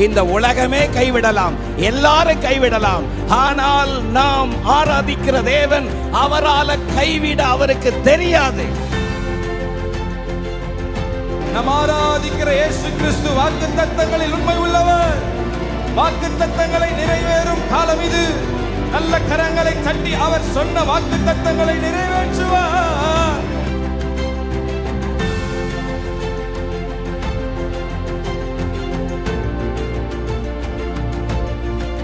இந்த உலகமே கைவிடலாம், எல்லாரும் கைவிடலாம். ஆனால் நாம் ஆராதிக்கிற தேவன், அவரால் கைவிட அவருக்கு தெரியாது. நாம் ஆராதிக்கிற இயேசு கிறிஸ்து வாக்குத்தத்தங்களில் உண்மை உள்ளவர். வாக்குத்தத்தங்களை நிறைவேறும் காலம் இது. நல்ல கரங்களை தட்டி அவர் சொன்ன வாக்குத்தத்தங்களை நிறைவேற்றுவார்.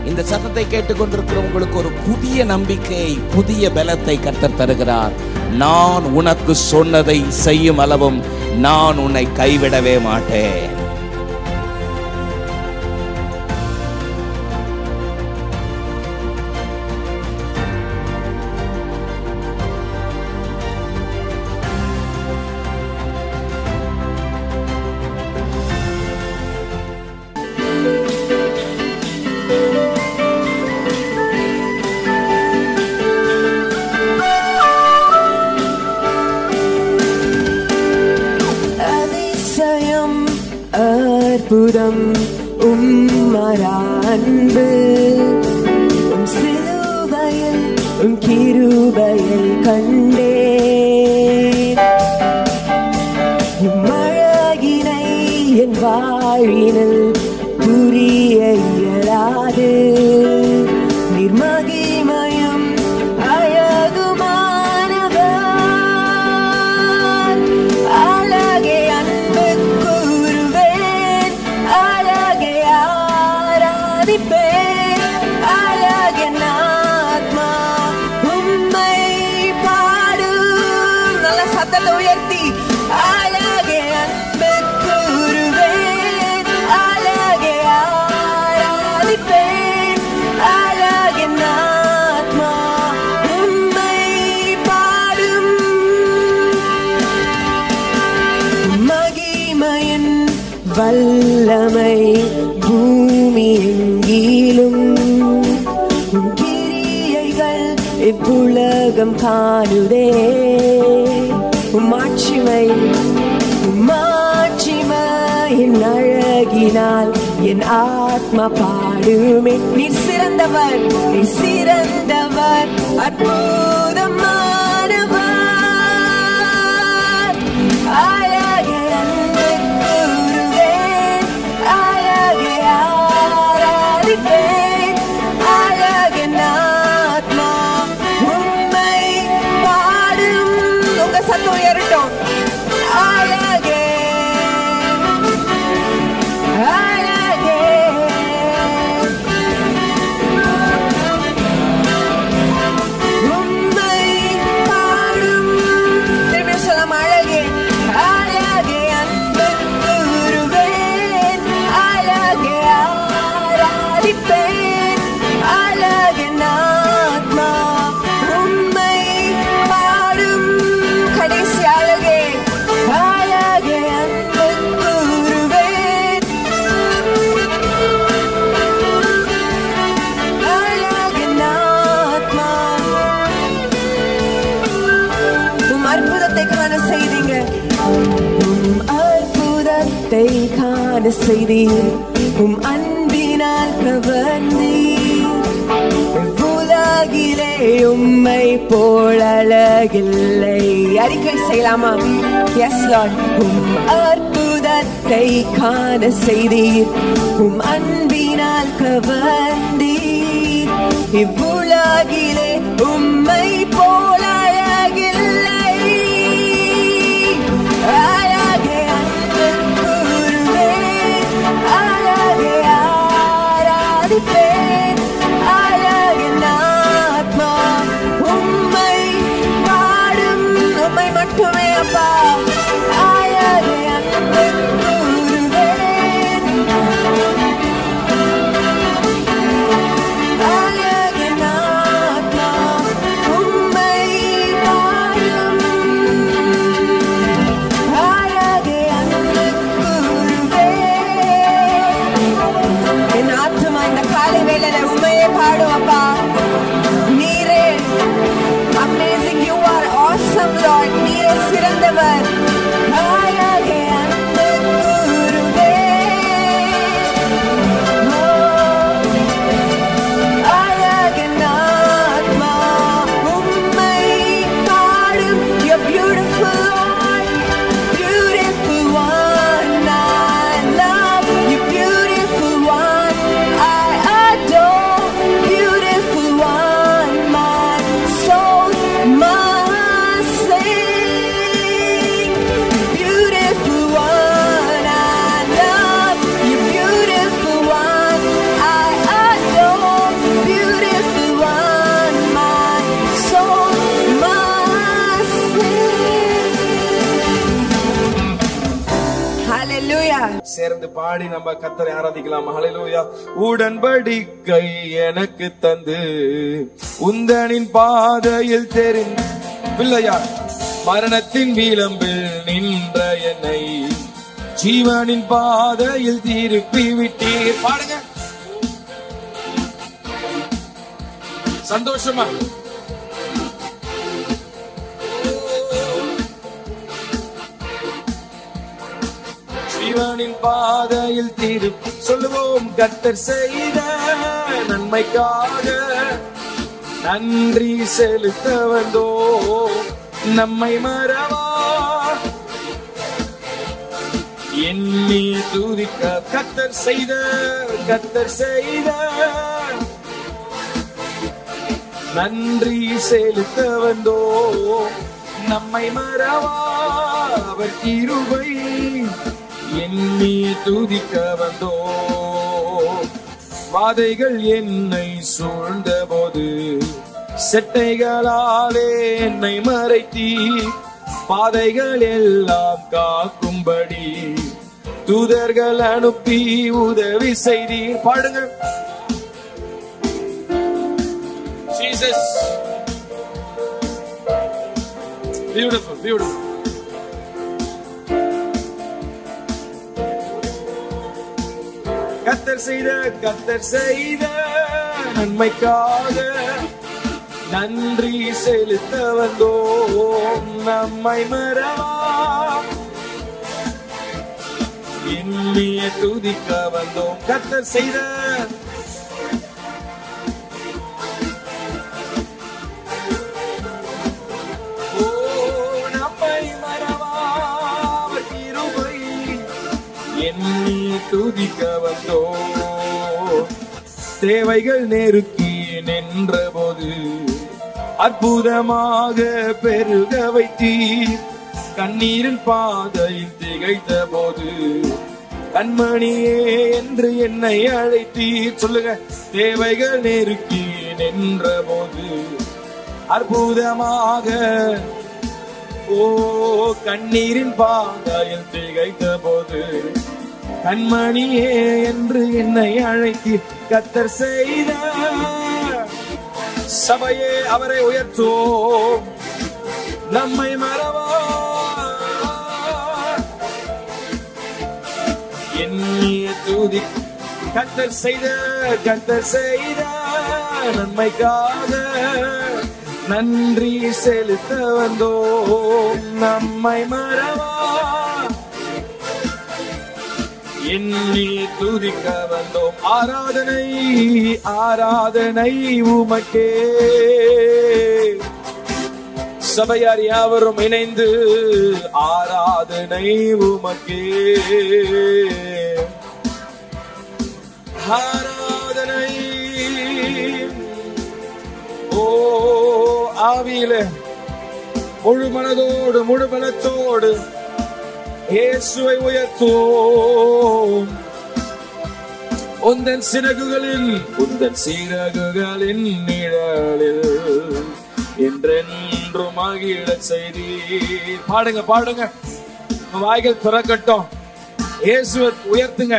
இந்த சத்தத்தை கேட்டுக்கொண்டிருக்கிற உங்களுக்கு ஒரு புதிய நம்பிக்கை, புதிய பலத்தை கர்த்தர் தருகிறார். நான் உனக்கு சொன்னதை செய்யும் அளவும் நான் உன்னை கைவிடவே மாட்டேன். அற்புதம் உம்மரான்பு, உம் சிலுவையில் உம் கிருபையில் கண்டேன். உம்மழகினை என் வாழ்வினில் புரிய இயலாது. நிர்மகிமயம் அழகுமானவர், அழகே அன்பு கூறுவேன், அழகே ஆராதிப்பேன், அழகே ஆத்மா உம்மை பாடும். நல்ல சத்தத்தை உயர்த்தி அழகே அன்பு கூறுவேன், அழகே ஆராதிப்பேன், அழகே ஆத்மா உம்மை பாடும். மகிமையின் வல்லமை பூமி எங்கிலும், கிரியைகள் இவ்வுலகம் காணுதே. உம்மாட்சிமை உம்மாட்சிமையின் அழகினால் என் ஆத்மா பாடுமே. நீர் சிறந்தவர், நீர் சிறந்தவர், அற்புதமானவர். அழகே அன்பு கூறுவேன், அழகே ஆராதிப்பேன், அழகே ஆத்மா உம்மை பாடும். உங்க சத்தம் உயரட்டும். அழகே அழகே உம்மை பாடும். திரும்பி சொல்லலாம். அழகே அழகே அன்பு கூறுவேன், அழகே ஆராதிப்பேன், அழகே ஆத்மா உம்மை பாடும். கடைசி அழகே அழகே அன்பு கூறுவேன், அழகே ஆத்மா. உம் அற்புதத்தை காண செய்தீங்க, உம் அற்புதத்தை காண செய்தீர், உம் அன்பினால் கவர்ந்தீர். உலகிலே உம்மை போல் அழகில்லை. அறிக்கை செய்யலாமா? S Lord. உம் அற்புதத்தை காண செய்தீர், உம் அன்பினால் கவர்ந்தீர். இவ்வுலகிலே உம்மை போல் அழகில்லை. அழகே அன்பு கூறுவேன், அழகே ஆராதிப்பேன், அழகே ஆத்மா உம்மை பாடும். உம்மை மட்டுமே அப்பா. அழகே அன்பு கூறுவேன், அழகே ஆத்மா உம்மை பாடும். அழகே அன்பு கூறுவேன். என் ஆத்மா இந்த காலை வேளையில உம்மையே பாடும் அப்பா. நீரே amazing, you are awesome Lord. நீரே சிறந்தவர். சேர்ந்து பாடி நம்ம கர்த்தரை ஆராதிக்கலாம். ஹல்லேலூயா. உடன்படிக்கை எனக்கு தந்து உந்தனின் பாதையில் தெரிந்து பிள்ளையார் மரணத்தின் விளம்பில் நின்ற என்னை ஜீவனின் பாதையில் திருப்பி விட்டீர். பாடுங்க சந்தோஷமா. ஜீவனின் பாதையில் திருப்பி சொல்லுவோம். கர்த்தர் செய்த நன்மைக்காக நன்றி செலுத்த வந்தோ நம்மை மறவா எண்ணி துதிக்க. கர்த்தர் செய்த நன்றி செலுத்த வந்தோ நம்மை மறவா அவர் கிருபை எண்ணி துதிக்க வந்தோ. வாதைகள் என்னை சூழ்ந்த போது செட்டைகளாலே என்னை மறைத்தி பாதைகள் எல்லாம் காக்கும்படி தூதர்கள் அனுப்பி உதவி செய்தீர். பாடுங்க. Jesus. Beautiful, beautiful. கர்த்தர் செய்த நன்மைக்காக நன்றி செலுத்த வந்தோம் நம்மை மறவா எண்ணிய துதிக்க வந்தோம். கர்த்தர் செய்த நம்மை மறவா கிருபை எண்ணிய துதிக்க வந்தோம். தேவைகள் நெருக்கி நின்ற போது அற்புதமாக பெருக வைத்தீர். கண்ணீரின் பாதையில் திகைத்த போது கண்மணியே என்று என்னை அழைத்தீர். சொல்லுங்க. தேவைகள் நெருக்கி நின்ற போது அற்புதமாக கண்ணீரின் பாதையில் திகைத்த போது கண்மணியே என்று என்னை அழைத்தீர். கர்த்தர் செய்த சபையே அவரை உயர்த்துவோம் நம்மை மறவா எண்ணிய துதி. கர்த்தர் செய்த நன்மைக்காக நன்றி செலுத்த வந்தோம் நம்மை மறவா எண்ணி துதிக்க வந்தோம். ஆராதனை உமக்கே. சபையார் யாவரும் இணைந்து ஆராதனை உமக்கே. ஆராதனை ஆவியிலே முழு மனதோடு முழு பலத்தோடு இயேசுவை உயர்த்துவோம். உந்தன் சிறகுகளின் நிழலில் என்றென்றும் மகிழ செய்தி. பாடுங்க. வாய்கள் திறக்கட்டும். இயேசுவை உயர்த்துங்க.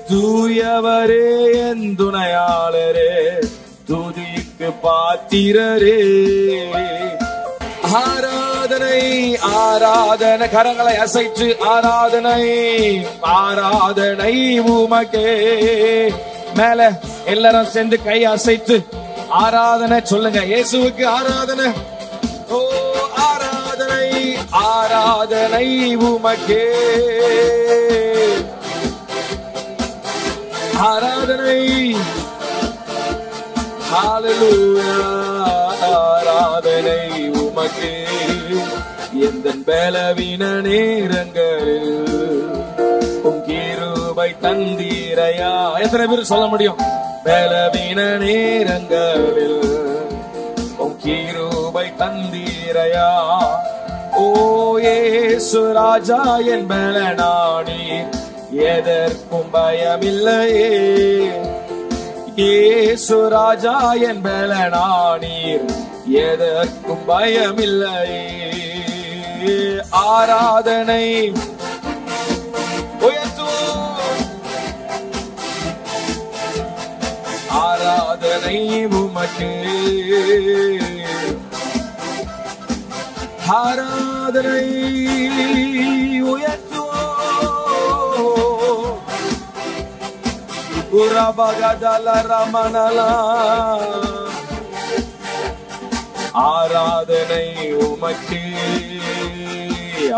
தூயவரே என் துணையாளரே துதிக்கு பாத்திரரே. ஆராதனை கரங்களை அசைத்து ஆராதனை உமக்கே. மேல எல்லாரும் சேர்ந்து கை அசைத்து ஆராதனை சொல்லுங்க. இயேசுவுக்கு ஆராதனை. ஆராதனை உமக்கே. ஆராதனை. ஹல்லேலூயா. ஆராதனை உமக்கே. எந்தன் பலவீன நேரங்களில் உம் கிருபை தந்தீரையா. எத்தனை பேர் சொல்ல முடியும்? பலவீன நேரங்களில் உம் கிருபை தந்தீரையா. ஓ இயேசு ராஜா என் பலனானி எதற்கும் பயமில்லையே. இயேசு ராஜா என் பலனானீர் எதற்கும் பயமில்லையே. ஆராதனை உயர்த்துவோம். ஆராதனை உமக்கு, ஆராதனை உயர்த்துவோம். உரபகதல ரமணலா, ஆராதனை உமக்கு,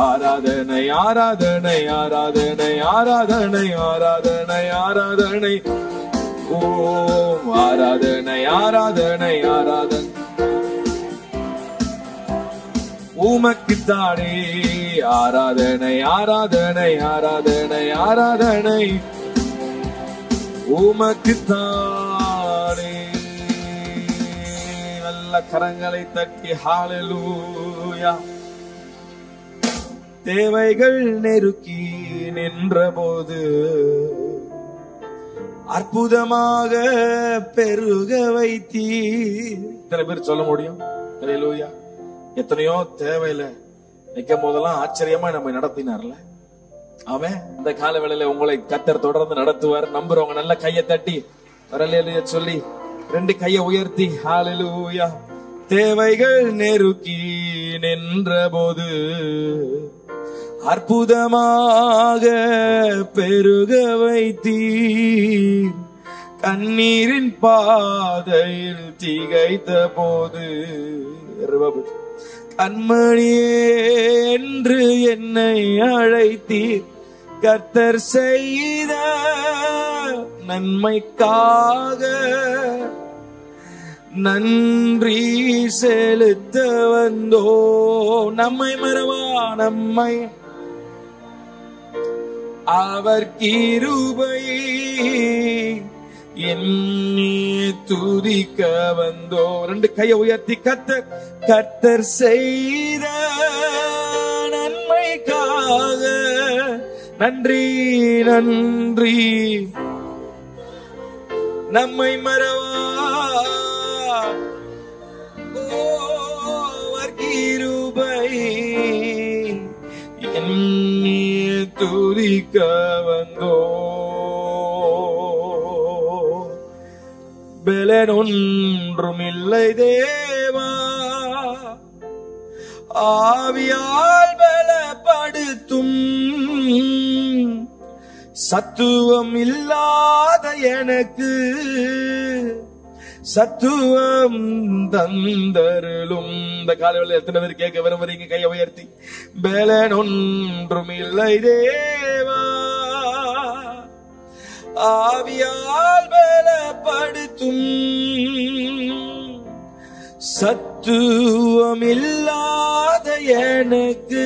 ஆராதனை ஆராதனை ஆராதனை ஆராதனை ஆராதனை ஆராதனை ஓம் ஆராதனை ஆராதனை ஆராதனை உமக்குத்தானே. ஆராதனை ஆராதனை ஆராதனை ஆராதனை உமக்குத்தானே. நல்ல கரங்களை தட்டி ஹalleluya. தேவைகள் நெருக்கி நின்ற போது அற்புதமாக பெருக வைத்தீர். எத்தனை பேர் சொல்ல முடியும் ஹalleluya? எத்தனையோ தேவையில நிக்கும் போதெல்லாம் ஆச்சரியமா நம்ம நடத்தினார்ல. அவன் இந்த கால வேளையில உங்களை கர்த்தர் தொடர்ந்து நடத்துவார். நம்புறவங்க நல்ல கையை தட்டி ஹalleluya சொல்லி 2 கையை உயர்த்தி ஹalleluya. தேவைகள் நெருக்கி நின்ற போது அற்புதமாக பெருக வைத்தீர். கண்ணீரின் பாதையில் திகைத்த போது கண்மணியே என்று என்னை அழைத்தீர். கர்த்தர் செய்த நன்மைக்காக நன்றி செலுத்த வந்தோ. நம்மை மறவா, நம்மை அவர் கிருபை எண்ணி துதிக்க வந்தோ. 2 கையை உயர்த்தி கர்த்தர், கர்த்தர் செய்த நன்மைக்காக நன்றி நன்றி. நம்மை மறவா அவர் கிருபை எண்ணி துதிக்க வந்தோ. பலனொன்றும் இல்லை தேவா, ஆவியால் பலப்படுத்தும். சத்துவம் இல்லாத எனக்கு சத்துவம் தந்தருளும். இந்த காலையில் எத்தனை பேர் கேட்க விரும்புறீங்க? கையை உயர்த்தி. பலனொன்றும் இல்லை தேவா, ஆவியால் பலப்படுத்தும். சத்துவம் இல்லாத எனக்கு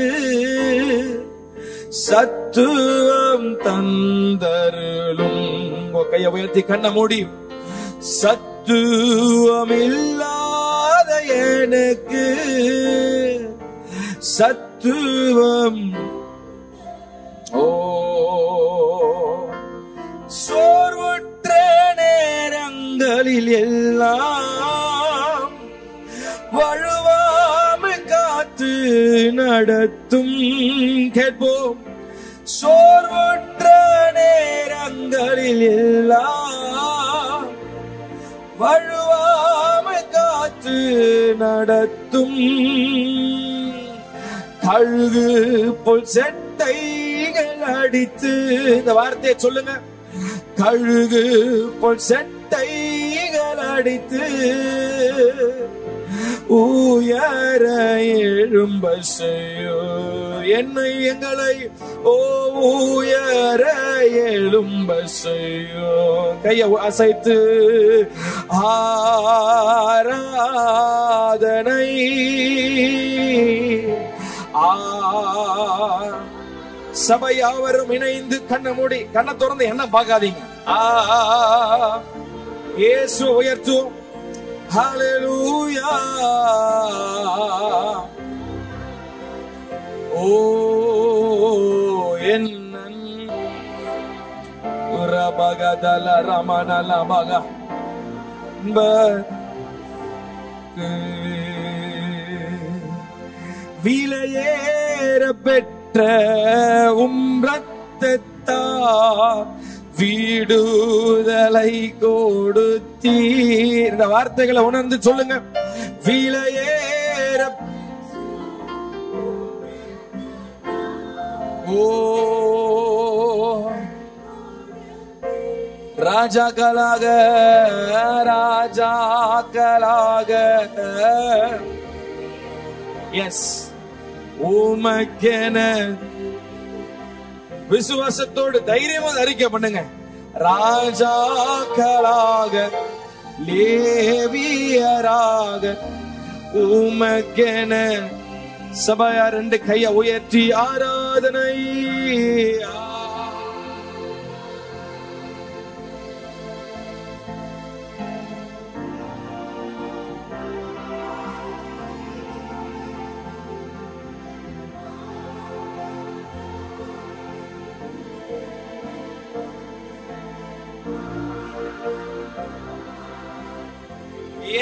சத்துவம் தந்தருளும். கையை உயர்த்தி கண்ணை மூடி. சத்துவம் இல்லாத எனக்கு சத்துவம். ஓ சோர்வுற்ற நேரங்களில் எல்லாம் வழுவாமல் காத்து நடத்தும். கேட்போம். சோர்வுற்ற நேரங்களில் எல்லாம் வழுவாமல் காத்து நடத்தும். கழுகு போல் செட்டைகள் அடித்து, இந்த வார்த்தையை சொல்லுங்க. கழுகு போல் செட்டைகள் அடித்து உயர எழும்ப செய்யோ. என்னை எங்களை ஓ உயர எழும்ப செய்யோ. கையை அசைத்து ஆராதனை சபை யாவரும் இணைந்து கண்ணை மூடி கண்ணை திறந்து என்ன பார்க்காதீங்க. இயேசு உயர்த்துவோம். ஹல்லேலூயா. ஓ என்னன் உரபகதல ரமணல மக விலையேறப்பட்ட பெற்ற ரத்தத்தால் விடுதலை கொடுத்தீர். இந்த வார்த்தைகளை உணர்ந்து சொல்லுங்க. விலையேற ராஜாக்களாக எஸ் உமக்கென விசுவாசத்தோடு தைரியமாக அறிக்கை பண்ணுங்க. ராஜாக்களாக லேவியராக உமக்கென சபையா 2 கைய உயர்த்தி ஆராதனை.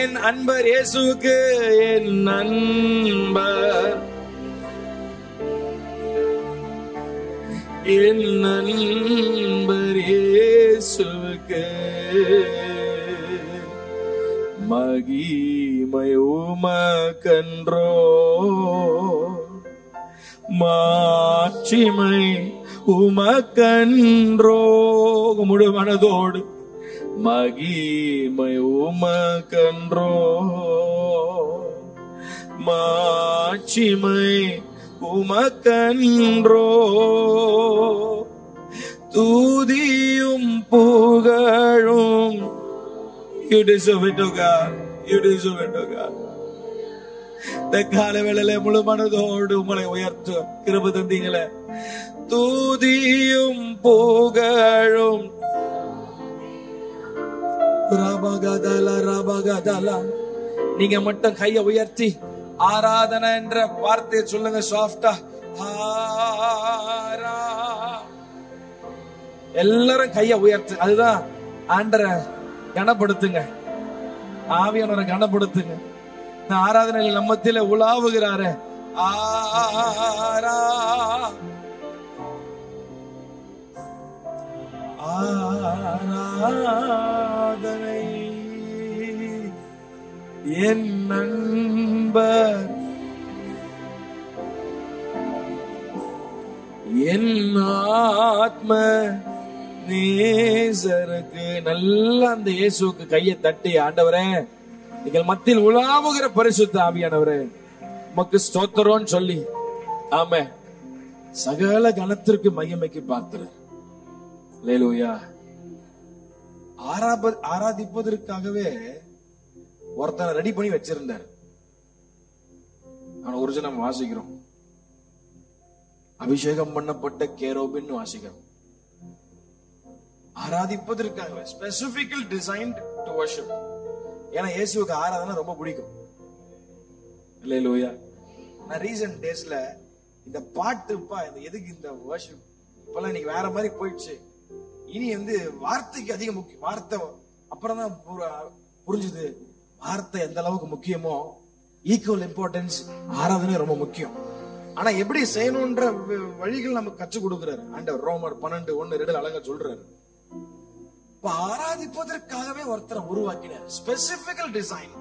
என் அன்பர் இயேசுவுக்கு, என் நண்பர், என் நண்பர் இயேசுவுக்கு மகிமை உமக்கன்றோ, மாட்சிமை உமக்கன்றோ. முழு மனதோடு மகிமை உமக்கன்றோ, மாட்சிமை உமக்கன்றோ. துதியும் புகழும். You deserve it, oh God. You deserve it, oh God. இந்த கால வேளையில முழு மனதோடு உங்களை உயர்த்து கிருபை தந்தீங்களே. துதியும் புகழும். நீங்க மட்டும் கையை உயர்த்தி ஆராதனை என்ற வார்த்தையை சொல்லுங்க. சாஃப்டா எல்லாரும் கையை உயர்த்து. அதுதான் ஆண்டரை கனப்படுத்துங்க, ஆவியானவரை கனப்படுத்துங்க. ஆராதனையில் நம்மத்தில உலாவுகிறாரு. ஆராதனை என் நண்பர், என் ஆத்ம நேசருக்கு. நல்ல அந்த இயேசுக்கு கையை தட்டி, ஆண்டவரே நீங்கள் மத்தியில் உலாவுகிற பரிசுத்த ஆவியானவரே உமக்கு ஸ்தோத்திரம் சொல்லி, ஆமே, சகல கனத்திற்கு மகிமைக்கு பாத்திரர். அல்லேலூயா. ஆராதிப்பதற்காகவே ஒருத்தனை ரெடி பண்ணி வச்சிருந்தார். ஆனா ஒரு நம்ம வாசிக்கிறோம், அபிஷேகம் பண்ணப்பட்ட கேரோபின் வாசிக்கிறோம். ஆராதிப்பதற்காக ஸ்பெசிபிக்கல் டிசைன்ட் டு வர்ஷிப். ஏன்னா இயேசுவுக்கு ஆராதனை ரொம்ப பிடிக்கும். அல்லேலூயா. நான் ரீசன்ட் டேஸ்ல இந்த பாட்டுப்பா, இந்த எதுக்கு இந்த வர்ஷிப் இப்பெல்லாம் இன்னைக்கு வேற மாதிரி போயிடுச்சு. இனி வார்த்தைக்கு அதிக முக்கியம். வார்த்தை அப்புறம் தான் புரிஞ்சுது வார்த்தை எந்த அளவுக்கு முக்கியமோ ஈக்குவல் இம்பார்ட்டன்ஸ் ஆராதனை ரொம்ப முக்கியம். ஆனா எப்படி செய்யணும்ன்ற வழிகள் நமக்கு கற்றுக் கொடுக்கிறாரு ஆண்டவர். ரோமர் 12:1-2 அழகா சொல்றாரு. இப்ப ஆராதிப்பதற்காகவே ஒருத்தரை உருவாக்கினார். ஸ்பெசிபிக்கல் டிசைன்.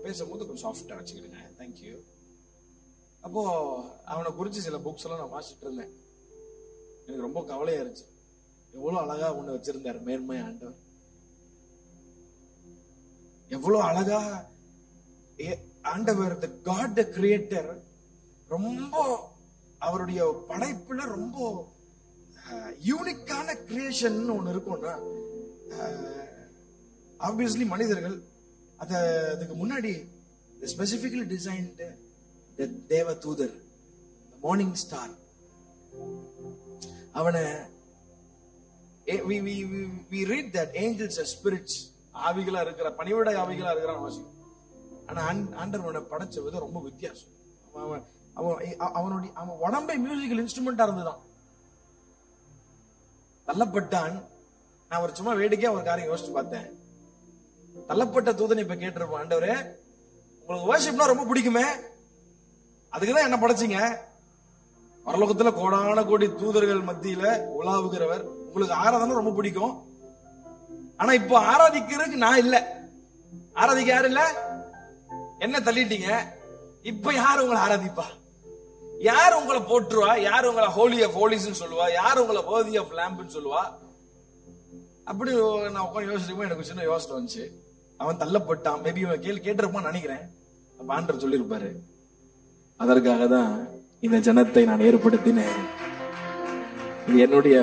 பேசும்போது கொஞ்சம் சாஃப்டா வச்சுக்கிடுங்க. தேங்க்யூ. அப்போ அவனை குறிச்சு சில புக்ஸ் எல்லாம் நான் வாசிட்டு இருந்தேன். எனக்கு ரொம்ப கவலையா இருந்துச்சு. எவ்வளவு அழகா ஒண்ணு வச்சிருந்தாரு மேன்மை ஆண்டவர். எவ்வளவு அழகா ஆண்டவர், the God the creator, ரொம்ப அவருடைய படைப்புல ரொம்ப யூனிக்கான கிரியேஷன் ஒண்ணு இருக்கும்னா, ஆப்வியஸ்லி மனிதர்கள் அதுக்கு முன்னாடி ஸ்பெசிபிக்கலி டிசைன்ட் தேவ தூதர், மார்னிங் ஸ்டார், அவனை we read that angels are spirits, ஆவிகளா இருக்கிற பணிவிடை ஆவிகளா இருக்கிற வாசிக்கும். ஆனா ஆண்டவனை படைச்ச விதம் ரொம்ப வித்தியாசம். அவன் உடம்பை மியூசிக்கல் இன்ஸ்ட்ருமெண்டா இருந்துதான் தள்ளப்பட்டான். நான் ஒரு சும்மா வேடிக்கையா ஒரு காரியம் யோசிச்சு பார்த்தேன். தள்ளப்பட்ட தூதனை இப்ப கேட்டிருப்போம், ஆண்டவரே உங்களுக்கு வர்ஷிப்னா ரொம்ப பிடிக்குமே, அதுக்குதான் என்ன படைச்சீங்க. பரலோகத்துல கோடான கோடி தூதர்கள் மத்தியில உலாவுகிறவர். உங்களுக்கு ஆராதனை ரொம்ப பிடிக்கும். ஆனா இப்போ ஆராதிக்கிறதுக்கு நான் இல்ல. ஆராதிக்க யாரு இல்ல? என்ன தள்ளிட்டீங்க? இப்ப யாரு உங்களை ஆராதிப்பா? யார் உங்களை போட்டுருவா? யார் உங்களை ஹோலி ஆஃப் ஹோலிஸ் சொல்லுவா? யார் உங்களை வர்தி ஆஃப் லேம்ப்னு சொல்லுவா? அப்படி நான் உட்காந்து யோசிச்சுக்கும் எனக்கு சின்ன யோசனை வந்துச்சு. அவன் தள்ளப்பட்டான். மேபி இவன் கேட்டிருப்பான்னு நினைக்கிறேன். அப்ப ஆண்டவர் சொல்லியிருப்பாரு, அதற்காக தான் இந்த ஜனத்தை நான் ஏற்படுத்தினேன். இது என்னுடைய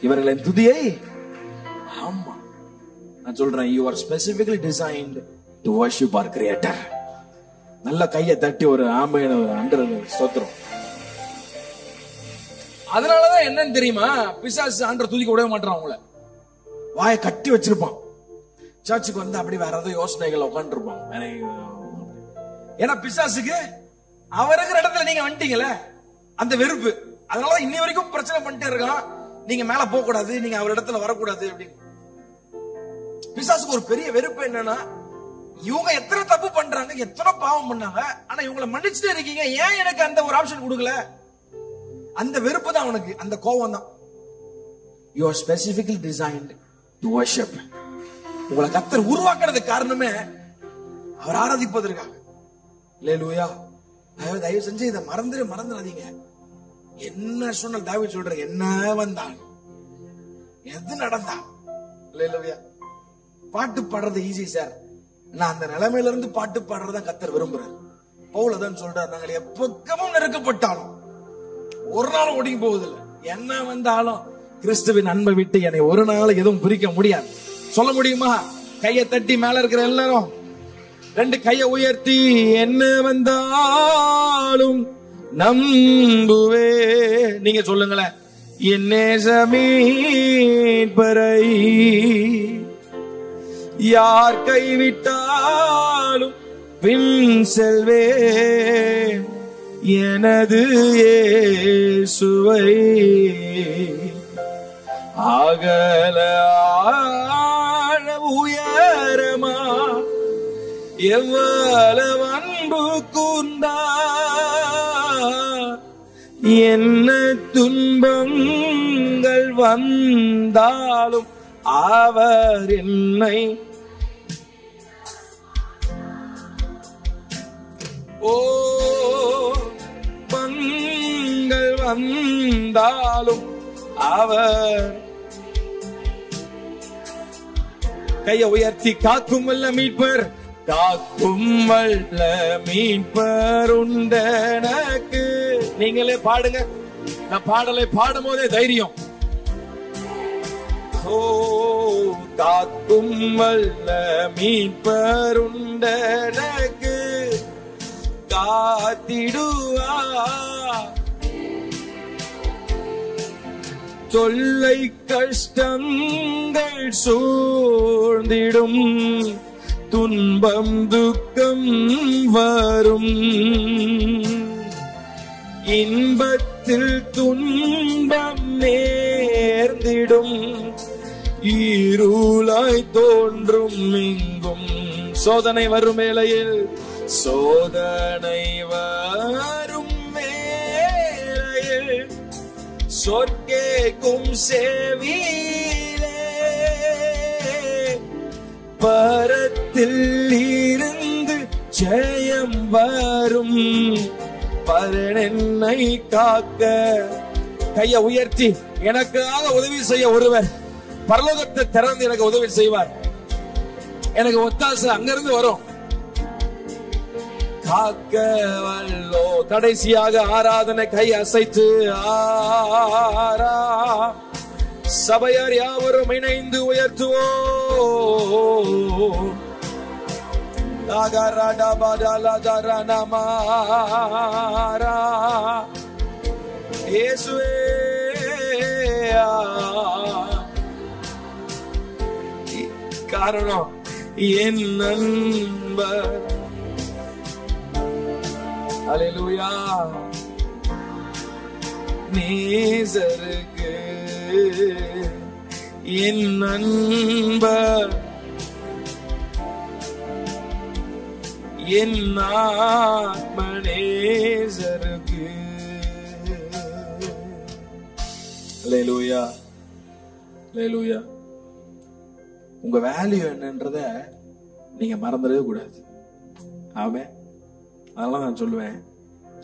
இவர்களின் துதியை. ஆமா, நான் சொல்றேன், you are specifically designed to worship our creator. நல்ல கையை தட்டி ஒரு ஆமையான ஒரு அண்டர் ஸ்தோத்திரம். அதனாலதான் என்னன்னு தெரியுமா, பிசாசு ஆண்டர் துதிக்க விட மாட்டான். அவங்கள வாயை கட்டி வச்சிருப்பான். சர்ச்சுக்கு வந்து அப்படி வேற ஏதோ யோசனைகள் உட்காந்து இருப்பான். ஏன்னா பிசாசுக்கு அவர் இருக்கிற இடத்துல நீங்க வந்துட்டீங்கல்ல, அந்த வெறுப்பு. அதனால இன்னி வரைக்கும் பிரச்சனை பண்ணிட்டே இருக்கான். நீங்க மேல போக கூடாது, நீங்க அவர் இடத்துல வரக்கூடாது அப்படின்னு. பிசாசுக்கு ஒரு பெரிய வெறுப்பு என்னன்னா, இவங்க எத்தனை தப்பு பண்றாங்க, எத்தனை பாவம் பண்ணாங்க, ஆனா இவங்களை மன்னிச்சுட்டே இருக்கீங்க, ஏன் எனக்கு அந்த ஒரு ஆப்ஷன் கொடுக்கல? அந்த வெறுப்பு தான் அவனுக்கு, அந்த கோபம் தான். You are specifically designed to worship. உங்களை கர்த்தர் உருவாக்குறதுக்கு காரணமே அவர் ஆராதிப்பதற்காக. அல்லேலூயா. தயவு செஞ்சு இதை மறந்துடாதீங்க. என்ன சொன்னால் தாவீது சொல்ற, என்ன வந்தாலும் எது நடந்தா, அல்லேலூயா. பாட்டு பாடுறது ஈஸி சார். நான் அந்த நிலைமையில இருந்து பாட்டு பாடுறதா கர்த்தர் விரும்புறாரு. பவுல் தான் சொல்றாரு, நாங்கள் எப்பக்கமும் நெருக்கப்பட்டாலும் ஒரு நாள் ஒடுங்கி போவதில்லை. என்ன வந்தாலும் கிறிஸ்துவின் அன்பை விட்டு என்னை ஒரு நாள் எதுவும் பிரிக்க முடியாது. சொல்ல முடியுமா? கையை தட்டி மேல இருக்கிற எல்லாரும் ரெண்டு கையை உயர்த்தி, என்ன வந்தாலும் நம்புவே. நீங்க சொல்லுங்களேன், என் நேசமீட்பரை யார் கைவிட்டாலும் பின் செல்வே, எனது இயேசுவை அகல ஆழ உயரமா எவ்வளவு அன்பு கூர்ந்தார், என்ன துன்பங்கள் வந்தாலும் அவர் என்னை பங்கள் வந்தாலும் அவர் கையை உயர்த்தி, காக்கும் வல்ல மீட்பர், காக்கும் வல்ல மீட்பர் உண்டனக்கு. நீங்களே பாடுங்க. நான் பாடலை பாடும் போதே தைரியம். ஓ, காக்கும் வல்ல மீட்பர் உண்டனக்கு, காத்திடுவா தொல்லை கஷ்டங்கள் சூழ்ந்திடும், துன்பம் துக்கம் வரும், இன்பத்தில் துன்பம் நேர்ந்திடும், இருளாய் தோன்றும் எங்கும். சோதனை வரும் வேளையில், சோதனை வரும் வேளையில் சொற்கேக்கும் செவியிலே, பரத்தில் இருந்து ஜெயம் வரும், பரனென்னை காக்க. கையை உயர்த்தி, எனக்காக உதவி செய்ய ஒருவர் பரலோகத்தை திறந்து எனக்கு உதவி செய்வார். எனக்கு ஒத்தாசை அங்கிருந்து வரும். காக்க வல்லோ. கடைசியாக ஆராதனை கை அசைத்து ஆரா சபையார் யாவரும் இணைந்து உயர்த்துவோ. இயேசுவே காரணம் என் நண்பர். அல்லேலூயா. நேசருக்கு என் நண்பர், என் ஆத்மநேசருக்கு. அல்லேலூயா, அல்லேலூயா. உங்க வேல்யூ என்னன்றத நீங்க மறந்துடவே கூடாது. ஆமென். அதனால நான் சொல்லுவேன்,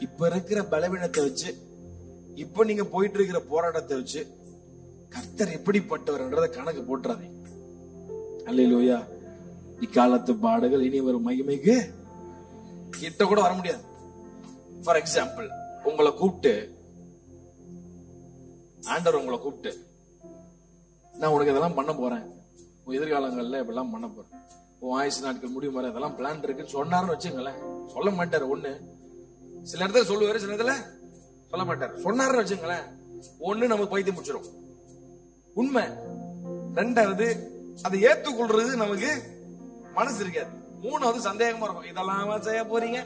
இப்ப இருக்கிற பலவீனத்தை வச்சு, இப்ப நீங்க போயிட்டு இருக்கிற போராட்டத்தை வச்சு கர்த்தர் எப்படிப்பட்டவர்ன்றத கணக்கு போட்டுறாதீங்க. அல்லேலூயா. இக்காலத்து பாடுகள் இனி வரும் மகிமைக்கு கிட்ட கூட வர முடியாது. ஃபார் எக்ஸாம்பிள், உங்களை கூப்பிட்டு, ஆண்டவர் உங்களை கூப்பிட்டு, நான் உனக்கு இதெல்லாம் பண்ண போறேன், உன் எதிர்காலங்கள்ல இப்பெல்லாம் பண்ண போறேன், உன் ஆயுசு நாட்கள் முடியும் வரை இதெல்லாம் பிளான் இருக்குன்னு சொன்னாருன்னு வச்சுங்களேன். சொல்ல மாட்டாரு. ஒண்ணு சில இடத்துல சொல்லுவாரு, சில இடத்துல சொல்ல மாட்டாரு. சொன்னாருன்னு வச்சுங்களேன், ஒண்ணு நமக்கு பைத்தியம் முடிச்சிடும், உண்மை. ரெண்டாவது, அதை ஏத்துக்கொள்றது நமக்கு மனசு இருக்காது. மூணாவது, சந்தேகமா இருக்கும், இதெல்லாம் செய்ய போறீங்க.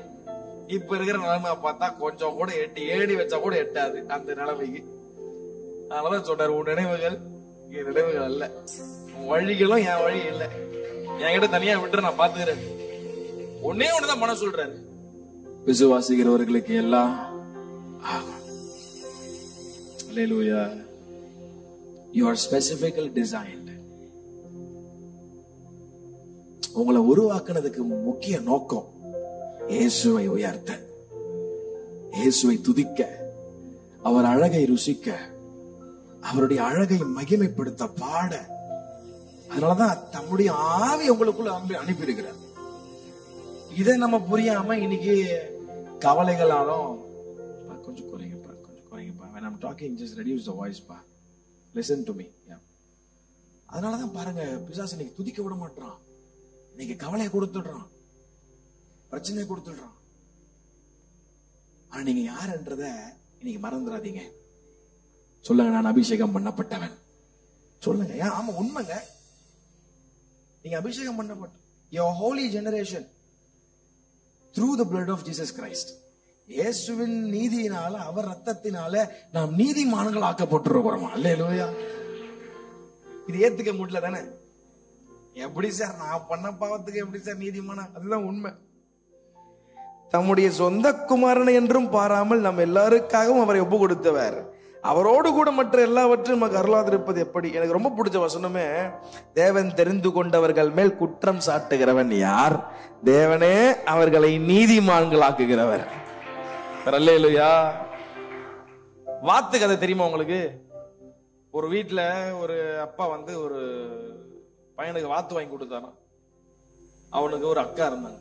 இப்ப இருக்கிற நிலைமை பார்த்தா கொஞ்சம் கூட ஏடி வச்சா கூட எட்டாது அந்த நிலைமைக்கு. அதனாலதான் சொன்னாரு, உன் நினைவுகள் என் நினைவுகள் அல்ல, உன் வழிகளும் என் வழி இல்லை, என்கிட்ட தனியா விட்டு நான் பாத்துக்கிறேன். ஒன்னே ஒண்ணுதான் மன சொல்றாரு, விசுவாசிக்கிறவர்களுக்கு எல்லாம் ஆகும். அல்லேலூயா. You are specifically designed. உங்களை உருவாக்குனதுக்கு முக்கிய நோக்கம் இயேசுவை உயர்த்த, இயேசுவை துதிக்க, அவர் அழகை ருசிக்க, அவருடைய அழகை மகிமைப்படுத்த, பாட. அதனாலதான் தம்முடைய ஆவி உங்களுக்குள்ள அனுப்பியிருக்கிறார். இதை நம்ம புரியாம இன்னைக்கு கவலைகளாலும், கொஞ்சம் குறைங்கப்பா, கொஞ்சம் குறைங்கப்பா, when I'm talking just reduce the voice பா, listen to me. அதனாலதான் பாருங்க, பிசாசு இன்னைக்கு துதிக்க விட மாட்டான், இன்னைக்கு கவலையை கொடுத்துடுறான், பிரச்சனையை கொடுத்துடுறான். ஆனா நீங்க யாருன்றத இன்னைக்கு மறந்துடாதீங்க. சொல்லுங்க, நான் அபிஷேகம் பண்ணப்பட்டவன். சொல்லுங்க. ஆமா, உண்மைங்க. நீங்க அபிஷேகம் பண்ணப்பட்ட, your holy generation through the blood of Jesus Christ. இயேசுவின் நீதியினால, அவர் ரத்தத்தினால நாம் நீதிமான்கள் ஆக்கப்பட்டிருக்கிறோம். அல்லேலூயா. இது ஏத்துக்க முடியல தானே? எப்படி சார் நான் பண்ண பாவத்துக்கு எப்படி சார் நீதிமான? அதுதான் உண்மை. தம்முடைய சொந்த குமாரனை என்றும் பாராமல் நம்ம எல்லாருக்காகவும் அவரை ஒப்பு கொடுத்தவர், அவரோடு கூட மற்ற எல்லாவற்றும் நமக்கு அருளாதிருப்பது எப்படி? எனக்கு ரொம்ப பிடிச்ச வசனமே, தேவன் தெரிந்து கொண்டவர்கள் மேல் குற்றம் சாட்டுகிறவன் யார்? தேவனே அவர்களை நீதிமான்களாக்குகிறவர். அல்லேலூயா. வாத்து கதை தெரியுமா உங்களுக்கு? ஒரு வீட்டுல ஒரு அப்பா வந்து ஒரு பையனுக்கு வாத்து வாங்கி கொடுத்தாராம். அவனுக்கு ஒரு அக்கா இருந்தாங்க.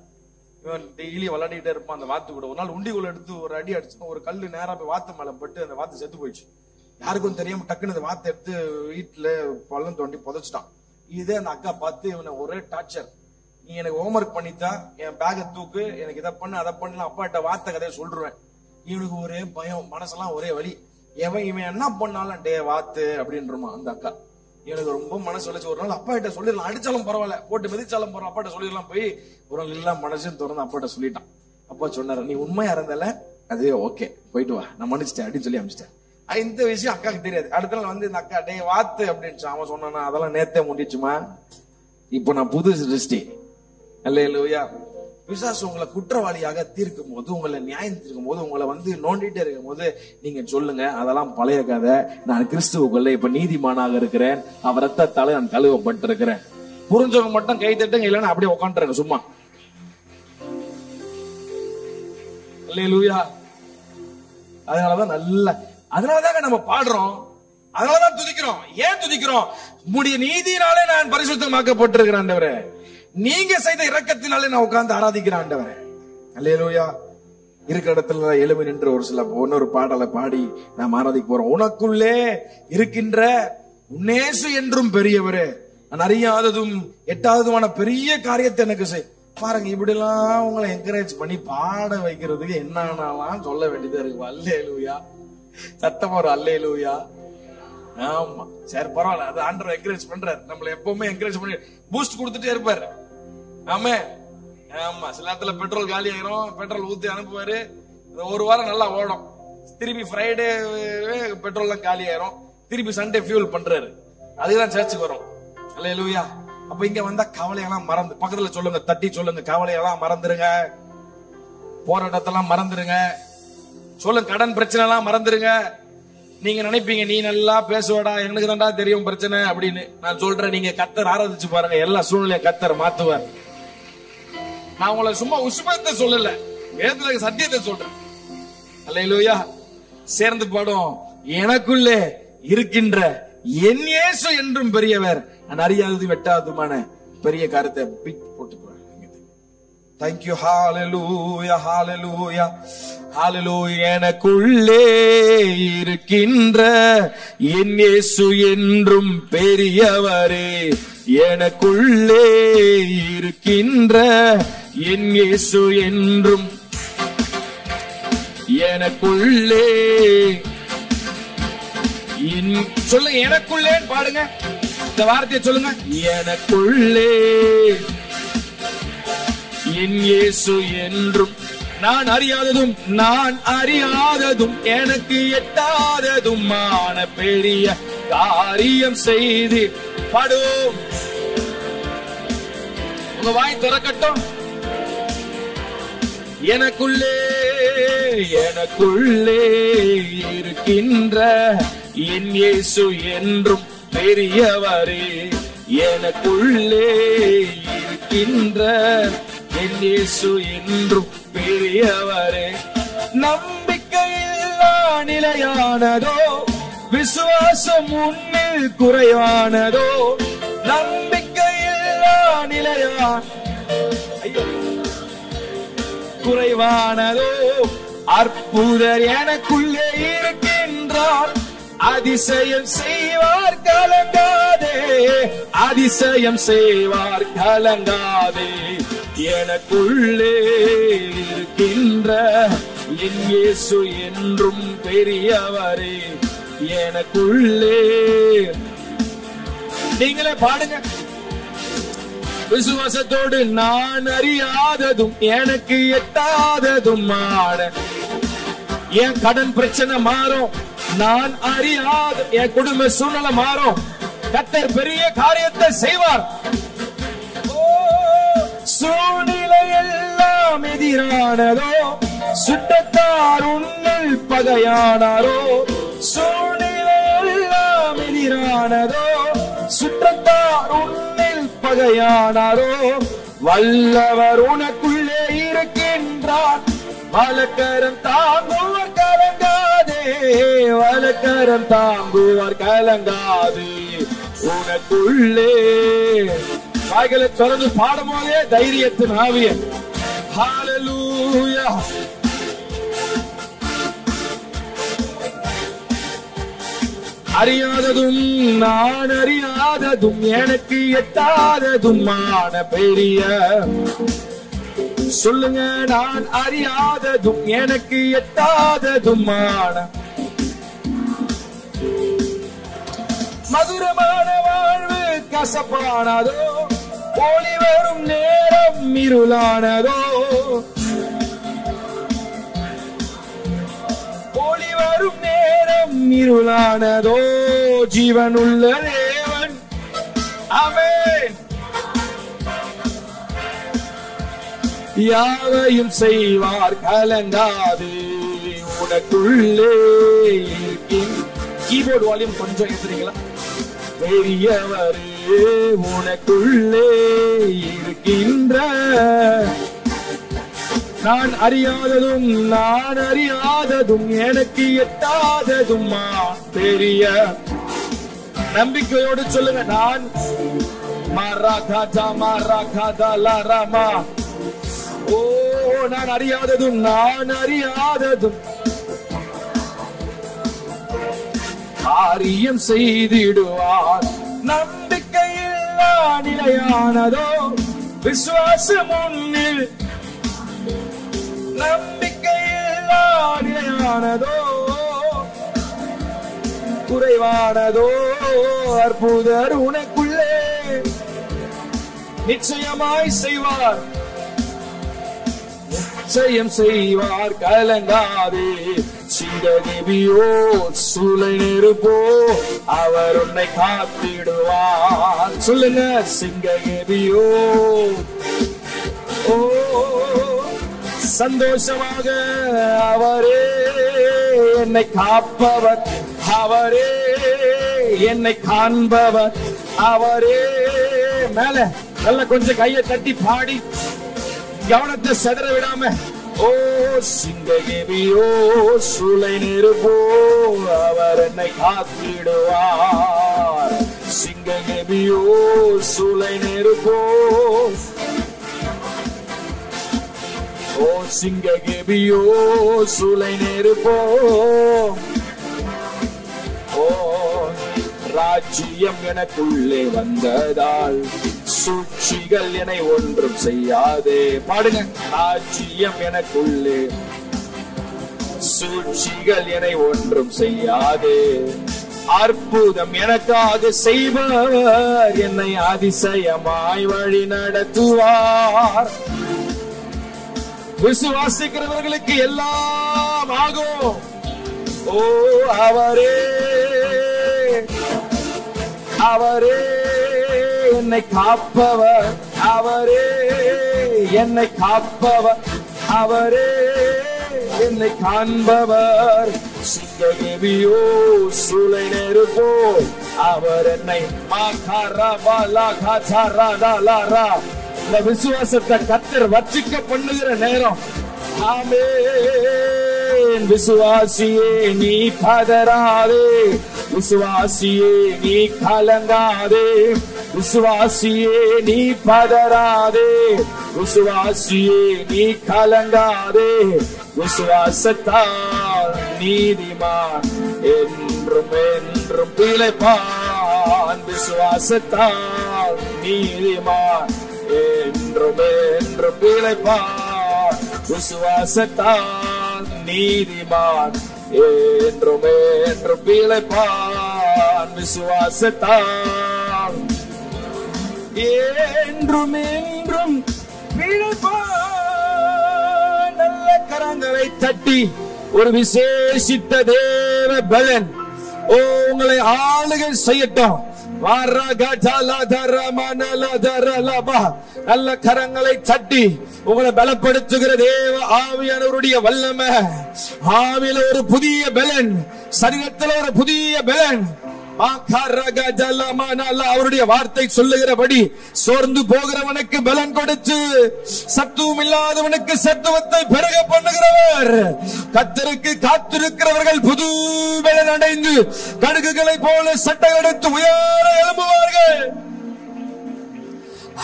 இவன் டெய்லி விளையாடிட்டே இருப்பான் அந்த வாத்து கூட. ஒரு நாள் உண்டிக்குள்ள எடுத்து ஒரு அடி அடிச்சு, ஒரு கல்லு நேரா போய் வாத்து மேல பட்டு அந்த வாத்து செத்து போயிடுச்சு. யாருக்கும் தெரியாம டக்குன்னு அந்த வாத்தை எடுத்து வீட்டுல பள்ளம் தோண்டி புதைச்சிட்டான். இதே அந்த அக்கா பார்த்து இவனை ஒரே டார்ச்சர், நீ எனக்கு ஹோம்ஒர்க் பண்ணித்தா, என் பேக்கை தூக்கு, எனக்கு இதை பண்ணு அதை பண்ணலாம், அப்பாட்ட வார்த்தை கதையை சொல்றேன். இவனுக்கு ஒரே பயம், மனசெல்லாம் ஒரே வலி. இவன் என்ன பண்ணாலும் டே வாத்து அப்படின்றமா அந்த அக்கா. எனக்கு ரொம்ப மனசு வலிச்சு. ஒரு நாள் அப்பா கிட்ட சொல்லிடலாம், அடிச்சாலும் பரவாயில்ல, போட்டு மிதிச்சாலும் பரவாயில்ல, அப்பாட்ட சொல்லிடலாம். போய் ஒரு நாள் எல்லாம் மனசுன்னு திறந்து அப்பாட்ட சொல்லிட்டான். அப்பா சொன்னாரு, நீ உண்மையா இருந்தல, அது ஓகே, போயிட்டு வா, நான் மன்னிச்சிட்டேன் அப்படின்னு சொல்லி அனுப்பிச்சிட்டேன். இந்த விஷயம் அக்காவுக்கு தெரியாது. அடுத்த நாள் வந்து இந்த அக்கா டே வாத்து அப்படின்னு அவன் சொன்னானா, அதெல்லாம் நேத்தே முடிச்சுமா, இப்போ நான் புது சிருஷ்டி. அல்லேலூயா. பிசாசு உங்களை குற்றவாளியாக தீர்க்கும் போது, உங்களை நியாயம் தீர்க்கும் போது, உங்களை வந்து நோண்டிட்டே இருக்கும் போது நீங்க சொல்லுங்க, அதெல்லாம் பழைய கதை, நான் கிறிஸ்துவுக்குள்ள இப்ப நீதிமானாக இருக்கிறேன், அவர் ரத்தத்தால நான் கழுவப்பட்டிருக்கிறேன். புரிஞ்சவங்க மட்டும் கை தட்டுங்க, இல்லைன்னா அப்படியே உட்காந்துருங்க சும்மா. அல்லேலூயா. அதனாலதாங்க நம்ம பாடுறோம், அதனாலதான் துதிக்கிறோம். ஏன் துதிக்கிறோம்? உம்முடைய நீதியினாலே நான் பரிசுத்தமாக்கப்பட்டிருக்கிறேன் ஆண்டவரே, நீங்க செய்த இரக்கத்தினாலே நான் உட்கார்ந்து ஆராதிக்கிறேன் ஆண்டவரே. அல்லேலூயா. இருக்கிற இடத்துல எழுமி நின்று ஒரு பாடலை பாடி நாம் ஆராதிக்க போறோம். உனக்குள்ளே இருக்கின்ற உன்னேசு என்றும் பெரியவரே, நான் அறியாததும் எட்டாவதுமான பெரிய காரியத்தை எனக்கு செய். பாருங்க, இப்படி எல்லாம் உங்களை என்கரேஜ் பண்ணி பாட வைக்கிறதுக்கு என்னன்னாலாம் சொல்ல வேண்டியதா இருக்கு. அல்லேலூயா. சத்தமா ஒரு அல்லேலூயா. ஆமா, சரி பரவாயில்ல, அது ஆண்டவர் என்கரேஜ் பண்றாரு. நம்மள எப்பவுமே என்கரேஜ் பண்ணி பூஸ்ட் கொடுத்துட்டே இருப்பாரு. ஆமா, சில நேரத்துல பெட்ரோல் காலி ஆயிரும், பெட்ரோல் ஊத்தி அனுப்புவாரு. ஒரு வாரம் நல்லா ஓடும், திருப்பி ஃப்ரைடே பெட்ரோல் எல்லாம் காலி ஆயிரும், திருப்பி சண்டே ஃபியூல் பண்றாரு. அதுதான் சர்ச்சுக்கு வரும். அல்லேலூயா. அப்ப இங்க வந்தா கவலையெல்லாம் மறந்து, பக்கத்துல சொல்லுங்க, தட்டி சொல்லுங்க, கவலையெல்லாம் மறந்துருங்க. போராட்டத்தெல்லாம் மறந்துருங்க. சொல்லுங்க, கடன் பிரச்சனை எல்லாம் மறந்துருங்க. நீங்க நினைப்பீங்க நீ நல்லா பேசுவடா, எனக்கு தான்டா தெரியும் பிரச்சனை அப்படின்னு. நான் சொல்றேன், நீங்க கர்த்தர் ஆராதிச்சு பாருங்க, எல்லா சூழ்நிலையும் கர்த்தர் மாத்துவார். நான் உங்களை சும்மா உசுபத்தை சொல்லல, வேதத்துல சத்தியத்தை சொல்றேன். அல்லேலூயா. சேர்ந்து பாடும். எனக்குள்ளே இருக்கின்ற என் இயேசு என்றும் பெரியவர், நான் அறியாதது வெட்டாததுமான பெரிய காரியத்தை போட்டுக்குவார். தேங்க்யூ. ஹalleluya, ஹalleluya, ஹalleluya. எனக்குள்ளே இருக்கின்ற என் இயேசு என்றும் பெரியவரே, எனக்குள்ளே இருக்கின்ற என் இயேசு என்றும், எனக்குள்ளே சொல்லுங்க, எனக்குள்ளே பாடுங்க, இந்த வார்த்தையை சொல்லுங்க. எனக்குள்ளே என் இயேசு என்றும், நான் அறியாததும் எனக்கு எட்டாததுமான பெரிய காரியம் செய்து பாடும். உங்க வாய் திறக்கட்டும். எனக்குள்ளே இருக்கின்ற என் இயேசு என்றும் பெரியவரே, எனக்குள்ளே இருக்கின்ற என் இயேசு என்றும் பெரியவரே. நம்பிக்கையில்லா நிலையானதோ, விசுவாசம் உன்னில் குறைவானதோ, நம்பிக்கையில்லா குறைவானதோ, அற்புதர் எனக்குள்ளே இருக்கின்றார், அதிசயம் செய்வார் கலங்காதே, அதிசயம் செய்வார் கலங்காதே. எனக்குள்ளே இருக்கின்ற என் இயேசு என்றும் பெரியவரே, எனக்குள்ளே. நீங்களே பாடுங்க விசுவாசத்தோடு. நான் அறியாததும் எனக்கு எட்டாததுமான, என் கடன் பிரச்சனை மாறும், நான் அறியாத என் குடும்ப சூழ்நிலை மாறும், கர்த்தர் பெரிய காரியத்தை செய்வார். சூழ்நிலை எல்லாம் எதிரானதோ, சுற்றத்தார் உன்னில் பகையானாரோ, சூழ்நிலை எல்லாம் எதிரானதோ, சுற்றத்தார் உன்னில் பகையானாரோ, வல்லவர் உனக்குள்ளே இருக்கின்றார், வலக்கரம் தாங்குவார் கலங்காதே, வலக்கரம் தாங்குவார் கலங்காதே. உனக்குள்ளே வாய்களை திறந்து பாடும் போதே தைரியத்தின் ஆவிய. ஹalleluya. அறியாததும் நான் அறியாததும் எனக்கு எட்டாததுமான பெரிய, சொல்லுங்க, நான் அறியாததும் எனக்கு எட்டாததுமான மதுரமான வாழ்வு கசப்பானதோ, ஒளி வரும் நேரம் இருளானதோ, ஒளி வரும் நேரம் இருளானதோ, ஜீவனுள்ள தேவன் ஆமென் யாவையும் செய்வார் கலங்காதே. உனக்குள்ளே கீபோர்டு வால்யூம் கொஞ்சம் ஏத்துறீங்களா? பெரியவரே, உனக்குள்ளே இருக்கின்ற நான் அறியாததும் எனக்கு எட்டாததுமா பெரிய. நம்பிக்கையோடு சொல்லுங்க, நான் ஓ நான் அறியாததும் காரியம் செய்திடுவார். நம்பிக்கையில்லா நிலையானதோ, விசுவாசம் உன்னில், நம்பிக்கையில்லா நிலையானதோ, குறைவானதோ, அற்புதர் உனக்குள்ளே நிச்சயமாய் செய்வார், நிச்சயம் செய்வார் கலங்காதே. சிங்கதேவியோ சூளை நெருப்போ அவர் உன்னை காத்திடுவார். சொல்லுங்க, சிங்கதேவியோ ஓ சந்தோஷமாக அவரே என்னை காப்பவர், அவரே என்னை காண்பவர், அவரே. மேல நல்ல கொஞ்சம் கையை தட்டி பாடி கவனத்தை செதற விடாம, ஓ சிங்ககிபியோ சூளை நெருப்போ அவர் என்னை காத்திடுவார். சிங்ககிபியோ சூளை நெருப்போ, ஓ சிங்ககிபியோ சூளை நெருப்போ, ஓ ராஜ்யம் எனக்குள்ளே வந்ததால் சூழ்ச்சிகள் என்னை ஒன்றும் செய்யாதே. பாடுங்க. ராஜ்யம் எனக்குள்ளே, சூழ்ச்சிகள் என்னை ஒன்றும் செய்யாதே. அற்புதம் எனக்காக செய்பவர் என்னை அதிசயமாய் வழி நடத்துவார். விசுவாசிக்கிறவர்களுக்கு எல்லாம் ஆகும். ஓ அவரே, அவரே என்னை காப்பவர், அவரே என்னை காப்பவர், அவரே என்னை காண்பவர். சிங்ககிபியோ சூளை நெருப்போ அவர் என்னை இந்த விசுவாசத்தை கர்த்தர் வச்சிக்க பண்ணுகிற நேரம். ஆமென். விசுவாசியே நீ பதறாதே, விசுவாசியே நீ கலங்காதே, விசுவாசியே நீ பதறாதே, விசுவாசியே நீ கலங்காதே. விசுவாசத்தால் நீதிமான் என்றும் என்றும் பிழைப்பான். விசுவாசத்தால் நீதிமான் என்றும் என்றும் பிழைப்பான். விசுவாசத்தால் நீதிமான் என்றும் என்றும் பிழைப்பான். விசுவாசத்தால் என்றும் என்றும் பிழைப்பான். நல்ல கரங்களை தட்டி ஒரு விசேஷித்த தேவ பலன் உங்களை ஆளுகை செய்யட்டும். நல்ல கரங்களை தட்டி உங்களை பலப்படுத்துகிற தேவ ஆவியானவருடைய வல்லமை. ஆவியில ஒரு புதிய பலன், சரீரத்தில் ஒரு புதிய பலன். அவருடைய வார்த்தை சொல்லுகிறபடி சோர்ந்து போகிறவனுக்கு பலன் கொடுத்து சத்துவம் இல்லாதவனுக்கு சத்துவத்தை பெருக பண்ணுகிறவர். கர்த்தருக்கு காத்திருக்கிறவர்கள் புது பலன் அடைந்து கடுகுகளை போல சட்டை எடுத்து உயர எழும்புவார்கள்.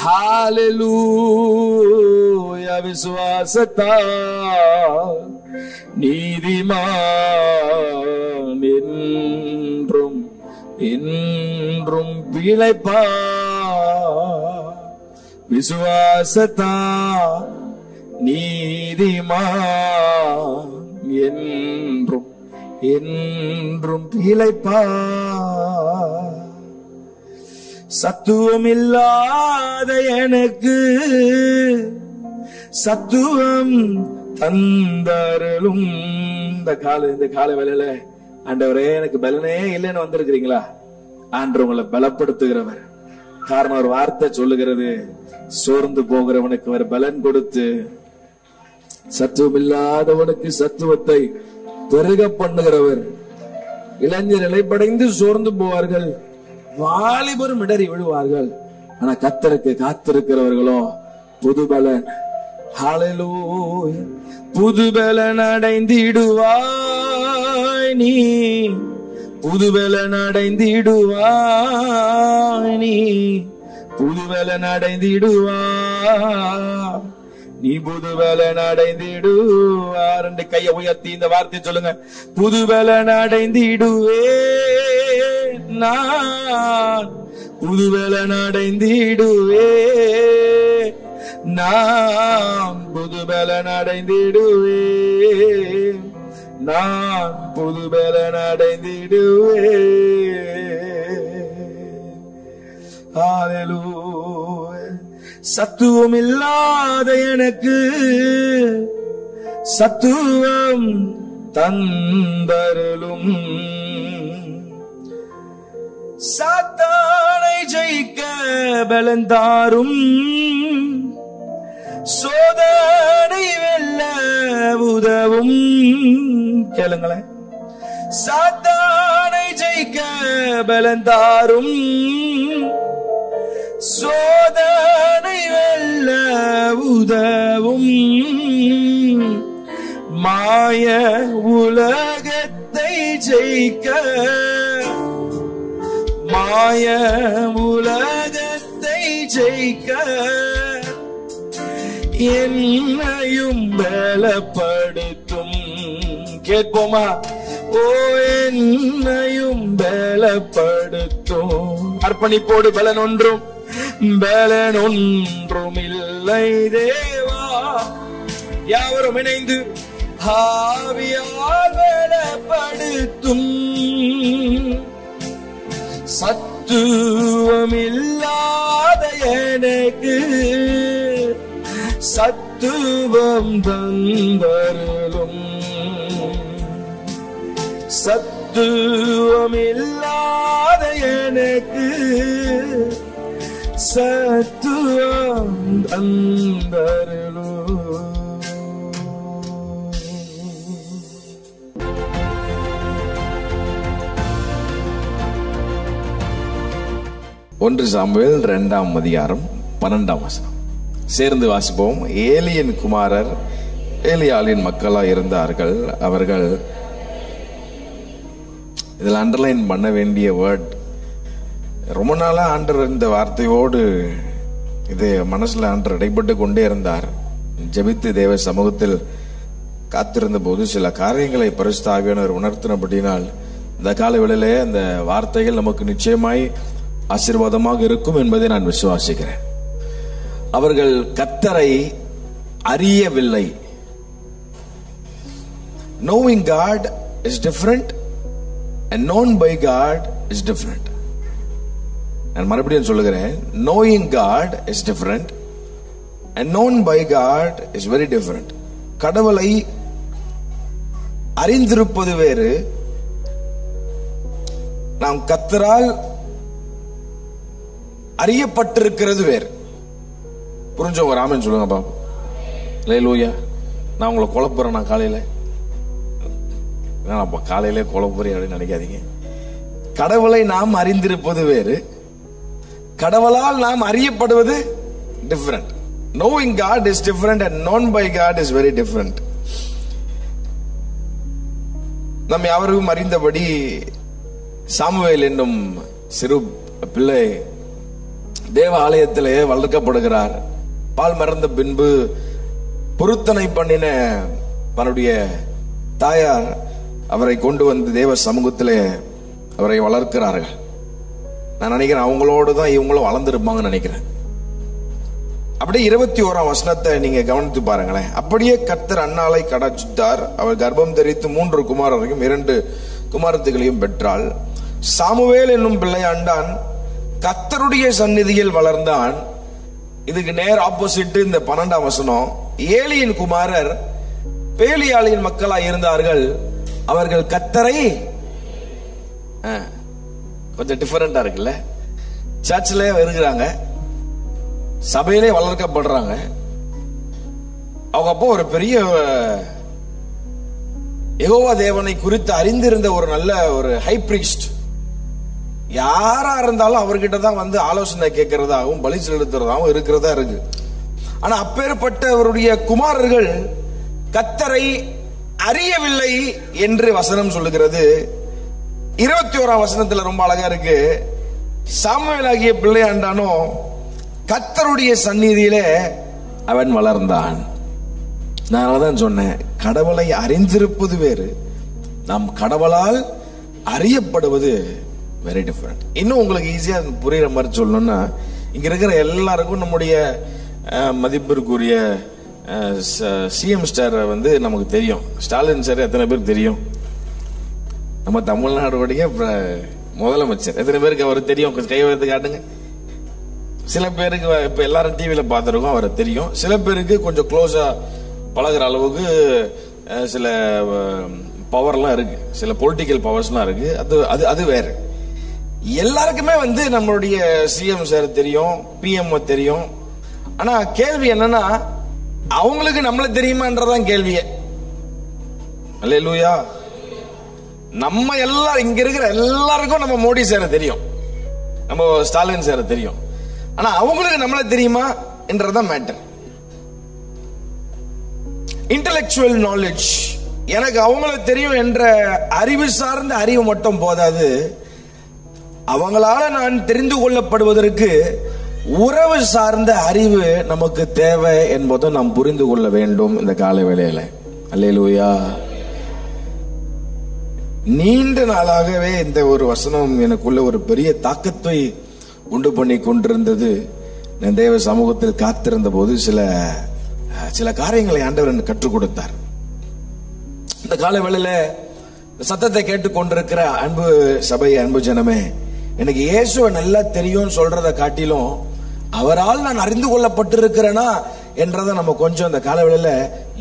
ஹல்லேலூயா. விசுவாசத்தால் நீதிமான் என்றும் என்றும் பிழைப்பார். விசுவாசத்தால் நீதிமான் என்றும் என்றும் பிழைப்பார். சத்துவம் இல்லாத எனக்கு சத்துவம் தந்தருளும். இந்த கால வேளையில ஆண்டவரே எனக்கு பலனே இல்லைன்னு வந்திருக்கிறீங்களா? ஆண்டவர் உங்களை பலப்படுத்துகிறவர். காரணம் ஒரு வார்த்தை சொல்லுகிறது, சோர்ந்து போகிறவனுக்கு அவர் பலன் கொடுத்து சத்துவம் இல்லாதவனுக்கு சத்துவத்தை பெருக பண்ணுகிறவர். இளைஞர் இலைப்படைந்து சோர்ந்து போவார்கள், வாலிபரும் இடறி விழுவார்கள். ஆனா கர்த்தருக்கு காத்திருக்கிறவர்களோ புது பலன். ஹல்லேலூயா. புது பலன் அடைந்திடுவாய் நீ, புது பலன் அடைந்திடுவாய் நீ, புது பலன் அடைந்திடுவாய் நீ, புது பலன் அடைந்திடுவார். ரெண்டு கையை உயர்த்தி இந்த வார்த்தை சொல்லுங்க. புது பலன் அடைந்திடுவே நான், புது பலன் அடைந்திடுவே நான், புது பலன் அடைந்திடுவே நான், புது பலன் அடைந்திடுவே. ஹல்லேலூயா. சத்துவம் இல்லாத எனக்கு சத்துவம் தந்தருளும். சாத்தானை ஜெயிக்க பலன் தாரும், சோதனை வெல்ல கேளுங்களேன். சாத்தானை ஜெயிக்க பலந்தாரும், சோதனை வெல்ல உதவும், மாய உலகத்தை ஜெயிக்க, மாய உலகத்தை ஜெயிக்க என்னையும் பலப்படுத்தும். கேட்போமா? ஓ என்னையும் பலப்படுத்தும். அர்ப்பணிப்போடு பலன் ஒன்றும் இல்லை தேவா. யாவரும் இணைந்து ஆவியால் பலப்படுத்தும். சத்துவமில்லாத எனக்கு சத்துவம் தந்தருளும். சத்துவமில்லாத எனக்கு சத்துவம் தந்தருளும். 1 சாமுவேல் 2ஆம் அதிகாரம் 12ஆம் வசனம் சேர்ந்து வாசிப்போம். ஏலியின் குமாரர் ஏலியாளின் மக்களா இருந்தார்கள். அவர்கள், இதில் அண்டர்லைன் பண்ண வேண்டிய வேர்ட், ரொம்ப நாளா ஆண்டவர் இந்த வார்த்தையோடு இது மனசுல ஆண்டவர் இடைப்பட்டு கொண்டே இருந்தார். ஜெபித்து தேவ சமூகத்தில் காத்திருந்த போது சில காரியங்களை பரிசுத்த ஆவியானவர் உணர்த்தினபடினால் இந்த கால வேளையிலே அந்த வார்த்தைகள் நமக்கு நிச்சயமாய் ஆசீர்வாதமாக இருக்கும் என்பதை நான் விசுவாசிக்கிறேன். அவர்கள் கர்த்தரை அறியவில்லை. Knowing God is different and known by God is different. நான் மறுபடியும் சொல்லுகிறேன், knowing God is different and known by God is very different. கடவுளை அறிந்திருப்பது வேறு, நாம் கர்த்தரால் அறியப்பட்டிருக்கிறது வேறு. புரிஞ்சவங்க ராமன் சொல்லுங்க பாப்பா. அல்லேலூயா. நான் உங்களை குழப்புறேன். நான் காலையிலே குழப்புறேன் அப்படின்னு நினைக்காதீங்க. கடவுளை நாம் அறிந்திருப்பது வேறு, கடவுளால் நாம் அறியப்படுவது different. Knowing God is different and known by God is very different. நம்ம யாவரும் அறிந்தபடி சாமுவேல் என்னும் சிறு பிள்ளை தேவ ஆலயத்திலே வளர்க்கப்படுகிறார். பால் மறந்த பின்பு பொருத்தனை பண்ணின தன்னுடைய தாயார் அவரை கொண்டு வந்து தேவ சமூகத்திலே அவரை வளர்க்கிறார்கள். நான் நினைக்கிறேன் அவங்களோடு தான் இவங்களும் வளர்ந்துருப்பாங்கன்னு நினைக்கிறேன். அப்படியே 21ஆம் வசனத்தை நீங்க கவனித்து பாருங்களேன். அப்படியே கர்த்தர் அன்னாளை கடாட்சித்தார். அவர் கர்ப்பம் தரித்து 3 குமாரரையும் 2 குமாரத்திகளையும் பெற்றாள். சாமுவேல் என்னும் பிள்ளை ஆண்டான், கர்த்தருடைய சந்நிதியில் வளர்ந்தான். இதுக்கு நேர் ஆப்போசிட் இந்த 12ஆம் வசனம். ஏலியின் குமாரர் பேலியாளின் மக்களாய் இருந்தார்கள். அவர்கள் கர்த்தரை, கொஞ்சம் டிஃபரெண்டா இருக்குல்ல. சர்ச்சிலே இருக்கிறாங்க, சபையிலே வளர்க்கப்படுறாங்க. அவங்க அப்போ ஒரு பெரிய யெகோவா தேவனை குறித்து அறிந்திருந்த ஒரு நல்ல ஒரு ஹை பிரீஸ்ட். யாரா இருந்தாலும் அவர்கிட்ட தான் வந்து ஆலோசனை கேட்கறதாகவும் பலி செலுத்துறதாகவும் இருக்கிறதா இருக்கு. ஆனா அப்பேற்பட்ட அவருடைய குமாரர்கள் கர்த்தரை அறியவில்லை என்று வசனம் சொல்லுகிறது. 21ஆம் வசனத்துல ரொம்ப அழகா இருக்கு. சாமுவேல் ஆகிய பிள்ளையாண்டானோ கர்த்தருடைய சந்நிதியிலே அவன் வளர்ந்தான். நான் தான் சொன்னேன், கடவுளை அறிந்திருப்பது வேறு, நாம் கடவுளால் அறியப்படுவது வெரி டிஃபரெண்ட். இன்னும் உங்களுக்கு ஈஸியா புரியுற மாதிரி சொல்லணும்னா, இங்க இருக்கிற எல்லாருக்கும் நம்முடைய மதிப்பிற்குரிய சிஎம் ஸ்டார் வந்து நமக்கு தெரியும். ஸ்டாலின் சார் எத்தனை பேருக்கு தெரியும்? நம்ம தமிழ்நாடுடைய முதலமைச்சர் எத்தனை பேருக்கு அவர் தெரியும்? கை வைத்து காட்டுங்க. சில பேருக்கு இப்ப எல்லாரும் டிவியில பார்த்திருக்கோம், அவரை தெரியும். சில பேருக்கு கொஞ்சம் க்ளோஸா பழகிற அளவுக்கு சில பவர்லாம் இருக்கு, சில பொலிட்டிக்கல் பவர்ஸ்லாம் இருக்கு. அது அது வேற. எல்லாருக்குமே வந்து நம்மளுடைய சிஎம் சார் தெரியும், பிஎம் தெரியும். ஆனா கேள்வி என்னன்னா, அவங்களுக்கு நம்மள தெரியுமான்றதான் கேள்வியே. அல்லேலூயா. நம்ம எல்லாரும் இங்க இருக்கிற எல்லாருக்கும் நம்ம மோடி சார தெரியும், நம்ம ஸ்டாலின் சார தெரியும். ஆனா அவங்களுக்கு நம்மள தெரியுமா என்றதான் மேட்டர். இன்டெலெக்சுவல் நாலேஜ், எனக்கு அவங்கள தெரியும் என்ற அறிவு சார்ந்த அறிவு மட்டும் போதாது, அவங்களால நான் தெரிந்து கொள்ளப்படுவதற்கு உறவு சார்ந்த அறிவு நமக்கு தேவை என்பதை நாம் புரிந்து கொள்ள வேண்டும் இந்த காலை வேளையில. அல்லேலூயா. நீண்ட நாளாகவே இந்த ஒரு வசனம் எனக்குள்ள ஒரு பெரிய தாக்கத்தை உண்டு பண்ணி கொண்டிருந்தது. நான் தேவ சமூகத்தில் காத்திருந்த போது சில காரியங்களை ஆண்டவர் எனக்கு கற்றுக் கொடுத்தார். இந்த கால வேளையில சத்தத்தை கேட்டுக் கொண்டிருக்கிற அன்பு சபை, அன்பு ஜனமே, எனக்கு இயேசுவை நல்லா தெரியும் சொல்றதை காட்டிலும் அவரால் நான் அறிந்து கொள்ளப்பட்டிருக்கிறேனா என்றதை நம்ம கொஞ்சம் இந்த கால வேளையில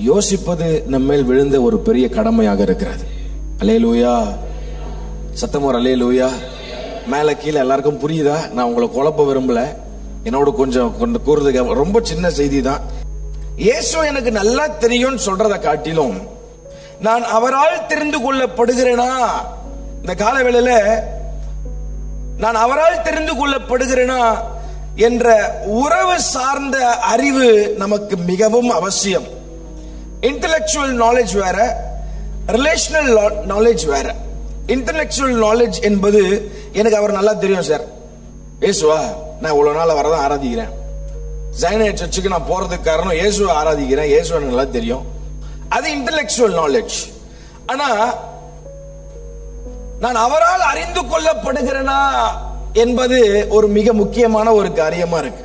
யோசிப்பது நம்மேல் விழுந்த ஒரு பெரிய கடமையாக இருக்கிறது. அல்லேலூயா. சத்தமோர் அல்லேலூயா. மேல கீழே எல்லாருக்கும் புரியுதா? நான் உங்களை குழப்ப விரும்பல, என்னோட கொஞ்சம் கூறுறதுக்கு ரொம்ப சின்ன செய்தி தான். இயேசு எனக்கு நல்லா தெரியும் சொல்றதை காட்டிலும் நான் அவரால் தெரிந்து கொள்ளப்படுகிறேனா, இந்த கால வேளையில நான் அவரால் தெரிந்து கொள்ளப்படுகிறேனா என்ற உறவு சார்ந்த அறிவு நமக்கு மிகவும் அவசியம். இன்டெலெக்சுவல் நாலேஜ் வேற, ரிலேஷனல் நாலேஜ் வேற. இன்டெலெக்சுவல் நாலேஜ் என்பது எனக்கு அவர் நல்லா தெரியும் சார், இயேசுவா நான் இவ்வளவு நாள் அவரை தான் ஆராதிக்கிறேன், ஜைனட் சர்ச்சுக்கு நான் போறதுக்கு காரணம் இயேசுவை ஆராதிக்கிறேன், இயேசுவை எனக்கு நல்லா தெரியும், அது இன்டெலெக்சுவல் நாலேஜ். ஆனா நான் அவரால் அறிந்து கொள்ளப்படுகிறேனா என்பது ஒரு மிக முக்கியமான ஒரு காரியமா இருக்கு.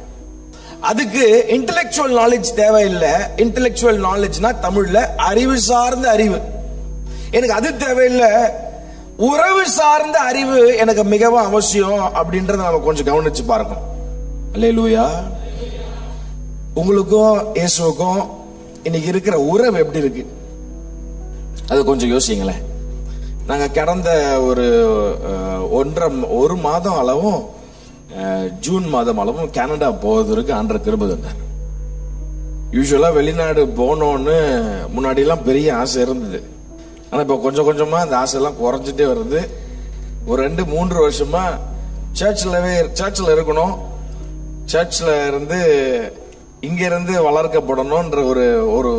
அதுக்கு இன்டெலெக்சுவல் நாலேஜ் தேவையில்லை. இன்டெலெக்சுவல் நாலேஜ்னா தமிழ்ல அறிவு சார்ந்த அறிவு. எனக்கு அது தேவையில்லை. உறவு சார்ந்த அறிவு எனக்கு மிகவும் அவசியம் அப்படின்றத நம்ம கொஞ்சம் கவனிச்சு பார்க்கணும். அல்லேலூயா. உங்களுக்கும் இயேசுவுக்கும் இன்னைக்கு இருக்கிற உறவு எப்படி இருக்கு அது கொஞ்சம் யோசிங்களேன். நாங்க கடந்த ஒரு மாதம் அளவும் ஜூன் மாதம் அளவும் கனடா போவதற்கு ஆண்டவர் கிருபை தந்தார். யூசுவலா வெளிநாடு போனோன்னு முன்னாடி எல்லாம் பெரிய ஆசை இருந்தது. ஆனா இப்ப கொஞ்சம் கொஞ்சமா அந்த ஆசை எல்லாம் குறைஞ்சிட்டே வருது. ஒரு 2-3 வருஷமா சர்ச்சில் இருக்கணும், சர்ச்சில் இருந்து இங்க இருந்து வளர்க்கப்படணும்ன்ற ஒரு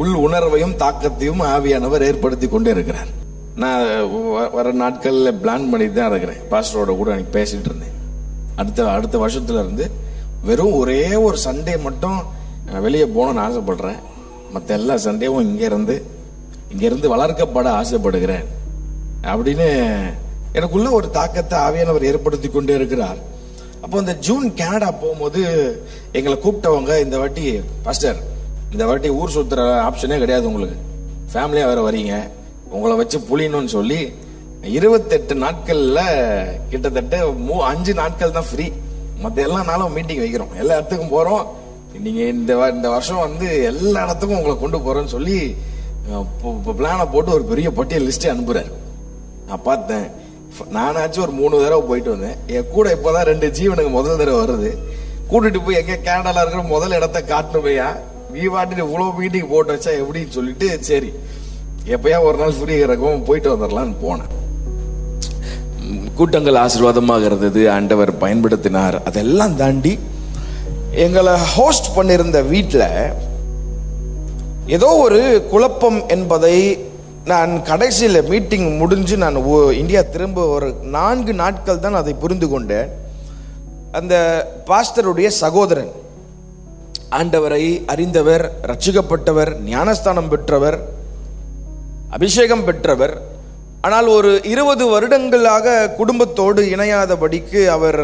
உள் உணர்வையும் தாக்கத்தையும் ஆவியானவர் ஏற்படுத்தி கொண்டே இருக்கிறார். நான் வர நாட்கள்ல பிளான் பண்ணிட்டு தான் இருக்கிறேன். பாஸ்டரோட கூட எனக்கு பேசிட்டு இருந்தேன். அடுத்த வருஷத்துல இருந்து வெறும் ஒரே ஒரு சண்டே மட்டும் வெளியே போகணும்னு ஆசைப்படுறேன். மற்ற எல்லா சண்டேவும் இங்க இருந்து வளர்க்கப்பட ஆசைப்படுகிறேன் அப்படின்னு எனக்குள்ள ஒரு தாக்கத்தை ஆவியானவர் ஏற்படுத்தி கொண்டே இருக்கிறார். அப்போ இந்த ஜூன் கனடா போகும்போது எங்களை கூப்பிட்டவங்க, இந்த வாட்டி பாஸ்டர் இந்த வாட்டி ஊர் சுத்துற ஆப்ஷனே கிடையாது, உங்களுக்கு ஃபேமிலியா வேற வரீங்க, உங்களை வச்சு புளியணும்னு சொல்லி 28 நாட்கள்ல கிட்டத்தட்ட 5 நாட்கள் தான் ஃப்ரீ, மத்த எல்லா நாளும் மீட்டிங் வைக்கிறோம், எல்லா இடத்துக்கும் போறோம், நீங்க இந்த வருஷம் எல்லா இடத்துக்கும் உங்களை கொண்டு போறோம்னு சொல்லி பிளானை போட்டு ஒரு பெரிய பட்டியல் லிஸ்டே அனுப்புறாரு. நான் பார்த்தேன். நானாச்சும் ஒரு 3 தடவை போயிட்டு வந்தேன். என் கூட இப்பதான் 2 ஜீவனுக்கு முதல் தடவை வருது. கூட்டிட்டு போய் எங்க கேனடால இருக்கிற முதல் இடத்த காட்டணும் பையா, நீ வாட்டிட்டு இவ்வளவு மீட்டிங் போட்டு வச்சா எப்படின்னு சொல்லிட்டு சரி எப்பயா ஒரு நாள் ஃப்ரீ இருக்கும் போயிட்டு வந்துடலாம்னு போனேன். கூட்டங்கள் ஆசீர்வாதமாக இருந்தது, ஆண்டவர் பயன்படுத்தினார். அதெல்லாம் தாண்டி எங்களை ஹோஸ்ட் பண்ணிருந்த வீட்டில் ஏதோ ஒரு குழப்பம் என்பதை நான் கடைசியில் மீட்டிங் முடிஞ்சு நான் இந்தியா திரும்ப ஒரு 4 நாட்கள் தான் அதை புரிந்து கொண்டேன். அந்த பாஸ்டருடைய சகோதரன், ஆண்டவரை அறிந்தவர், ரட்சிக்கப்பட்டவர், ஞானஸ்தானம் பெற்றவர், அபிஷேகம் பெற்றவர், ஆனால் ஒரு 20 வருடங்களாக குடும்பத்தோடு இணையாதபடிக்கு அவர்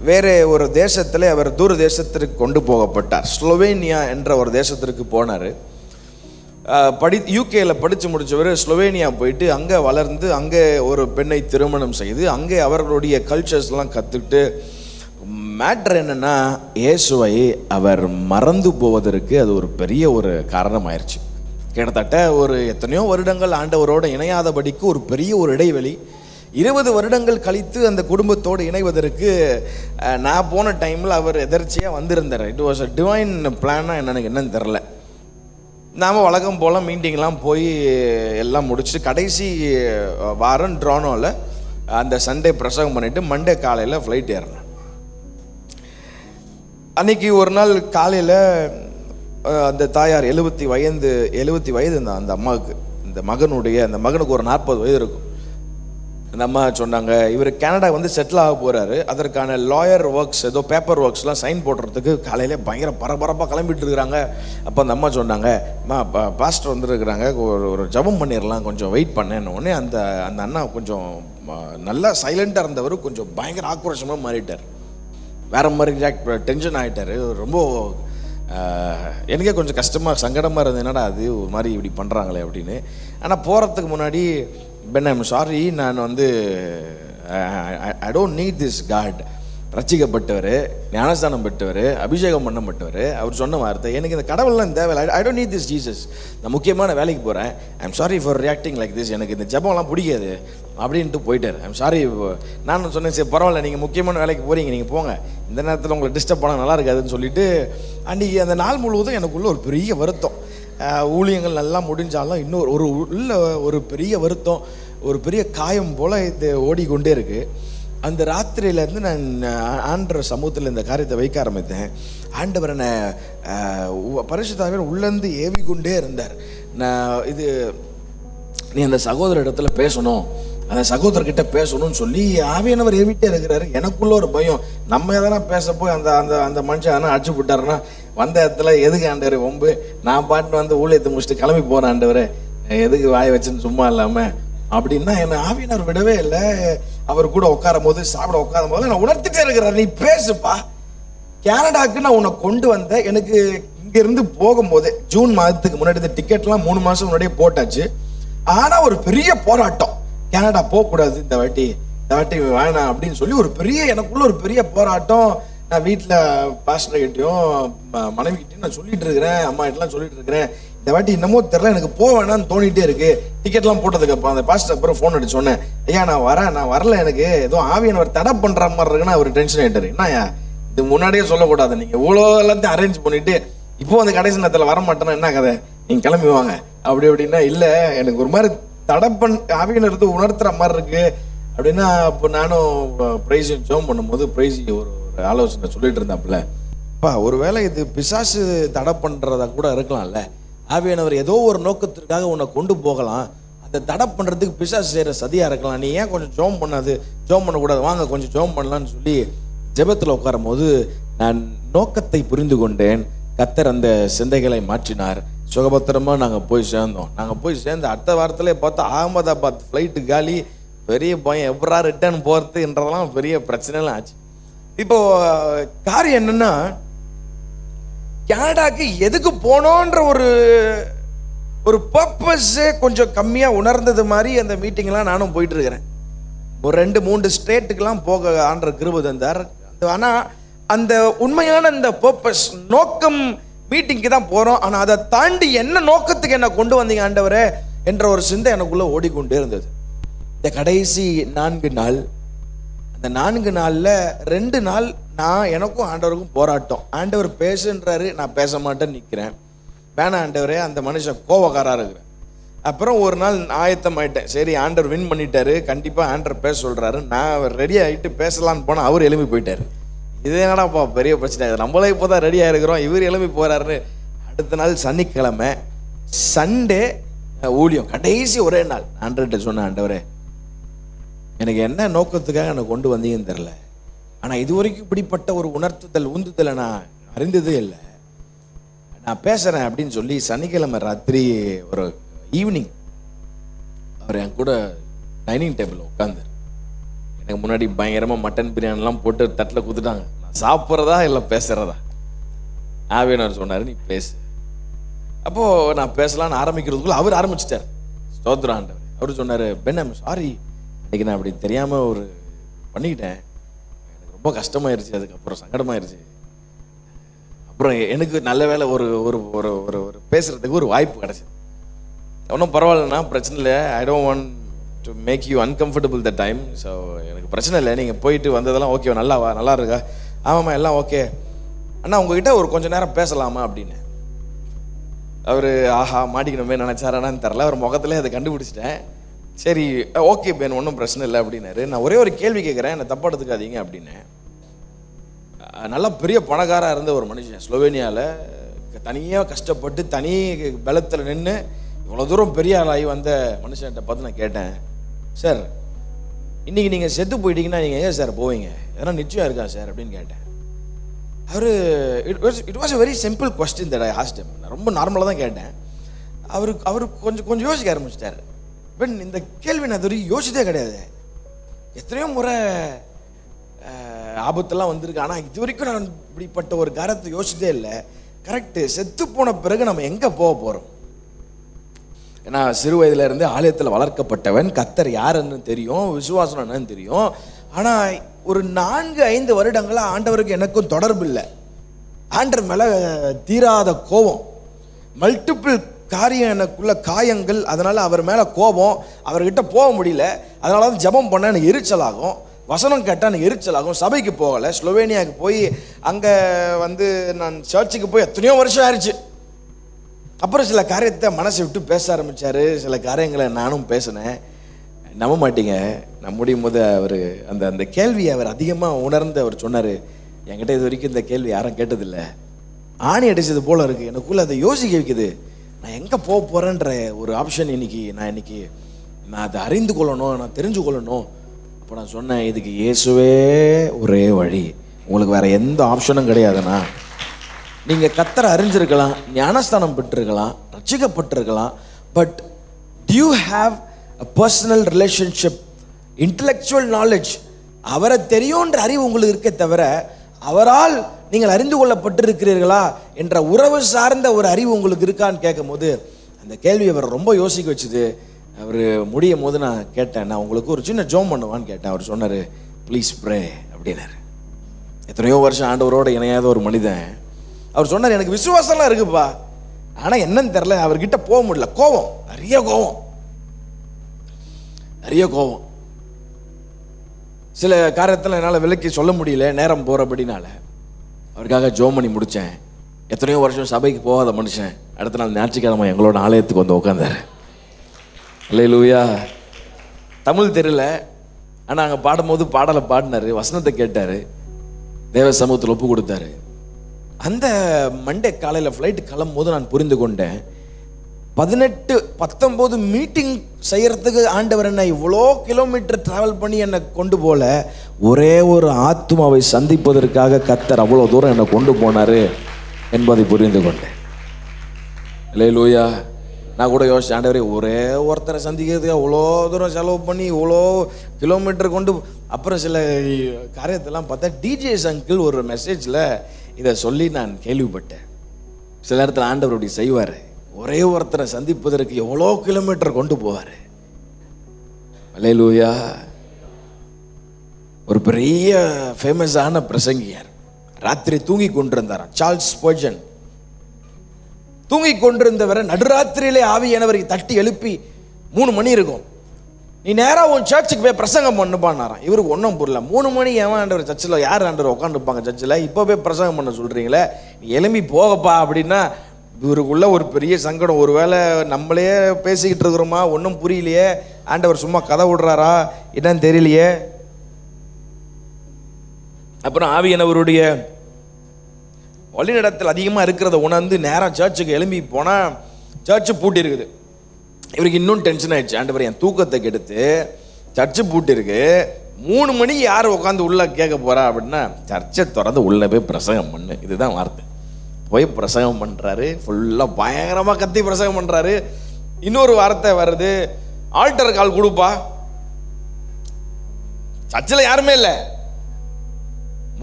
வேற ஒரு தேசத்தில் அவர் தூர தேசத்திற்கு கொண்டு போகப்பட்டார். ஸ்லோவேனியா என்ற ஒரு தேசத்திற்கு போனார். யூகேல படித்து முடித்தவர் ஸ்லோவேனியா போயிட்டு அங்கே வளர்ந்து அங்கே ஒரு பெண்ணை திருமணம் செய்து அங்கே அவர்களுடைய கல்ச்சர்ஸ்லாம் கற்றுக்கிட்டு மேட்ரு என்னன்னா இயேசுவை அவர் மறந்து போவதற்கு அது ஒரு பெரிய ஒரு காரணமாயிருச்சு. கிட்டத்தட்ட ஒரு எத்தனையோ வருடங்கள் ஆண்டவரோடு இணையாதபடிக்கு ஒரு பெரிய ஒரு இடைவெளி. 20 வருடங்கள் கழித்து அந்த குடும்பத்தோடு இணைவதற்கு நான் போன டைமில் அவர் எதர்ச்சியாக வந்திருந்தார். இட் வாஸ் அ டிவைன் பிளானா எனக்கு என்னன்னு தெரில. நாம் வழக்கம் போல் மீட்டிங்லாம் போய் எல்லாம் முடிச்சுட்டு கடைசி வாரம் ட்ரானோவில் அந்த சண்டே பிரசங்கம் பண்ணிவிட்டு மண்டே காலையில் ஃப்ளைட் ஏறினேன். அன்றைக்கி ஒரு நாள் காலையில் அந்த தாயார் 70 வயது அந்த அம்மாவுக்கு, அந்த மகனுக்கு ஒரு 40 வயது இருக்கும். அந்த அம்மா சொன்னாங்க, இவர் கனடா வந்து செட்டில் ஆக போகிறாரு, அதற்கான லாயர் ஒர்க்ஸ் ஏதோ பேப்பர் ஒர்க்ஸ்லாம் சைன் போடுறதுக்கு காலையிலே பயங்கர பரபரப்பாக கிளம்பிட்டு இருக்கிறாங்க. அப்போ அந்த அம்மா சொன்னாங்க, அம்மா பாஸ்டர் வந்துருக்குறாங்க, ஒரு ஜபம் பண்ணிடலாம், கொஞ்சம் வெயிட் பண்ணேன்னு. உடனே அந்த அண்ணா கொஞ்சம் நல்லா சைலண்ட்டாக இருந்தவர் கொஞ்சம் பயங்கர ஆக்ரோஷமாக மாறிட்டார், வேறு மாதிரி டென்ஷன் ஆகிட்டார். ரொம்ப எனக்கே கொஞ்சம் கஷ்டமாக சங்கடமாக இருந்தது, என்னடா அது ஒரு மாதிரி இப்படி பண்ணுறாங்களே அப்படின்னு. ஆனால் போகிறதுக்கு முன்னாடி, பென் ஐம் சாரி, நான் வந்து I don't need this God, ரட்சிக்கப்பட்டவர், ஞானஸ்தானம் பெற்றவர், அபிஷேகம் பண்ணப்பட்டவர். அவர் சொன்ன வார்த்தை, எனக்கு இந்த கடவுள்லாம் தேவையில்லை, ஐ டோன்ட் நீட் திஸ் ஜீசஸ், நான் முக்கியமான வேலைக்கு போகிறேன், I'm sorry for reacting like this, எனக்கு இந்த ஜபம்லாம் பிடிக்காது அப்படின்ட்டு போயிட்டார். I'm sorry. நான் சொன்னேன், சரி பரவாயில்ல, நீங்கள் முக்கியமான வேலைக்கு போகிறீங்க, நீங்கள் போங்க, இந்த நேரத்தில் உங்களை டிஸ்டர்ப் பண்ண நல்லா இருக்காதுன்னு சொல்லிட்டு, அன்றைக்கி அந்த நாள் முழுவதும் எனக்குள்ள ஒரு பெரிய வருத்தம். ஊழியங்கள் நல்லா முடிஞ்சாலும் இன்னொரு ஒரு பெரிய வருத்தம், ஒரு பெரிய காயம் போல் இது ஓடிக்கொண்டே இருக்குது. அந்த ராத்திரியிலேருந்து நான் ஆண்டவர் சமூகத்தில் இந்த காரியத்தை வைக்க ஆரம்பித்தேன். ஆண்டவர் என்னை பரிசுத்தாவியார் உள்ளேருந்து ஏவிக்கொண்டே இருந்தார். நீ அந்த சகோதர இடத்துல பேசணும், அந்த சகோதரர்கிட்ட பேசணும்னு சொல்லி ஆவியானவர் ஏவிட்டே இருக்கிறாரு. எனக்குள்ள ஒரு பயம், நம்ம எதனா பேச போய் அந்த அந்த அந்த மனுஷன் எதனா அடிச்சு விட்டாருன்னா வந்த இடத்துல எதுக்கு ஆண்டவர் ஒம்பு, நான் பாட்டு வந்து ஊழியத்தை முடிச்சுட்டு கிளம்பி போகிறேன், ஆண்டவர் எதுக்கு வாய வச்சுன்னு சும்மா இல்லாமல் அப்படின்னா என்னை ஆவியானவர் விடவே இல்லை. அவர் கூட உட்காரும் போது, சாப்பிட உட்காரும் போது நான் உணர்த்திட்டே இருக்கிறார், நீ பேசுப்பா, கனடாக்கு நான் உன்னை கொண்டு வந்தேன். எனக்கு இங்கிருந்து போகும்போது ஜூன் மாதத்துக்கு முன்னாடி இந்த டிக்கெட்லாம் 3 மாதம் முன்னாடியே போட்டாச்சு. ஆனால் ஒரு பெரிய போராட்டம், கனடா போகக்கூடாது இந்த வாட்டி வேணாம் அப்படின்னு சொல்லி எனக்குள்ள ஒரு பெரிய போராட்டம். நான் வீட்டில் பாஸ்டர்கிட்டையும் மனைவிக்கிட்டையும் நான் சொல்லிட்டு இருக்கிறேன், அம்மா கிட்டலாம் சொல்லிட்டு இருக்கிறேன், இந்த வாட்டி இன்னமும் தெரியல, எனக்கு போக வேணாம்னு தோணிட்டே இருக்கு. டிக்கெட்லாம் போட்டதுக்கு அப்புறம் அந்த பாஸ்டர் அப்புறம் ஃபோன் அடிச்சு சொன்னேன், ஐயா நான் வரல, எனக்கு ஏதோ ஆவியானவர் தடை பண்ற மாதிரி இருக்குன்னா அவர் டென்ஷன் ஆயிட்டாரு. என்னயா இது முன்னாடியே சொல்லக்கூடாது, நீங்க இவ்வளோ எல்லாத்தையும் அரேஞ்ச் பண்ணிட்டு இப்போ அந்த கடைசி நேரத்தில் வர மாட்டேன்னா என்ன கதை, நீங்க கிளம்பி வாங்க அப்படின்னா, இல்லை எனக்கு ஒரு மாதிரி தடை ஆவியானவர் உணர்த்துற மாதிரி இருக்கு அப்படின்னா. அப்போ நானும் பிரைஸ் ஜெபம் பண்ணும்போது பிரைஸ் ஒரு ஆலோசனை சொல்லிட்டு இருந்தாப்புல, அப்பா ஒருவேளை இது பிசாசு தடை பண்றதா கூட இருக்கலாம்ல, ஆவியானவர் ஏதோ ஒரு நோக்கத்திற்காக உன்னை கொண்டு போகலாம், அதை தடை பண்றதுக்கு பிசாசு செய்யற சதியா இருக்கலாம், நீ ஏன் கொஞ்சம் ஜெபம் பண்ணக்கூடாது, வாங்க கொஞ்சம் ஜெபம் பண்ணலான்னு சொல்லி ஜெபத்தில் உட்காரும் போது நான் நோக்கத்தை புரிந்து கொண்டேன். கர்த்தர் அந்த சிந்தைகளை மாற்றினார். சுகபத்திரமா நாங்கள் போய் சேர்ந்து அடுத்த வாரத்திலே பார்த்தா அகமதாபாத் ஃப்ளைட்டு காலி, பெரிய பயம், எப்படா ரிட்டர்ன் போகிறதுன்றதெல்லாம் பெரிய பிரச்சனைலாம் ஆச்சு. இப்போ காரியம் என்னன்னா, கனடாக்கு எதுக்கு போனோன்ற ஒரு பர்பஸ் கொஞ்சம் கம்மியாக உணர்ந்தது மாதிரி அந்த மீட்டிங்லாம் நானும் போயிட்டு இருக்கிறேன். ஒரு 2-3 ஸ்டேட்டுக்கெல்லாம் போக ஆண்டவர் கிருபை தந்தார். ஆனால் அந்த உண்மையான அந்த பர்பஸ் நோக்கம் மீட்டிங்க்கு தான் போகிறோம், ஆனால் அதை தாண்டி என்ன நோக்கத்துக்கு என்ன கொண்டு வந்தீங்க ஆண்டவரே என்ற ஒரு சிந்தை எனக்குள்ளே ஓடிக்கொண்டே இருந்தது. இந்த கடைசி 4 நாள், அந்த 4 நாளில் 2 நாள் நான் எனக்கும் ஆண்டவருக்கும் போராட்டம். ஆண்டவர் பேசுன்றாரு, நான் பேச மாட்டேன்னு நிற்கிறேன். வேணாம் ஆண்டவரே, அந்த மனுஷன் கோவக்காராக இருக்கிறேன். அப்புறம் ஒரு நாள் ஆயத்தம் ஆயிட்டேன், சரி ஆண்டவர் வின் பண்ணிட்டாரு, கண்டிப்பாக ஆண்டவர் பேச சொல்கிறாரு, நான் ரெடி ஆகிட்டு பேசலான்னு போனால் அவர் எழுப்பி போயிட்டார். இது என்னடாப்பா பெரிய பிரச்சனை, நம்மளே இப்போ தான் ரெடியாக இருக்கிறோம், இவர் எழுப்பி போகிறாருன்னு. அடுத்த நாள் சனிக்கிழமை, சண்டே ஊழியம், கடைசி ஒரே நாள். ஆண்டவர்கிட்ட சொன்னேன், ஆண்டவரே எனக்கு என்ன நோக்கத்துக்காக என்னை கொண்டு வந்தீங்கன்னு தெரில, ஆனால் இது வரைக்கும் இப்படிப்பட்ட ஒரு உந்துதலை நான் அறிந்ததே இல்லை, நான் பேசுகிறேன் அப்படின்னு சொல்லி சனிக்கிழமை ராத்திரி ஒரு ஈவினிங் அவர் என் கூட டைனிங் டேபிளில் உட்காந்து, எனக்கு முன்னாடி பயங்கரமாக மட்டன் பிரியாணிலாம் போட்டு தட்டில் கொடுத்துட்டாங்க. நான் சாப்பிட்றதா இல்லை பேசுகிறதா? ஆவியானவர் சொன்னார், நீ பேசு. அப்போது நான் பேசலான்னு ஆரம்பிக்கிறதுக்குள்ள அவர் ஆரம்பிச்சிட்டார். ஸ்தோத்திரம் ஆண்டவர். அவர் சொன்னார், பென் ஐம் சாரி, இன்றைக்கி நான் அப்படி தெரியாமல் ஒரு பண்ணிக்கிட்டேன், எனக்கு ரொம்ப கஷ்டமாயிருச்சு, அதுக்கப்புறம் சங்கடமாயிருச்சு. அப்புறம் எனக்கு நல்ல வேலை ஒரு ஒரு ஒரு ஒரு ஒரு பேசுகிறதுக்கு ஒரு வாய்ப்பு கிடச்சிது. ஒன்றும் பரவாயில்லண்ணா, பிரச்சனை இல்லை, I don't want to make you uncomfortable the time, so எனக்கு பிரச்சனை இல்லை, நீங்கள் போயிட்டு வந்ததெல்லாம் ஓகே, நல்லா இருக்கா? ஆமாம்மா எல்லாம் ஓகே. அண்ணா உங்ககிட்ட ஒரு கொஞ்சம் நேரம் பேசலாமா அப்படின்னு. அவர் ஆஹா மாட்டிக்கணுமே நினச்சாரானான்னு தெரில, அவர் முகத்திலே அதை கண்டுபிடிச்சிட்டேன். சரி ஓகே பேன், ஒன்றும் பிரச்சனை இல்லை அப்படின்னாரு. நான் ஒரே ஒரு கேள்வி கேட்குறேன், என்னை தப்பா எடுத்துக்காதீங்க அப்படின்னு. நல்லா பெரிய பணக்காராக இருந்த ஒரு மனுஷன், ஸ்லோவேனியாவில் தனியாக கஷ்டப்பட்டு தனி பலத்தில் நின்று இவ்வளோ தூரம் பெரிய ஆளாகி வந்த மனுஷன்கிட்ட பார்த்து நான் கேட்டேன், சார் இன்றைக்கி நீங்கள் செத்து போயிட்டீங்கன்னா நீங்கள் ஏன் சார் போவீங்க, எதனா நிச்சயம் இருக்கா சார் அப்படின்னு கேட்டேன். அவர் it was a very simple question that I asked him. நான் ரொம்ப நார்மலாக தான் கேட்டேன். அவர் கொஞ்சம் யோசிக்க ஆரம்பிச்சிட்டார். பட் இந்த கேள்வி நான் இது வரைக்கும் யோசித்தே கிடையாது. எத்தனையோ முறை ஆபத்தெல்லாம் வந்திருக்கு, ஆனால் இது வரைக்கும் நான் இப்படிப்பட்ட ஒரு காரியத்தை யோசித்தே இல்லை. கரெக்டு, செத்து போன பிறகு நம்ம எங்கே போக போகிறோம்? ஏன்னா சிறு வயதுல இருந்து ஆலயத்தில் வளர்க்கப்பட்டவன், கர்த்தர் யாருன்னு தெரியும், விசுவாசம் என்னன்னு தெரியும். ஆனால் ஒரு 4-5 வருடங்களாக ஆண்டவருக்கு எனக்கும் தொடர்பு இல்லை. ஆண்டவர் மேலே தீராத கோபம், மல்டிபிள் காரியம், எனக்குள்ள காயங்கள், அதனால் அவர் மேலே கோபம், அவர்கிட்ட போக முடியல. அதனால தான் ஜெபம் பண்ண எனக்கு எரிச்சலாகும், வசனம் கேட்டால் எனக்கு எரிச்சலாகும். சபைக்கு போகலை, ஸ்லோவேனியாவுக்கு போய் அங்கே நான் சர்ச்சுக்கு போய் எத்தனையோ வருஷம் ஆயிடுச்சு. அப்புறம் சில காரியத்தை மனசை விட்டு பேச ஆரம்பித்தார். சில காரியங்களை நானும் பேசினேன். நம்ப மாட்டீங்க, நான் முடியும் போது அவர் அந்த கேள்வியை அவர் அதிகமாக உணர்ந்து அவர் சொன்னார், என்கிட்ட இது வரைக்கும் இந்த கேள்வி யாரும் கேட்டதில்லை, ஆணி அடித்தது போல் இருக்குது, எனக்குள்ளே அதை யோசிக்க வைக்குது, நான் எங்கே போக போகிறேன்ற ஒரு ஆப்ஷன் இன்னைக்கு நான் அதை அறிந்து கொள்ளணும், நான் தெரிஞ்சு கொள்ளணும். அப்போ நான் சொன்னேன், இதுக்கு இயேசுவே ஒரே வழி, உங்களுக்கு வேறு எந்த ஆப்ஷனும் கிடையாதுண்ணா. நீங்கள் கர்த்தரை அறிஞ்சிருக்கலாம், ஞானஸ்தானம் பெற்றிருக்கலாம், ரட்சிக்கப்பட்டிருக்கலாம், but do you have a personal relationship, intellectual knowledge, அவரை தெரியுன்ற அறிவு உங்களுக்கு இருக்கே தவிர அவரால் நீங்கள் அறிந்து கொள்ளப்பட்டிருக்கிறீர்களா என்ற உறவு சார்ந்த ஒரு அறிவு உங்களுக்கு இருக்கான்னு கேட்கும் போது அந்த கேள்வி அவர் ரொம்ப யோசிக்க வச்சுது. அவர் முடியும் போது நான் கேட்டேன், நான் உங்களுக்கு ஒரு சின்ன ஜோம் பண்ணுவான்னு கேட்டேன். அவர் சொன்னார், ப்ளீஸ் ப்ரே அப்படின்னாரு. எத்தனையோ வருஷம் ஆண்டவரோடு இணையாத ஒரு மனிதன் அவர் சொன்னார், எனக்கு விசுவாசம்லாம் இருக்குப்பா, ஆனால் என்னன்னு தெரில, அவர்கிட்ட போக முடியல, கோபம், நிறைய கோபம். சில காரியத்தில் என்னால் விலக்கி சொல்ல முடியல, நேரம் போகிறபடினால. அவருக்காக ஜோம் பண்ணி முடித்தேன். எத்தனையோ வருஷம் சபைக்கு போகாத மனுஷன் அடுத்த நாள் ஞாயிற்றுக்கிழமை எங்களோட ஆலயத்துக்கு வந்து உட்காந்தார். அல்லேலூயா. தமிழ் தெரியல, ஆனால் அங்கே பாடும்போது பாடலை பாடினார், வசனத்தை கேட்டார், தேவ சமூகத்தில் ஒப்பு கொடுத்தாரு. அந்த மண்டே காலையில் ஃப்ளைட்டு கிளம்பும் போது நான் புரிந்து கொண்டேன், 18-19 மீட்டிங் செய்யறதுக்கு ஆண்டவர் என்னை இவ்வளோ கிலோமீட்டர் டிராவல் பண்ணி என்னை கொண்டு போல, ஒரே ஒரு ஆத்மாவை சந்திப்பதற்காக கர்த்தர் அவ்வளோ தூரம் என்னை கொண்டு போனார் என்பதை புரிந்து கொண்டேன். அல்லேலூயா. நான் கூட யோசிச்சேன், ஆண்டவரே ஒரே ஒருத்தரை சந்திக்கிறதுக்கு அவ்வளோ தூரம் செலவு பண்ணி இவ்வளோ கிலோமீட்டர் கொண்டு. அப்புறம் சில காரியத்தெல்லாம் பார்த்தா டிஜேஸ் அங்கிள் ஒரு மெசேஜில் இதை சொல்லி நான் கேள்விப்பட்டேன். சில நேரத்தில் ஆண்டவர் அப்படி செய்வார், ஒரே ஒருத்தரை சந்திப்பதற்கு எவ்வளோ கிலோமீட்டர் கொண்டு போவார். அல்லேலூயா. ஒரு பெரிய ஃபேமஸான பிரசங்கியார் ராத்திரி தூங்கி கொண்டிருந்தார், சார்ல்ஸ் ஸ்பர்ஜன். தூங்கி கொண்டிருந்தவரை நடுராத்திரியிலே ஆவியானவரை தட்டி எழுப்பி 3 மணி இருக்கும், நீ நேராக உன் சர்ச்சுக்கு போய் பிரசங்கம் பண்ணுப்பான்னாராம். இவருக்கு ஒன்றும் புரியல, 3 மணி ஏன் ஆண்டவர் சர்ச்சில் யார் ஆண்டவர் உட்காந்துருப்பாங்க சர்ச்சில், இப்போ போய் பிரசங்கம் பண்ண சொல்கிறீங்களே, நீ எழும்பி போகப்பா அப்படின்னா இவருக்குள்ள ஒரு பெரிய சங்கடம். ஒருவேளை நம்மளே பேசிக்கிட்டு இருக்கிறோமா, ஒன்றும் புரியலையே, ஆண்டவர் சும்மா கதை விடுறாரா என்னன்னு தெரியலையே. அப்புறம் ஆவியானவருடைய வழிநடத்தல் அதிகமாக இருக்கிறத உணர்ந்து நேராக சர்ச்சுக்கு எழும்பி போனால் சர்ச்சு பூட்டி இருக்குது. இவருக்கு இன்னும் டென்ஷன் ஆயிடுச்சு, ஆண்டவர் என் தூக்கத்தை கெடுத்து சர்ச்சு பூட்டி இருக்கு, 3 மணிக்கு யார் உட்காந்து உள்ள கேட்க போறா அப்படின்னா, சர்ச்சை திறந்து உள்ள போய் பிரசங்கம் பண்ணு, இதுதான் வார்த்தை. போய் பிரசங்கம் பண்றாரு, ஃபுல்லாக பயங்கரமாக கத்தி பிரசங்கம் பண்றாரு. இன்னொரு வார்த்தை வருது, ஆல்டர் கால் கொடுப்பா. சர்ச்சில் யாருமே இல்லை,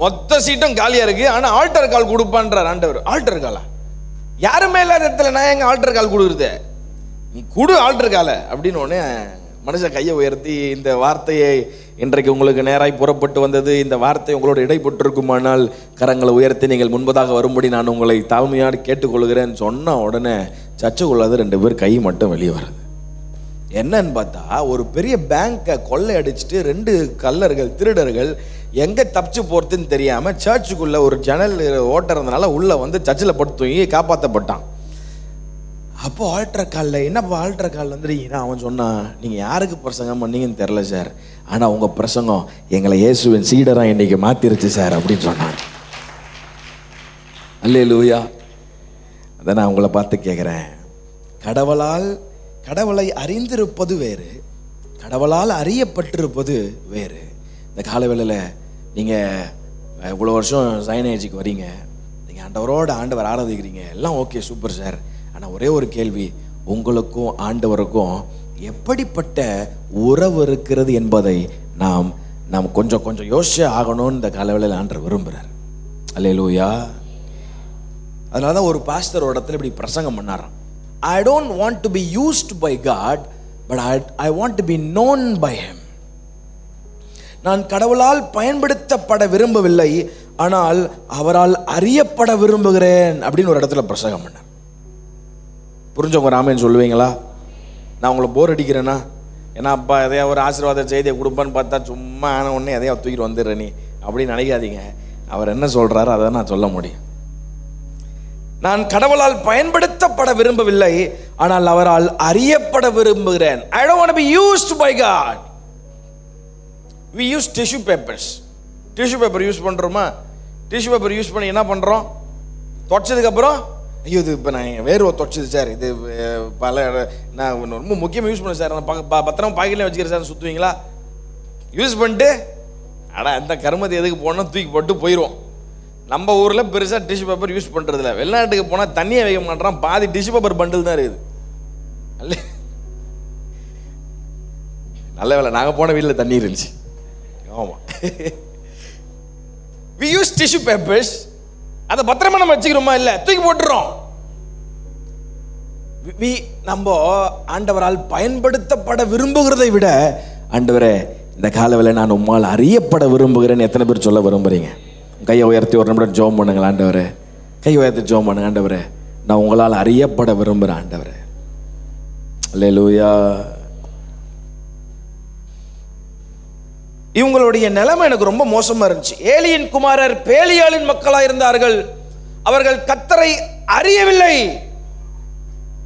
மொத்த சீட்டும் காலியா இருக்கு, ஆனா ஆல்டர் கால் கொடுப்பான்றார் ஆண்டவர். ஆல்டர் காலா? யாருமே இல்லாத இடத்துல நான் எங்க ஆல்டர் கால் கொடுக்குறது, நீ குடு ஆல்டர் கால அப்படின்னு உடனே மனுஷன் கையை உயர்த்தி, இந்த வார்த்தையை இன்றைக்கு உங்களுக்கு நேராய் புறப்பட்டு வந்தது, இந்த வார்த்தை உங்களோட இடைப்பட்டிருக்குமானால் கரங்களை உயர்த்தி நீங்கள் முன்பதாக வரும்படி நான் உங்களை தாழ்மையாக கேட்டுக்கொள்கிறேன்னு சொன்ன உடனே சர்ச்சுக்குள்ளாது 2 பேர் கை மட்டும் வெளியே வருது. என்னன்னு பார்த்தா, ஒரு பெரிய பேங்கை கொள்ளை அடிச்சுட்டு 2 கள்ளர்கள் திருடர்கள் எங்க தப்பிச்சு போறதுன்னு தெரியாம சர்ச்சுக்குள்ள ஒரு ஜன்னல் ஓட்ட இருந்தனால உள்ள வந்து சர்ச்சில் பட்டு தூங்கி காப்பாற்றப்பட்டான். அப்போ ஆல்டர் காலில் என்னப்பா ஆல்டர் கால் வந்துருக்கீங்கன்னா அவன் சொன்னான், நீங்கள் யாருக்கு பிரசங்கம் பண்ணீங்கன்னு தெரில சார், ஆனால் உங்கள் பிரசங்கம் எங்களை இயேசுவின் சீடராக இன்னைக்கு மாற்றிருச்சு சார் அப்படின்னு சொன்னான். அல்லேலூயா. அதை நான் உங்களை பார்த்து கேட்குறேன், கடவுளை அறிந்திருப்பது வேறு, கடவுளால் அறியப்பட்டிருப்பது வேறு. இந்த காலவேளையில் நீங்கள் இவ்வளோ வருஷம் சைனேஜுக்கு வரீங்க, நீங்கள் ஆண்டவர் ஆராதிக்கிறீங்க, எல்லாம் ஓகே சூப்பர் சார். ஆனால் ஒரே ஒரு கேள்வி, உங்களுக்கும் ஆண்டவருக்கும் எப்படிப்பட்ட உறவு இருக்கிறது என்பதை நாம் கொஞ்சம் யோசிச்சு ஆகணும்னு இந்த காலவேளையில் ஆண்டவர் விரும்புகிறார். அல்லேலூயா. அதனால தான் ஒரு பாஸ்டர் இடத்துல இப்படி பிரசங்கம் பண்ணாராம், I don't want to be used by God, but I want to be known by Him. நான் கடவுளால் பயன்படுத்தப்பட விரும்பவில்லை, ஆனால் அவரால் அறியப்பட விரும்புகிறேன் அப்படின்னு ஒரு இடத்துல பிரசங்கம் பண்ணார். புரிஞ்சவங்க ராமேன்னு சொல்லுவீங்களா? நான் உங்களை போர் அடிக்கிறேன்னா, ஏன்னா அப்பா எதையா ஒரு ஆசீர்வாத செய்தியை கொடுப்பான்னு பார்த்தா சும்மா ஆன உடனே எதையா தூக்கிட்டு வந்துடுற நீ அப்படின்னு நினைக்காதீங்க. அவர் என்ன சொல்றாரு அதை நான் சொல்ல முடியும். நான் கடவுளால் பயன்படுத்தப்பட விரும்பவில்லை, ஆனால் அவரால் அறியப்பட விரும்புகிறேன். I don't want to be used by God. We use tissue papers. Tissue paper use பண்ணுறோமா? டிஷ்யூ பேப்பர் யூஸ் பண்ணி என்ன பண்ணுறோம்? துவைச்சதுக்கப்புறம் ஐயோ இது இப்போ நான் வேர்வை துவைச்சது சார், இது நான் ரொம்ப முக்கியமாக யூஸ் பண்ணேன் சார், நான் பத்திரமா பாக்கெட்லேயே வச்சுக்கிறேன் சார் சுற்றுவீங்களா? யூஸ் பண்ணிட்டு அந்த கருமத்தை எதுக்கு போனால் தூக்கி போட்டு போயிடுவோம். நம்ம ஊரில் பெருசாக டிஷ்யூ பேப்பர் யூஸ் பண்ணுறதில்ல. வெளிநாட்டுக்கு போனால் தண்ணியை வைக்க மாட்டேறான், பாதி டிஷ்யூ பேப்பர் பண்டில் தான் இருக்குது. நல்ல வேலை நாங்கள் போன வீட்டில் தண்ணி இருந்துச்சு. ஆமாம், we use tissue papers. அதை பத்திரமா நம்ம வச்சுக்கிறோமா? இல்லை, தூக்கி போட்டுறோம். நம்ம ஆண்டவரால் பயன்படுத்தப்பட விரும்புகிறதை விட, ஆண்டவரே இந்த காலவேளை நான் உம்மால் அறியப்பட விரும்புகிறேன்னு எத்தனை பேர் சொல்ல விரும்புறீங்க? கையை உயர்த்தி ஒரு நிமிடம் ஜெபம் பண்ணுங்கள். ஆண்டவரே, கை உயர்த்தி ஜெபம் பண்ணுங்க. ஆண்டவரே, நான் உங்களால் அறியப்பட விரும்புகிறேன். ஆண்டவரே, அல்லேலூயா. இவங்களுடைய நிலைமை எனக்கு ரொம்ப மோசமா இருந்துச்சு. ஏலியின் குமாரர் பேலியாளின் மக்களா இருந்தார்கள். அவர்கள் கர்த்தரை அறியவில்லை.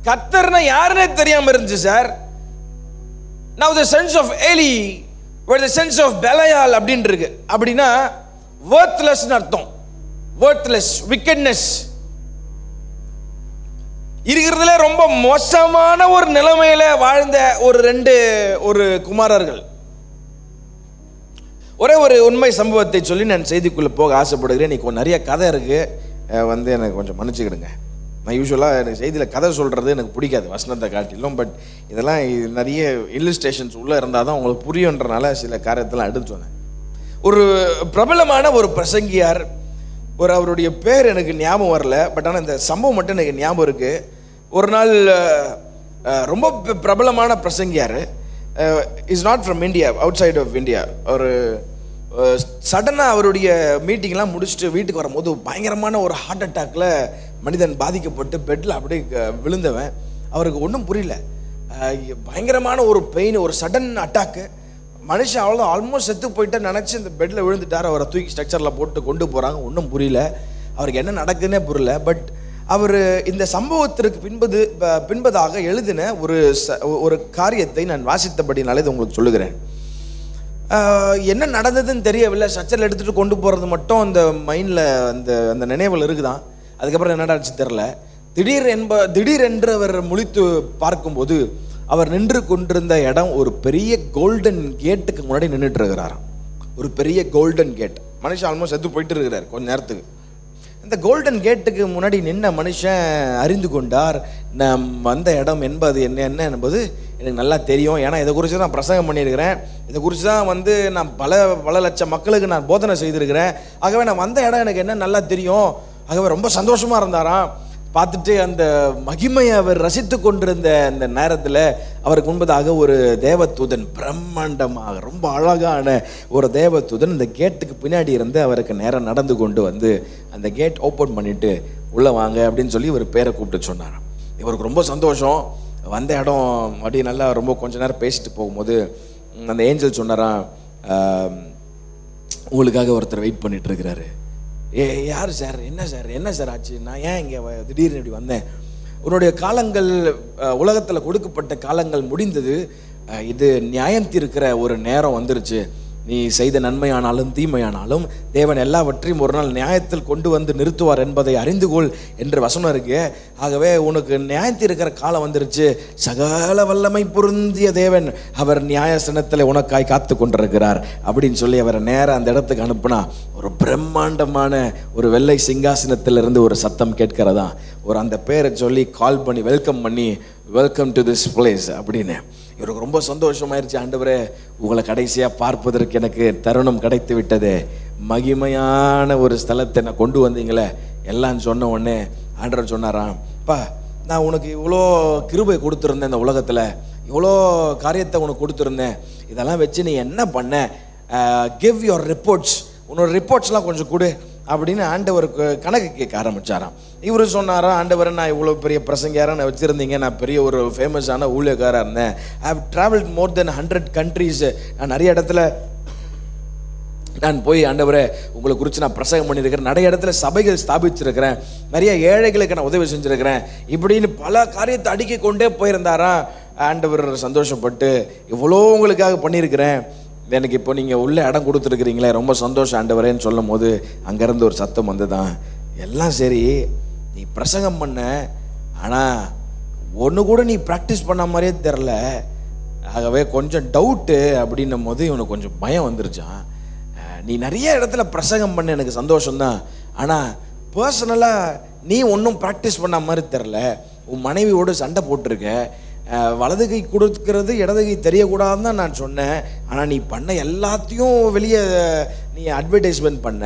கர்த்தர்னா யாருன்னே தெரியாம இருந்துச்சு sir. Now the sons of Eli were the sons of Belial அப்படின்னு இருக்கு. அப்படின்னா worthless அர்த்தம். worthless, wickedness. இருக்கிறதுல ரொம்ப மோசமான ஒரு நிலைமையில வாழ்ந்த ஒரு குமாரர்கள். ஒரே ஒரு உண்மை சம்பவத்தை சொல்லி நான் செய்திக்குள்ளே போக ஆசைப்படுகிறேன். இன்னைக்கு நிறைய கதை இருக்குது, எனக்கு கொஞ்சம் மன்னிச்சுக்கிடுங்க. நான் யூஸ்வலாக எனக்கு செய்தியில் கதை சொல்கிறது எனக்கு பிடிக்காது, வசனத்தை காட்டிலும். பட் இதெல்லாம் நிறைய இல்லுஸ்ட்ரேஷன்ஸ் உள்ளே இருந்தால் தான் உங்களுக்கு புரியுன்றனால சில காரியத்தெல்லாம் எடுத்து சொன்னேன். ஒரு பிரபலமான ஒரு பிரசங்கியார், அவருடைய பேர் எனக்கு ஞாபகம் வரல, பட் ஆனால் இந்த சம்பவம் மட்டும் எனக்கு ஞாபகம் இருக்குது. ஒரு நாள் ரொம்ப பிரபலமான பிரசங்கியார், is not from India, outside of India. ஒரு சடனாக அவருடைய மீட்டிங்லாம் முடிச்சுட்டு வீட்டுக்கு வரும்போது பயங்கரமான ஒரு ஹார்ட் அட்டாக்ல மனிதன் பாதிக்கப்பட்டு பெட்டில் அப்படியே விழுந்தவன். அவருக்கு ஒன்றும் புரியல, பயங்கரமான ஒரு பெயின், ஒரு சடன் அட்டாக்கு. மனுஷன் அவ்வளோ ஆல்மோஸ்ட் செத்து போயிட்டு நினச்சி இந்த பெட்டில் விழுந்துட்டார். அவரை தூக்கி ஸ்ட்ரக்சரில் போட்டு கொண்டு போகிறாங்க, ஒன்றும் புரியல, அவருக்கு என்ன நடக்குதுன்னே புரியல. பட் அவர் இந்த சம்பவத்திற்கு பின்பதாக எழுதின ஒரு காரியத்தை நான் வாசித்தபடினாலே இது உங்களுக்கு சொல்லுகிறேன். என்ன நடந்ததுன்னு தெரியவில்லை, ஸ்ட்ரக்சரில் எடுத்துகிட்டு கொண்டு போகிறது மட்டும் அந்த மைண்டில் அந்த நினைவில் இருக்குதான். அதுக்கப்புறம் என்ன நடந்துச்சு தெரில. திடீரென்று அவர் முழித்து பார்க்கும்போது அவர் நின்று கொண்டிருந்த இடம் ஒரு பெரிய கோல்டன் கேட்டுக்கு முன்னாடி நின்றுட்டு இருக்கிறாராம். ஒரு பெரிய கோல்டன் கேட். மனுஷன் ஆல்மோஸ்ட் செத்து போயிட்டு இருக்கிறார் கொஞ்ச நேரத்துக்கு. இந்த கோல்டன் கேட்டுக்கு முன்னாடி நின்ன மனுஷன் அறிந்து கொண்டார், நான் வந்த இடம் என்பது என்ன என்பது எனக்கு நல்லா தெரியும். ஏன்னா இதை குறித்து நான் பிரசங்கம் பண்ணியிருக்கிறேன், இதை குறித்து தான் நான் பல லட்சம் மக்களுக்கு நான் போதனை செய்திருக்கிறேன். ஆகவே நான் வந்த இடம் எனக்கு என்ன நல்லா தெரியும். ஆகவே ரொம்ப சந்தோஷமாக இருந்தாராம். பார்த்துட்டு அந்த மகிமையை அவர் ரசித்து கொண்டிருந்த அந்த நேரத்தில் அவருக்கு முன்பதாக ஒரு தேவதூதன், பிரம்மாண்டமாக ரொம்ப அழகான ஒரு தேவதூதன் இந்த கேட்டுக்கு பின்னாடி இருந்து அவருக்கு நேரம் நடந்து கொண்டு வந்து அந்த கேட் ஓப்பன் பண்ணிட்டு உள்ளே வாங்க அப்படின்னு சொல்லி ஒரு பேரை கூப்பிட்டு சொன்னாராம். இவருக்கு ரொம்ப சந்தோஷம். வந்த இடம் அப்படியே நல்லா ரொம்ப கொஞ்ச நேரம் பேசிட்டு போகும்போது அந்த ஏஞ்சல் சொன்னாராம், உங்களுக்காக ஒருத்தர் வெயிட் பண்ணிட்டு இருக்கிறாரு. யார் சார்? என்ன சார் ஆச்சு? நான் ஏன் இங்கே திடீர்னு இப்படி வந்தேன்? உன்னுடைய காலங்கள் உலகத்தில் கொடுக்கப்பட்ட காலங்கள் முடிந்தது. இது நியாயம் தீர்க்கிற ஒரு நேரம் வந்துருச்சு. நீ செய்த நன்மையானாலும் தீமையானாலும் தேவன் எல்லாவற்றையும் ஒரு நாள் நியாயத்தில் கொண்டு வந்து நிறுத்துவார் என்பதை அறிந்து கொள் என்று வசனம் இருக்கு. ஆகவே உனக்கு நியாயம் தீர்க்கிற காலம் வந்துருச்சு. சகல வல்லமை பொருந்திய தேவன் அவர் நியாயசனத்தில் உனக்காய் காத்து கொண்டிருக்கிறார் அப்படின்னு சொல்லி அவரை நேரம் அந்த இடத்துக்கு அனுப்புனா ஒரு பிரம்மாண்டமான ஒரு வெள்ளை சிங்காசனத்திலிருந்து ஒரு சத்தம் கேட்கிறதா. ஒரு அந்த பேரை சொல்லி கால் பண்ணி வெல்கம் பண்ணி, வெல்கம் டு திஸ் பிளேஸ் அப்படின்னு. இவருக்கு ரொம்ப சந்தோஷமாயிருச்சு. ஆண்டவரே, உங்களை கடைசியாக பார்ப்பதற்கு எனக்கு தருணம் கிடைத்து விட்டது. மகிமையான ஒரு ஸ்தலத்தை நான் கொண்டு வந்தீங்களே எல்லாம் சொன்ன உடனே ஆண்டவர் சொன்னாராம், பா நான் உனக்கு இவ்வளோ கிருபை கொடுத்துருந்தேன், இந்த உலகத்தில் இவ்வளோ காரியத்தை உனக்கு கொடுத்துருந்தேன், இதெல்லாம் வச்சு நீ என்ன பண்ண, கிவ் யுவர் ரிப்போர்ட்ஸ், உன்னோட ரிப்போர்ட்ஸ்லாம் கொஞ்சம் கொடு அப்படின்னு ஆண்டவருக்கு கணக்கு கேட்க ஆரம்பிச்சாராம். இவரு சொன்னாரா, ஆண்டவரை நான் இவ்வளோ பெரிய பிரசங்கியாராக நான் வச்சுருந்தீங்க, நான் பெரிய ஒரு ஃபேமஸான ஊழியக்காராக இருந்தேன், I have travelled more than 100 countries, நான் நிறைய இடத்துல நான் போய் ஆண்டவரை உங்களை குறித்து நான் பிரசங்கம் பண்ணியிருக்கிறேன், நிறைய இடத்துல சபைகள் ஸ்தாபிச்சிருக்கிறேன், நிறைய ஏழைகளுக்கு நான் உதவி செஞ்சுருக்கிறேன், இப்படின்னு பல காரியத்தை அடுக்கி கொண்டே போயிருந்தாரா. ஆண்டவர் சந்தோஷப்பட்டு இவ்வளோ உங்களுக்காக பண்ணியிருக்கிறேன், எனக்கு இப்போ நீங்கள் உள்ள இடம் கொடுத்துருக்குறீங்களே ரொம்ப சந்தோஷம் ஆண்டவரேன்னு சொல்லும் போது அங்கேருந்து ஒரு சத்தம் வந்துதான், எல்லாம் சரி நீ பிரசங்கம் பண்ண, ஆனால் ஒன்று கூட நீ ப்ராக்டிஸ் பண்ண மாதிரியே தெரில, ஆகவே கொஞ்சம் டவுட்டு அப்படின்னும் போது இவனுக்கு கொஞ்சம் பயம் வந்துருச்சான். நீ நிறைய இடத்துல பிரசங்கம் பண்ண எனக்கு சந்தோஷம்தான், ஆனால் பர்சனலாக நீ ஒன்றும் ப்ராக்டிஸ் பண்ண மாதிரி தெரில, உன் மனைவியோடு சண்டை போட்டிருக்க, வலது கை கொடுக்கிறது இடது கை தெரியக்கூடாதுன்னு தான் நான் சொன்னேன், ஆனால் நீ பண்ண எல்லாத்தையும் வெளியே நீ அட்வர்டைஸ்மெண்ட் பண்ண,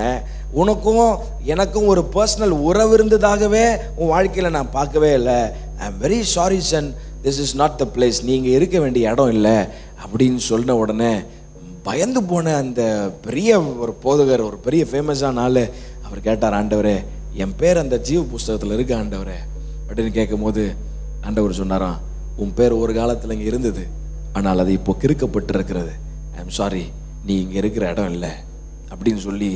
உனக்கும் எனக்கும் ஒரு பர்சனல் உறவு இருந்ததாகவே உன் வாழ்க்கையில் நான் பார்க்கவே இல்லை, I am very sorry son, this is not the place, நீங்கள் இருக்க வேண்டிய இடம் இல்லை அப்படின்னு சொன்ன உடனே பயந்து போன அந்த பெரிய ஒரு போதகர், ஒரு பெரிய ஃபேமஸான ஆள், அவர் கேட்டார், ஆண்டவரே என் பேர் அந்த ஜீவ புஸ்தகத்தில் இருக்கு ஆண்டவரே அப்படின்னு கேட்கும் போது ஆண்டவர் சொன்னாராம், உன் பேர் ஒரு காலத்தில் இங்கே இருந்தது, ஆனால் அது இப்போ கிறுக்கப்பட்டிருக்கிறது, ஐ எம் சாரி, நீ இங்கே இருக்கிற இடம் இல்லை அப்படின்னு சொல்லி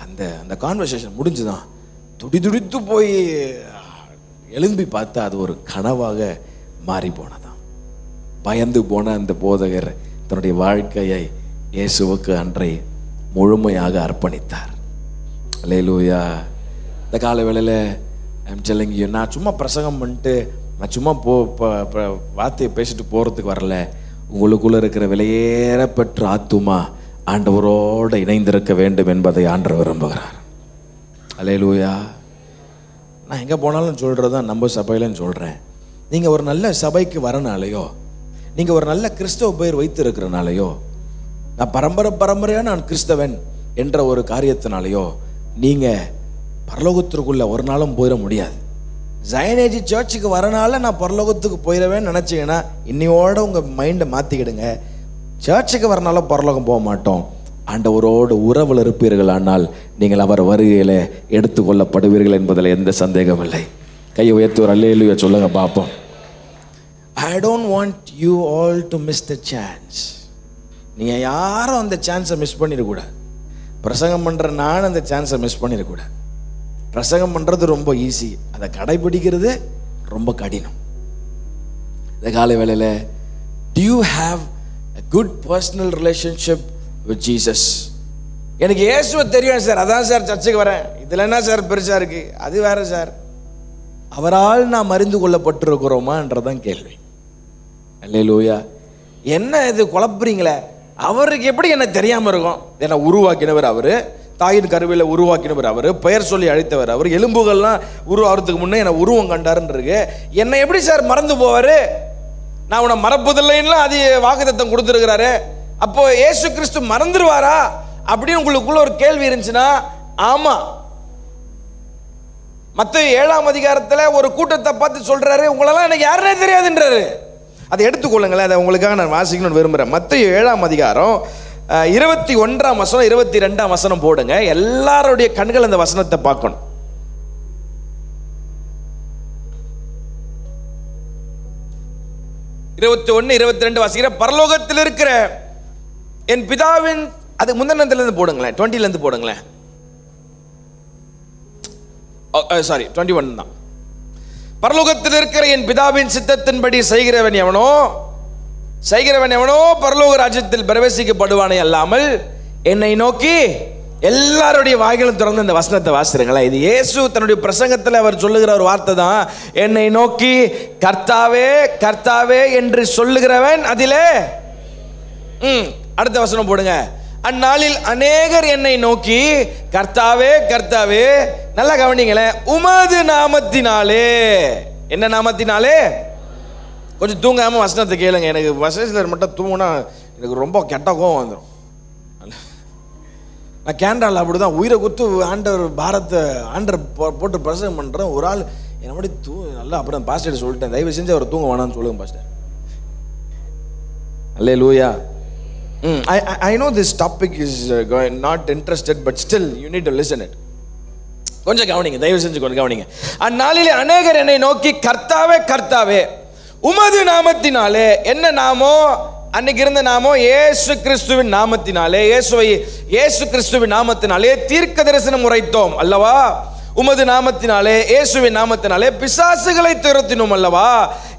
அந்த அந்த கான்வர்சேஷன் முடிஞ்சுதான். துடித்து போய் எழும்பி பார்த்தா அது ஒரு கனவாக மாறி போனதான். பயந்து போன அந்த போதகர் தன்னுடைய வாழ்க்கையை இயேசுவுக்கு அன்றை முழுமையாக அர்ப்பணித்தார். அல்லேலூயா. இந்த கால வேளையில் ஐம் டெல்லிங் யூ, நான் சும்மா பிரசங்கம் பண்ணிட்டு நான் சும்மா வார்த்தையை பேசிட்டு போகிறதுக்கு வரல, உங்களுக்குள்ளே இருக்கிற விலையேறப்பெற்ற ஆத்துமா ஆண்டவரோடு இணைந்திருக்க வேண்டும் என்பதை ஆண்டவர் விரும்புகிறார். அல்லேலூயா. நான் எங்கே போனாலும் சொல்கிறதான் நம்ம சபையிலன்னு சொல்கிறேன். நீங்கள் ஒரு நல்ல சபைக்கு வரனாலையோ, நீங்கள் ஒரு நல்ல கிறிஸ்தவ பெயர் வைத்து இருக்கிறனாலையோ, நான் பரம்பரையாக நான் கிறிஸ்தவன் என்ற ஒரு காரியத்தினாலேயோ நீங்கள் பரலோகத்திற்குள்ள ஒரு நாளும் போயிட முடியாது. ஜயனேஜி சர்ச்சுக்கு வரனால நான் பரலோகத்துக்கு போயிடவேன்னு நினச்சிங்கன்னா இன்னையோட உங்கள் மைண்டை மாற்றிக்கிடுங்க. சர்ச்சுக்கு வரனால பரலோகம் போக மாட்டோம், ஆண்டவரோடு உறவில் இருப்பீர்கள், ஆனால் நீங்கள் அவர் வருகையில் எடுத்துக்கொள்ளப்படுவீர்கள் என்பதில் எந்த சந்தேகம் இல்லை. கையை உயர்த்தி ஒரு அல்லேலூயா சொல்லுங்க பார்ப்போம். ஐ don't want you all to miss the chance. நீங்கள் யாரும் அந்த சான்ஸை மிஸ் பண்ணிடக்கூடாது. பிரசங்கம் பண்ணுற நான் அந்த சான்ஸை மிஸ் பண்ணிடக்கூடாது. பிரசங்கம் பண்ணுறது ரொம்ப ஈஸி, அதை கடைபிடிக்கிறது ரொம்ப கடினம். இந்த காலை வேளையில் do you have a good personal relationship with Jesus? எனக்கு இயேசுவை தெரியும் சார், அதான் சார் சர்ச்சுக்கு வரேன், இதில் என்ன சார் பெருசாக இருக்கு, அது வேற சார். அவரால் நாம் அறிந்து கொள்ளப்பட்டிருக்கிறோமா என்றதான் கேள்வி. அல்லேலூயா. என்ன இது குழப்புறீங்களே, அவருக்கு எப்படி என்ன தெரியாமல் இருக்கும்? என்னை உருவாக்கினவர் அவர், தாயின் கருவியில் உருவாக்கினவர் அவர், பெயர் சொல்லி அழைத்தவர் அவர், எலும்புகள்லாம் உருவாகிறதுக்கு முன்னே என்னை உருவம் கண்டாருன்றிருக்கு, என்னை எப்படி சார் மறந்து போவார்? நான் உன்னை மறப்பதில்லைன்னா அது வாக்குத்தத்தம் கொடுத்துருக்கிறாரு, அப்போ இயேசு கிறிஸ்து மறந்துடுவாரா அப்படின்னு உங்களுக்குள்ள ஒரு கேள்வி இருந்துச்சுன்னா, ஆமா. மத்தேயு 7ஆம் அதிகாரத்தில் ஒரு கூட்டத்தை பார்த்து சொல்றாரு, உங்களெல்லாம் எனக்கு யாருனே தெரியாதுன்றாரு. அதை எடுத்துக்கொள்ளுங்களேன், அதை உங்களுக்காக நான் வாசிக்கணும்னு விரும்புகிறேன். மத்தேயு 7ஆம் அதிகாரம் 21ஆம் வசனம் 22ஆம் வசனம் போடுங்க. எல்லாருடைய கண்கள் அந்த வசனத்தை பார்க்கணும். இருபத்தி 22 வாசிக்கிற, பரலோகத்தில் இருக்கிற என் பிதாவின், அது முந்தினத்திலிருந்து போடுங்களேன், 20லேருந்து போடுங்களேன், சாரி 21 தான். பரலோகத்தில் இருக்கிற என் பிதாவின் சித்தத்தின்படி செய்கிறவன் எவனோ பரலோக ராஜ்யத்தில் பிரவேசிக்கப்படுவானே அல்லாமல் என்னை நோக்கி, எல்லாருடைய வாய்களும் திறந்து இந்த வசனத்தை வாசிருங்களேன். இது இயேசு தன்னுடைய பிரசங்கத்தில் அவர் சொல்லுகிற ஒரு வார்த்தை தான். என்னை நோக்கி கர்த்தாவே கர்த்தாவே என்று சொல்லுகிறவன் அதிலே அடுத்த வசனம் போடுங்க. அந்நாளில் அநேகர் என்னை நோக்கி கர்த்தாவே கர்த்தாவே, நல்லா கவனிங்களேன், உமது நாமத்தினாலே. என்ன நாமத்தினாலே? கொஞ்சம் தூங்காம வசனத்தை கேளுங்க. எனக்கு வசனத்தில் மட்டும் தூங்கினா எனக்கு ரொம்ப கெட்ட கோவம் வந்துடும். நான் கேண்டால அப்படிதான் உயிரை குத்து ஆண்டர் போட்டு பிரசங்கம் பண்றேன். ஒரு ஆள் என்ன மாதிரி நல்லா அப்புறம் பாஸ்டர் சொல்லிட்டேன், தயவு செஞ்சு அவர் தூங்க வேணாம்னு சொல்லுங்க pastor. Hallelujah. I know this topic is not interested, but still you need to listen it. கொஞ்சம் கவனிங்க, தயவு செஞ்சு கொஞ்சம் கவனிங்க. அந்நாளிலே அநேகர் என்னை நோக்கி கர்த்தாவே கர்த்தாவே உமது நாமத்தினாலே. என்ன நாமோ? அன்னைக்கு இருந்த நாமோ இயேசு கிறிஸ்துவின் நாமத்தினாலே. இயேசு கிறிஸ்துவின் நாமத்தினாலே தீர்க்க தரிசனம் உரைத்தோம் அல்லவா? உமது நாமத்தினாலே, இயேசுவின் நாமத்தினாலே பிசாசுகளை துரத்தினோம் அல்லவா?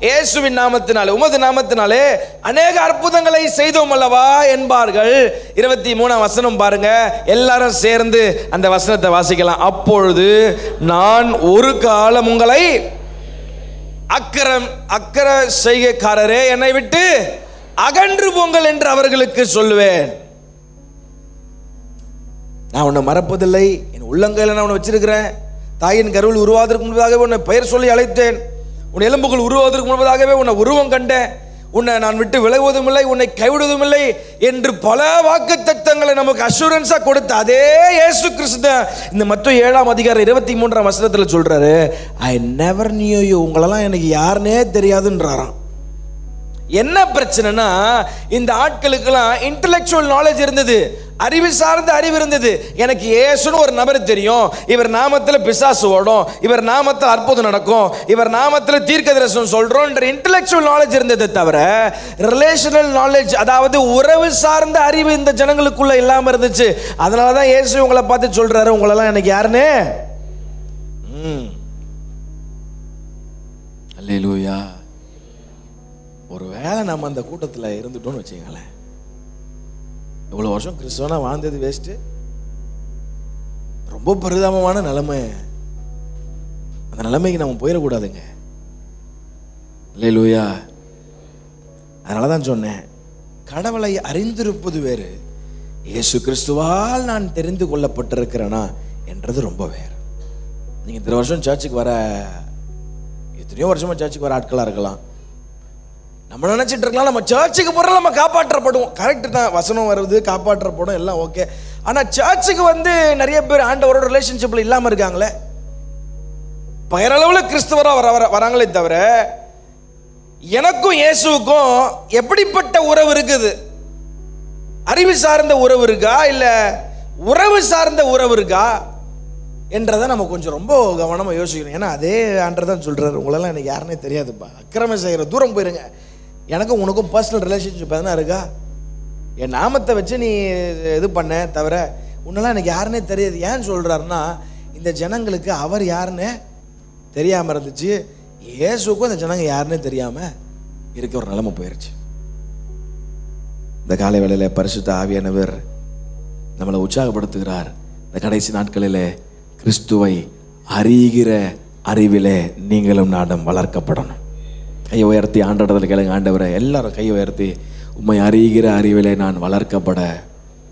இயேசுவின் நாமத்தினாலே, உமது நாமத்தினாலே அநேக அற்புதங்களை செய்தோம் அல்லவா என்பார்கள். 23ஆம் வசனம் பாருங்க, எல்லாரும் சேர்ந்து அந்த வசனத்தை வாசிக்கலாம். அப்பொழுது நான் ஒரு காலம் உங்களை அக்கற செய்கைக்காரரே என்னை விட்டு அகன்று போங்கள் என்று அவர்களுக்கு சொல்லுவேன். நான் உன்னை மறப்பதில்லை, என் உள்ளங்கையில் நான் உன்னை வச்சிருக்கிறேன். தாயின் கருவில் உருவாவதற்கு முன்பதாகவே உன்னை பெயர் சொல்லி அழைத்தேன். உன் எலும்புகள் உருவாவதற்கு முன்பதாகவே உன்னை உருவம் கண்டேன். உன்னை நான் விட்டு விலகுவதும் இல்லை, உன்னை கைவிடுவதும் இல்லை என்று பல வாக்குத்தத்தங்களை நமக்கு அஷூரன்ஸா கொடுத்த அதே இயேசு கிறிஸ்து இந்த மத்தேயு 7ஆம் அதிகாரம் 23ஆம் வசனத்தில் சொல்றாரு, ஐ நெவர் நியூ யூ. உங்களெல்லாம் எனக்கு யாருன்னே தெரியாதுன்றாராம். என்ன பிரச்சனைனா, இந்த ஆட்களுக்கெல்லாம் இன்டெலெக்சுவல் நாலேஜ் இருந்தது, அறிவு சார்ந்த அறிவு இருந்தது. எனக்கு இயேசுன்னு ஒரு நபர் தெரியும், இவர் நாமத்தில் பிசாசு ஓடும், இவர் நாமத்தில் அற்புதம் நடக்கும், இவர் நாமத்தில் தீர்க்கதரிசனம் சொல்றோம்ன்ற இன்டெலெக்சுவல் நாலேஜ் இருந்ததை தவிர ரிலேஷனல் நாலேஜ், அதாவது உறவு சார்ந்த அறிவு இந்த ஜனங்களுக்குள்ள இல்லாம இருந்துச்சு. அதனாலதான் இயேசு உங்களை பார்த்து சொல்றாரு, உங்களெல்லாம் எனக்கு யாருன்னு. அல்லேலூயா. ஒருவேளை நம்ம அந்த கூட்டத்தில் இருந்துட்டோம்னு வச்சுக்கங்களேன், இவ்வளவு வருஷம் கிறிஸ்தவனா வாழ்ந்தது வேஸ்ட். ரொம்ப பரிதாபமான நிலைமை. அந்த நிலைமைக்கு நம்ம போயிடக்கூடாதுங்க. அல்லேலூயா. அதனாலதான் சொன்னேன், கடவுளை அறிந்திருப்பது வேறு, இயேசு கிறிஸ்துவால் நான் தெரிந்து கொள்ளப்பட்டிருக்கிறேனா என்றது ரொம்ப வேறு. நீங்க இத்தனை வருஷம் சர்ச்சுக்கு வர, எத்தனையோ வருஷமா சர்ச்சுக்கு வர ஆட்களா இருக்கலாம். நம்ம நினைச்சிட்டு இருக்கலாம் நம்ம சர்ச்சுக்கு போறோம் நம்ம காப்பாற்றப்படுவோம். கரெக்ட் தான், வசனம் வருது, காப்பாற்றப்படும், எல்லாம் ஓகே. ஆனா சர்ச்சுக்கு வந்து நிறைய பேர் ஆண்டவரோட ரிலேஷன்ஷிப்ல இல்லாம இருக்காங்களே. பெயரளவுல கிறிஸ்தவரா வராங்களே தவிர எனக்கும் இயேசுவுக்கும் எப்படிப்பட்ட உறவு இருக்குது? அறிவு சார்ந்த உறவு இருக்கா, இல்ல உறவு சார்ந்த உறவு இருக்கா என்றதை நம்ம கொஞ்சம் ரொம்ப கவனமா யோசிக்கணும். ஏன்னா அதே ஆண்டவர் தான் சொல்றாரு, உங்களெல்லாம் எனக்கு யாருன்னே தெரியாதுப்பா, அக்கிரமம் செய்கிற தூரம் போயிருங்க, எனக்கும் உனக்கும் பர்சனல் ரிலேஷன்ஷிப் எதனா இருக்கா? என் நாமத்தை வச்சு நீ இது பண்ண தவிர உன்னெல்லாம் எனக்கு யாருன்னே தெரியாது. ஏன் சொல்றாருன்னா, இந்த ஜனங்களுக்கு அவர் யாருன்னு தெரியாம இருந்துச்சு, இயேசுக்கும் இந்த ஜனங்க யாருன்னே தெரியாம இருக்க ஒரு நிலைமை போயிருச்சு. இந்த காலை வேளையில பரிசுத்த ஆவியானவர் நம்மளை உற்சாகப்படுத்துகிறார். இந்த கடைசி நாட்களிலே கிறிஸ்துவை அறிகிற அறிவிலே நீங்களும் நாடும் வளர்க்கப்படணும். கையை உயர்த்தி ஆண்டவரத்தில் கேளுங்க, ஆண்டவரை எல்லாரும் கையை உயர்த்தி, உம்மை அறிகிற அறிவிலே நான் வளர்க்கப்பட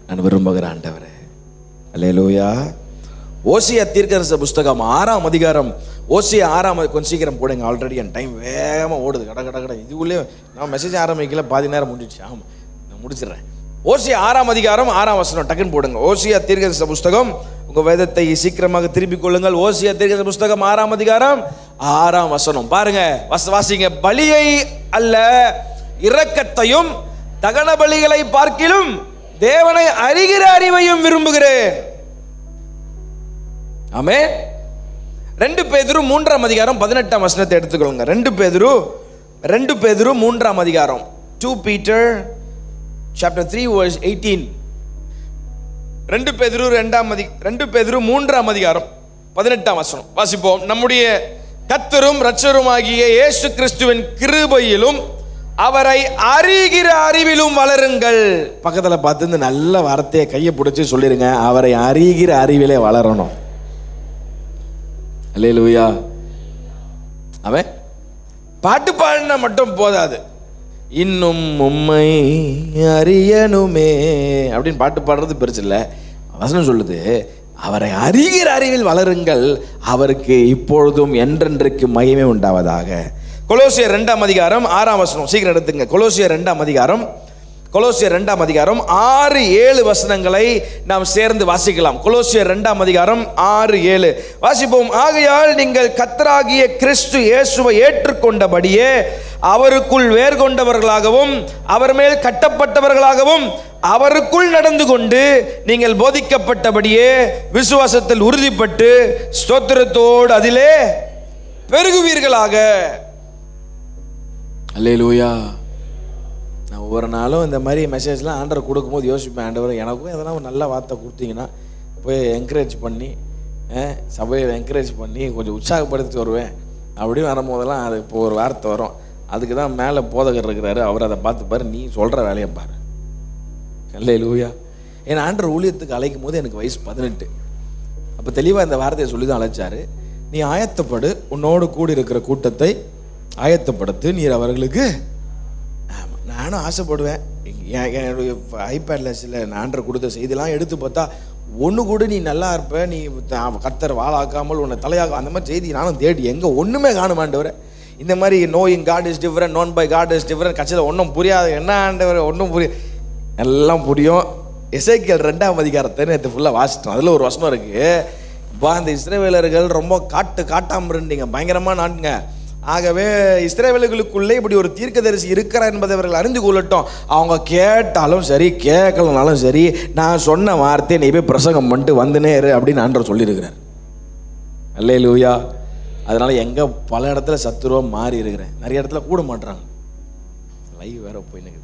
நான் விரும்புகிற ஆண்டவரே. அல்லேலூயா. ஓசியா தீர்க்கதரிசன புஸ்தகம் 6ஆம் அதிகாரம், ஓசியா 6ஆம், கொஞ்சம் சீக்கிரம் போடுங்க, ஆல்ரெடி என் டைம் வேகமாக ஓடுது, கட இதுக்குள்ளே நான் மெசேஜ் ஆரம்பிக்கல, பாதி நேரம் முடிஞ்சிச்சு. ஆமாம், நான் முடிச்சிடுறேன். ஓசியா 6ஆம் அதிகாரம் 6ஆம் வசனம் டக்குன்னு போடுங்க. ஓசியா தீர்க்கதரிசன புஸ்தகம், உங்க வேதத்தை சீக்கிரமாக திருப்பிக் கொள்ளுங்கள். ஓசியா தீர்க்கதரிசன புஸ்தகம் 6ஆம் அதிகாரம் 6ஆம் வசனம் பாருங்க, வாசிங்க. பலியை அல்ல இரக்கத்தையும் தகன பலிகளை பார்க்கிலும் தேவனை அறிகிற அறிவையும் விரும்புகிறேன். ஆமென். 2 பேதுரு 3ஆம் அதிகாரம் 18ஆம் வசனத்தை எடுத்துக்கொள்ளுங்க. 2 பேதுரு 3ஆம் அதிகாரம், 2 Peter chapter 3 verse 18. 2 பேதுரு 3ஆம் அதிகாரம் 18ஆம் வசனம் வாசிப்போம். நம்முடைய கர்த்தரும் இரட்சகருமாகிய இயேசு கிறிஸ்துவின் கிருபையிலும் அவரை அறிகிற அறிவிலும் வளருங்கள். பக்கத்துல பார்த்து இந்த நல்ல வார்த்தையை கையை பிடிச்சி சொல்லிருங்க, அவரை அறிகிற அறிவிலே வளரணும். அல்லேலூயா. அவன் பாட்டு பாடினா மட்டும் போதாது, இன்னும் உம்மை அறியணுமே அப்படின்னு பாட்டு பாடுறது பெருசு இல்லை. வசனம் சொல்லுது, அவரை அறிகிற அறிவில் வளருங்கள், அவருக்கு இப்பொழுதும் என்றென்றைக்கு மகிமை உண்டாவதாக. கொலோசியர் 2ஆம் அதிகாரம் 6ஆம் வசனம், சீக்கிரம் எடுத்துங்க. கொலோசியர் 2ஆம் அதிகாரம் 6-7 வசனங்களை நாம் சேர்ந்து வாசிக்கலாம். கொலோசியர் 2ஆம் அதிகாரம் 6-7 வாசிப்போம். ஆகையால் நீங்கள் கர்த்தராகிய கிறிஸ்து இயேசுவை ஏற்றுக்கொண்டபடியே அவருக்குள் வேர் கொண்டவர்களாகவும் அவர் மேல் கட்டப்பட்டவர்களாகவும் அவருக்குள் நடந்து கொண்டு நீங்கள் போதிக்கப்பட்டபடியே விசுவாசத்தில் உறுதிப்பட்டு ஸ்தோத்திரத்தோடு அதிலே பெருகுவீர்களாக. அல்லேலூயா. நான் ஒவ்வொரு நாளும் இந்த மாதிரி மெசேஜ்லாம் ஆண்டவர் கொடுக்கும்போது யோசிப்பேன், ஆண்டவர் எனக்கும் எதனா ஒரு நல்ல வார்த்தை கொடுத்தீங்கன்னா போய் என்கரேஜ் பண்ணி சபையை என்கரேஜ் பண்ணி கொஞ்சம் உற்சாகப்படுத்திட்டு வருவேன். அப்படியும் வரும்போதெல்லாம் அது இப்போ ஒரு வார்த்தை வரும், அதுக்கு தான் மேலே போதகர் இருக்கிறாரு, அவர் அதை பார்த்துப்பாரு, நீ சொல்கிற வேலையை பாரு. அல்லேலூயா. ஏன்னா ஆண்டவர் ஊழியத்துக்கு அழைக்கும் போது எனக்கு வயசு 18. அப்போ தெளிவாக இந்த வார்த்தையை சொல்லி தான் அழைச்சாரு. நீ ஆயத்தப்படு, உன்னோடு கூடி இருக்கிற கூட்டத்தை ஆயத்தப்படுத்து, நீர் அவர்களுக்கு. நானும் ஆசைப்படுவேன். என்னுடைய ஐபேடில் சில ஆண்டவர் கொடுத்த செய்திலாம் எடுத்து பார்த்தா ஒன்று கூட நீ நல்லா இருப்ப, நீ கர்த்தர் வாழாக்காமல் உன்னை தலையாக, அந்த மாதிரி செய்தி நானும் தேடி எங்கே ஒன்றுமே காணுமாண்டவர். இந்த மாதிரி knowing God is different, known by God is different, கட்சியில் ஒன்றும் புரியாது. என்ன ஆண்டவர் ஒன்றும் எல்லாம் புரியும். எசேக்கியேல் 2ஆம் அதிகாரத்தை நேற்று ஃபுல்லாக வாசிட்டோம். அதில் ஒரு வசனம் இருக்குது, அந்த இஸ்ரவேலர்கள் ரொம்ப காட்டாமல் இருந்தீங்க, பயங்கரமாக நாட்டுங்க. ஆகவே இஸ்ரவேலர்களுக்குள்ளே இப்படி ஒரு தீர்க்கதரிசி இருக்கிறார் என்பதை அவர்கள் அறிந்து கொள்ளட்டும். அவங்க கேட்டாலும் சரி கேட்கலனாலும் சரி, நான் சொன்ன வார்த்தையை நீ போய் பிரசங்கம் பண்ணிட்டு வந்துனே இரு அப்படின்னு ஆண்டவர் சொல்லியிருக்கிறார். அல்லேலூயா. அதனால எங்கே பல இடத்துல சத்துருவா மாறி இருக்கிறேன், நிறைய இடத்துல கூட மாட்டுறாங்க. லைவ் வேற போய் நிற்குது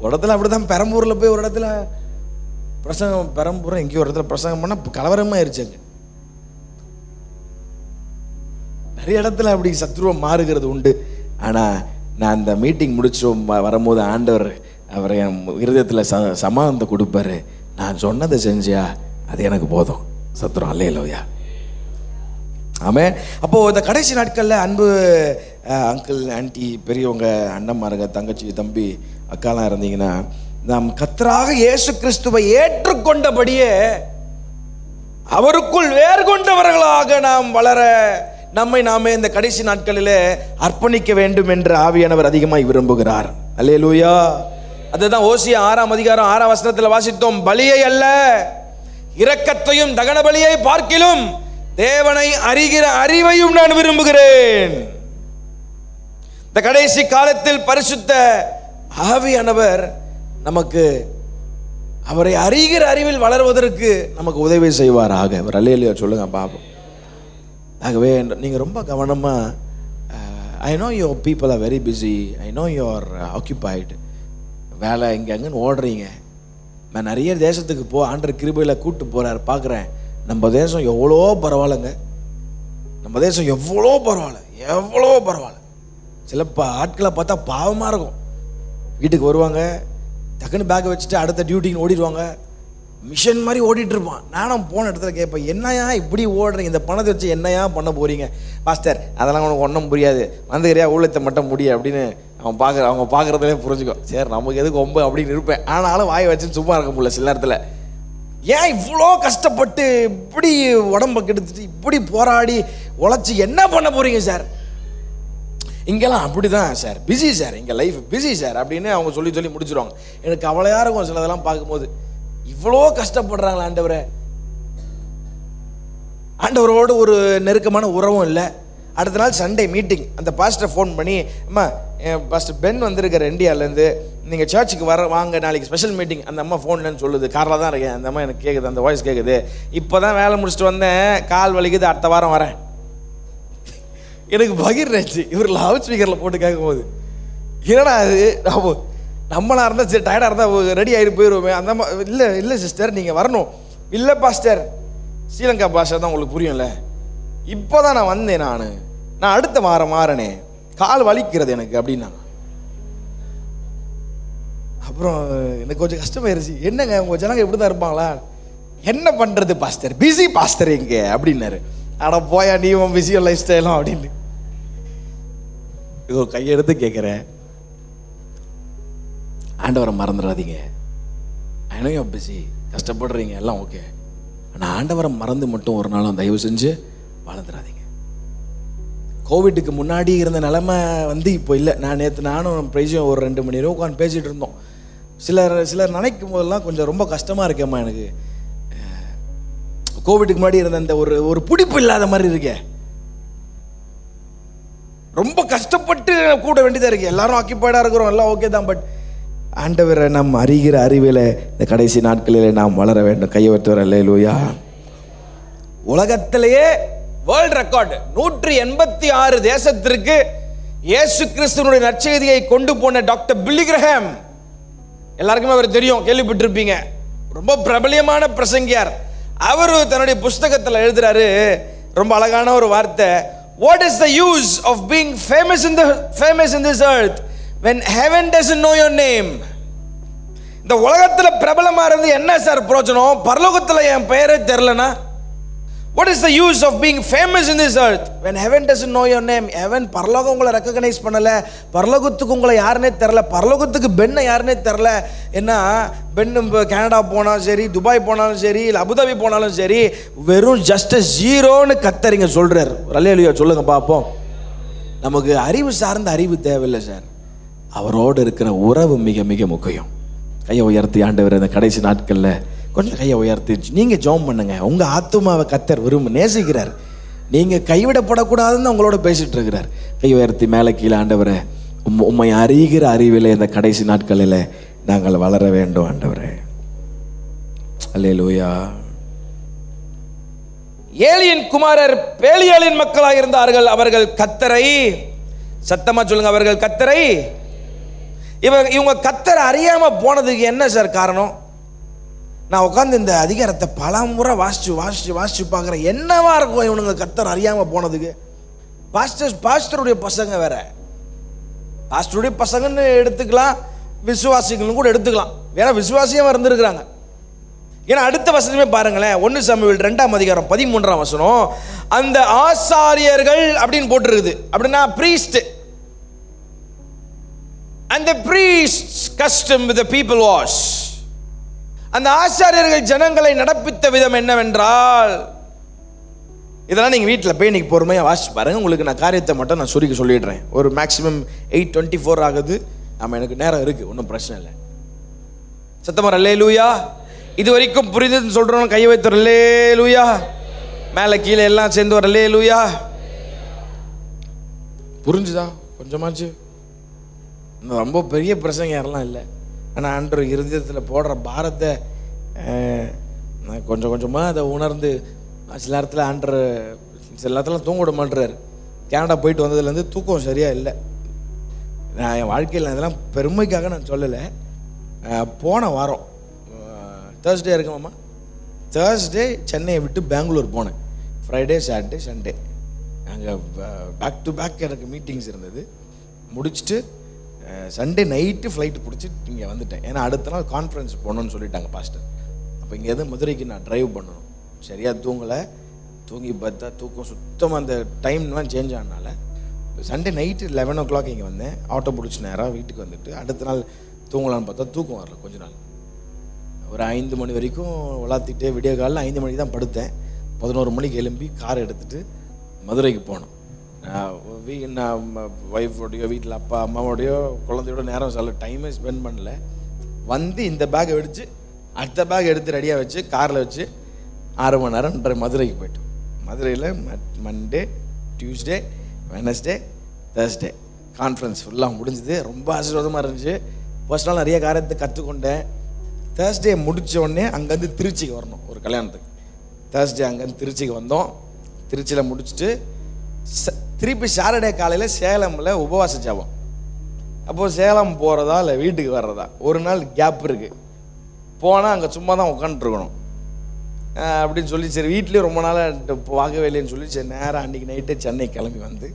ஒரு இடத்துல. அப்படிதான் பெரம்பூரில் போய் ஒரு இடத்துல பிரசங்கம், பெரம்பூர் எங்கேயோ ஒரு இடத்துல பிரசங்கம் பண்ணால் கலவரமாக ஆயிடுச்சாங்க. நிறைய இடத்துல அப்படி சத்துருவம் மாறுகிறது உண்டு. ஆனால் நான் அந்த மீட்டிங் முடிச்சு வரும்போது ஆண்டவர் அவரை என் இருதயத்தில் சமாதானத்தை கொடுப்பாரு. நான் சொன்னதை செஞ்சியா அது எனக்கு போதும். சத்துருவம் அல்லேலூயா. ஆமென். அப்போது இந்த கடைசி நாட்களில் அன்பு அங்கிள் ஆன்டி, பெரியவங்க, அண்ணன்மாருங்க, தங்கச்சி, தம்பி, அக்காலாம் இருந்தீங்கன்னா, நாம் கர்த்தராக இயேசு கிறிஸ்துவை ஏற்றுக்கொண்டபடியே அவருக்குள் வேர் கொண்டவர்களாக நாம் வளர நம்மை நாமே இந்த கடைசி நாட்களிலே அர்ப்பணிக்க வேண்டும் என்று ஆவியானவர் அதிகமாக விரும்புகிறார். அல்லேலூயா. அதுதான் ஓசியா 6ஆம் அதிகாரம் 6ஆம் வசனத்தில் வாசித்தோம். பலியை அல்ல, இரக்கத்தையும் தகன பலியை பார்க்கிலும் தேவனை அறிகிற அறிவையும் நான் விரும்புகிறேன். இந்த கடைசி காலத்தில் பரிசுத்த ஆவியானவர் நமக்கு அவரை அறிகிற அறிவில் வளர்வதற்கு நமக்கு உதவி செய்வாராக. அவர் அல்லேலூயா சொல்லுங்க பாப்போம். ஆகவே நீங்கள் ரொம்ப கவனமாக, I know your people are very busy, I know your occupied, வேலை இங்கே அங்கன்னு ஓடுறீங்க. நான் நிறைய தேசத்துக்கு ஆண்டவர் கிருபையில் கூப்பிட்டு போகிறார், பார்க்குறேன். நம்ம தேசம் எவ்வளோ பரவாயில்லைங்க, நம்ம தேசம் எவ்வளோ பரவாயில்ல. சில ஆட்களை பார்த்தா பாவமாக இருக்கும். வீட்டுக்கு வருவாங்க, டக்குன்னு பேக்கை வச்சுட்டு அடுத்த டியூட்டின்னு ஓடிடுவாங்க. மிஷன் மாதிரி ஓடிட்டு இருப்பான். நானும் போன இடத்துல கேட்பேன், என்னையா இப்படி ஓடுறீங்க, இந்த பணத்தை வச்சு என்னையா பண்ண போறீங்க? பாஸ்டர், அதெல்லாம் உனக்கு ஒன்றும் புரியாது, வந்துக்கிறியா ஊழியத்தை மட்டும் முடியும் அப்படின்னு அவங்க பார்க்குறதுலே புரிஞ்சுக்கோ. சரி, நமக்கு எதுக்கு ரொம்ப அப்படின்னு இருப்பேன். ஆனாலும் வாயை வச்சுன்னு சும்மா இருக்க முடியல சில இடத்துல. ஏன் இவ்வளோ கஷ்டப்பட்டு இப்படி உடம்பை கெடுத்துட்டு இப்படி போராடி உழைச்சி என்ன பண்ண போறீங்க சார்? இங்கெல்லாம் அப்படிதான் சார், பிஸி சார், இங்கே லைஃப் பிஸி சார் அப்படின்னு அவங்க சொல்லி முடிச்சிருவாங்க. எனக்கு கவலையாக இருக்கும் சிலதெல்லாம் பார்க்கும்போது. இவ்வளோ கஷ்டப்படுறாங்களா ஆண்டவரே? ஆண்டவரோடு ஒரு நெருக்கமான உறவும் இல்லை. அடுத்த நாள் சண்டே மீட்டிங், அந்த பாஸ்டர் ஃபோன் பண்ணி, அம்மா பாஸ்டர் பென் வந்திருக்கார் இந்தியாவிலேருந்து, நீங்கள் சர்ச்சுக்கு வாங்க, நாளைக்கு ஸ்பெஷல் மீட்டிங். அந்த அம்மா ஃபோன்லன்னு சொல்லுது, காரில் தான் இருக்கேன். அந்த அம்மா எனக்கு கேட்குது, அந்த வாய்ஸ் கேட்குது. இப்போ தான் வேலை முடிச்சுட்டு வந்தேன், கால் வலிக்குது, அடுத்த வாரம் வரேன். எனக்கு பகிர்ந்துச்சு இவர் லவுட் ஸ்பீக்கரில் போட்டு கேட்கும்போது. என்னடா அது, நம்மளாக இருந்தால் சரி, டயர்டாக இருந்தால் ரெடி ஆகிட்டு போயிடுவோமே. அந்த இல்லை சிஸ்டர் நீங்கள் வரணும். இல்லை பாஸ்டர், ஸ்ரீலங்கா பாஷை தான் உங்களுக்கு புரியும்ல. இப்போதான் நான் வந்தேன், நான் அடுத்த வாரம் மாறனே, கால் வலிக்கிறது எனக்கு அப்படின்னாங்க. அப்புறம் எனக்கு கொஞ்சம் கஷ்டமாயிருச்சு. என்னங்க உங்க ஜனங்க இப்படி தான் இருப்பாங்களா? என்ன பண்றது பாஸ்டர், பிஸி பாஸ்டர் எங்க அப்படின்னாரு. அட போயா நீ உன் பிஸி லைஃப் ஸ்டைலும் அப்படின்னு இதோ கையெடுத்து கேட்குறேன். ஆண்டவரை மறந்துடாதீங்க. ஐநோ பிஸி, கஷ்டப்படுறீங்க எல்லாம் ஓகே, ஆனால் ஆண்டவரை மறந்து மட்டும் ஒரு நாளும் தயவு செஞ்சு வாழ்ந்துடாதீங்க. கோவிட்டுக்கு முன்னாடி இருந்த நிலைமை இப்போ இல்லை. நானும் பிரைஸும் ஒரு 2 மணி நேரம் உட்காந்து பேசிகிட்டு இருந்தோம். சிலர் நினைக்கும் போதெல்லாம் கொஞ்சம் ரொம்ப கஷ்டமாக இருக்கேம்மா எனக்கு. கோவிட்டுக்கு முன்னாடி இருந்த அந்த ஒரு பிடிப்பு இல்லாத மாதிரி இருக்கே, ரொம்ப கஷ்டப்பட்டு கூட வேண்டியதாக இருக்கு. எல்லாரும் ஆக்கியபைடாக இருக்கிறோம், எல்லாம் ஓகே தான். பட் ஆண்டவரை நாம் அறிகிற அறிவில் இந்த கடைசி நாட்களில் நாம் வளர வேண்டும். கையை வைத்து வர அல்லேலூயா. உலகத்திலேயே வேர்ல்ட் ரெக்கார்டு 186 தேசத்திற்கு இயேசு கிறிஸ்துவினுடைய நற்செய்தியை கொண்டு போன டாக்டர் பில்லி கிரஹாம், எல்லாருக்குமே அவர் தெரியும், கேள்விப்பட்டிருப்பீங்க. ரொம்ப பிரபலியமான பிரசங்கியார். அவர் தன்னுடைய புஸ்தகத்தில் எழுதுறாரு ரொம்ப அழகான ஒரு வார்த்தை. What is the use of being famous in this earth when heaven doesn't know your name? இந்த உலகத்தில் பிரபலமா இருந்து என்ன சார் பிரயோஜனம், பரலோகத்தில் என் பெயரே தெரியலனா? What is the use of being famous in this earth when heaven doesn't know your name? heaven பரலோகம் உங்களை ரெகக்னைஸ் பண்ணல, பரலோகத்துக்கு உங்களை யாருன்னே தெரியல, பரலோகத்துக்கு பெண்ணை யாருன்னே தெரியல. ஏன்னா பெண் கனடா போனாலும் சரி, துபாய் போனாலும் சரி, இல்லை அபுதாபி போனாலும் சரி, வெறும் ஜஸ்ட் ஜீரோன்னு கத்தரிங்க சொல்றாரு. அல்லேலூயா சொல்லுங்க பார்ப்போம். நமக்கு அறிவு சார்ந்த அறிவு தேவையில்லை சார், அவரோடு இருக்கிற உறவு மிக மிக முக்கியம். கையை உயர்த்தி ஆண்டவர் இந்த கடைசி நாட்களில் கொஞ்சம் கையை உயர்த்தி நீங்கள் ஜெபம் பண்ணுங்க. உங்கள் ஆத்துமாவை கத்தர் நேசிக்கிறார். நீங்கள் கைவிடப்படக்கூடாதுன்னு உங்களோட பேசிட்டு இருக்கிறார். கையை உயர்த்தி மேலே கீழே ஆண்டவரை உம்மை அறிகிற அறிவில் இந்த கடைசி நாட்களில் நாங்கள் வளர வேண்டும் ஆண்டவரே. அல்லேலூயா. ஏலியின் குமாரர் பேலியாளின் மக்களாக இருந்தார்கள். அவர்கள் கத்தரை, சத்தமா சொல்லுங்க, அவர்கள் கத்தரை, இவங்க கத்தரை அறியாம போனதுக்கு என்ன சார் காரணம்? நான் உட்காந்து இந்த அதிகாரத்தை பல முறை வாசிச்சு பார்க்குறேன். என்னவா இருக்கும் இவனுங்க கத்தரை அறியாம போனதுக்கு? பாஸ்டருடைய பசங்க வேற, பாஸ்டருடைய பசங்கன்னு எடுத்துக்கலாம், விசுவாசிகளும் கூட எடுத்துக்கலாம். வேற விசுவாசியம் இருந்திருக்கிறாங்க. ஏன்னா அடுத்த வசனமே பாருங்களேன், 1 சாமுவேல் 2ஆம் அதிகாரம் 13ஆம் வசனம். அந்த ஆசாரியர்கள் அப்படின்னு போட்டிருக்குது. அப்படின்னா priest. And the priest's custom with the people was, அந்த ஆசாரியர்கள் ஜனங்களை நடப்பித்த விதம் என்னவென்றால், இதெல்லாம் நீங்க வீட்டில் போய் இன்னைக்கு பொறுமையாக வாசிச்சு பாருங்க. உங்களுக்கு நான் காரியத்தை மட்டும் நான் சொல்லிடுறேன். ஒரு மேக்ஸிமம் 8:24 ஆகுது. ஆமாம், எனக்கு நேரம் இருக்கு, ஒன்றும் பிரச்சனை இல்லை. சத்தமா அல்லேலூயா. இது வரைக்கும் புரியுதுன்னு சொல்றோம், கையை வைத்து அல்லேலூயா. மேலே கீழே எல்லாம் சேர்ந்து வர அல்லேலூயா. புரிஞ்சுதா கொஞ்சமாச்சு? ரொம்ப பெரிய பிரசங்க யாரெல்லாம் இல்லை, ஆனால் ஆண்டவர் இருதயத்தில் போடுற பாரத்தை கொஞ்சம் கொஞ்சமாக அதை உணர்ந்து சில நேரத்தில் ஆண்டவர் சில நேரத்தில் தூங்க விட மாட்டுறாரு. கனடா போயிட்டு வந்ததுலேருந்து தூக்கம் சரியாக இல்லை. நான் என் வாழ்க்கையில் அதெல்லாம் பெருமைக்காக நான் சொல்லலை. போன வாரம் தேர்ஸ்டே இருக்குமாம்மா, தேர்ஸ்டே சென்னையை விட்டு பெங்களூர் போனேன். ஃப்ரைடே, சாட்டர்டே, சண்டே அங்கே பேக் டு பேக் எனக்கு மீட்டிங்ஸ் இருந்தது. முடிச்சுட்டு சண்டே நைட்டு ஃப்ளைட்டு பிடிச்சிட்டு இங்கே வந்துட்டேன். ஏன்னா அடுத்த நாள் கான்ஃபரன்ஸ் போகணுன்னு சொல்லிட்டாங்க பாஸ்டர். அப்போ இங்கேருந்து மதுரைக்கு நான் ட்ரைவ் பண்ணணும். சரியாக தூங்கலை. தூங்கி பார்த்தா தூக்கம் சுத்தமாக அந்த டைம்லாம் சேஞ்ச் ஆனனால சண்டே நைட்டு 11 o'clock இங்கே வந்தேன். ஆட்டோ பிடிச்சி நேராக வீட்டுக்கு வந்துட்டு அடுத்த நாள் தூங்கலான்னு பார்த்தா தூக்கம் வரல. கொஞ்ச நாள் ஒரு 5 மணி வரைக்கும் விளாத்திட்டே விடிய காலில் 5 மணிக்கு தான் படுத்தேன். 11 மணிக்கு எழும்பி கார் எடுத்துகிட்டு மதுரைக்கு போனோம். நான் ஒய்ஃபோடையோ வீட்டில் அப்பா அம்மாவோடையோ குழந்தையோட நேரம் சொல்ல டைமே ஸ்பெண்ட் பண்ணல. வந்து இந்த பேக்கை வெடிச்சு அடுத்த பேக் எடுத்து ரெடியாக வச்சு காரில் வச்சு 6 மணி நேரம் மதுரைக்கு போய்ட்டோம். மதுரையில் Monday, Tuesday, Wednesday, Thursday conference ஃபுல்லாக முடிஞ்சுது. ரொம்ப ஆசீர்வாதமாக இருந்துச்சு. பர்சனலாக நிறைய காரியத்தை கற்றுக்கொண்டேன். தேர்ஸ்டே முடித்த உடனே அங்கேருந்து திருச்சிக்கு வரணும் ஒரு கல்யாணத்துக்கு. தேர்ஸ்டே அங்கேருந்து திருச்சிக்கு வந்தோம். திருச்சியில் முடிச்சுட்டு திருப்பி சாட்டர்டே காலையில் சேலமில் உபவாச ஜெபம். அப்போது சேலம் போகிறதா இல்லை வீட்டுக்கு வர்றதா ஒரு நாள் கேப் இருக்குது. போனால் அங்கே சும்மா தான் உட்காந்துருக்கணும். அப்படின்னு சொல்லி சரி வீட்லேயும் ரொம்ப நாளாக பார்க்கவே இல்லைன்னு சொல்லி சரி நேராக அன்றைக்கி நைட்டு சென்னை கிளம்பி வந்து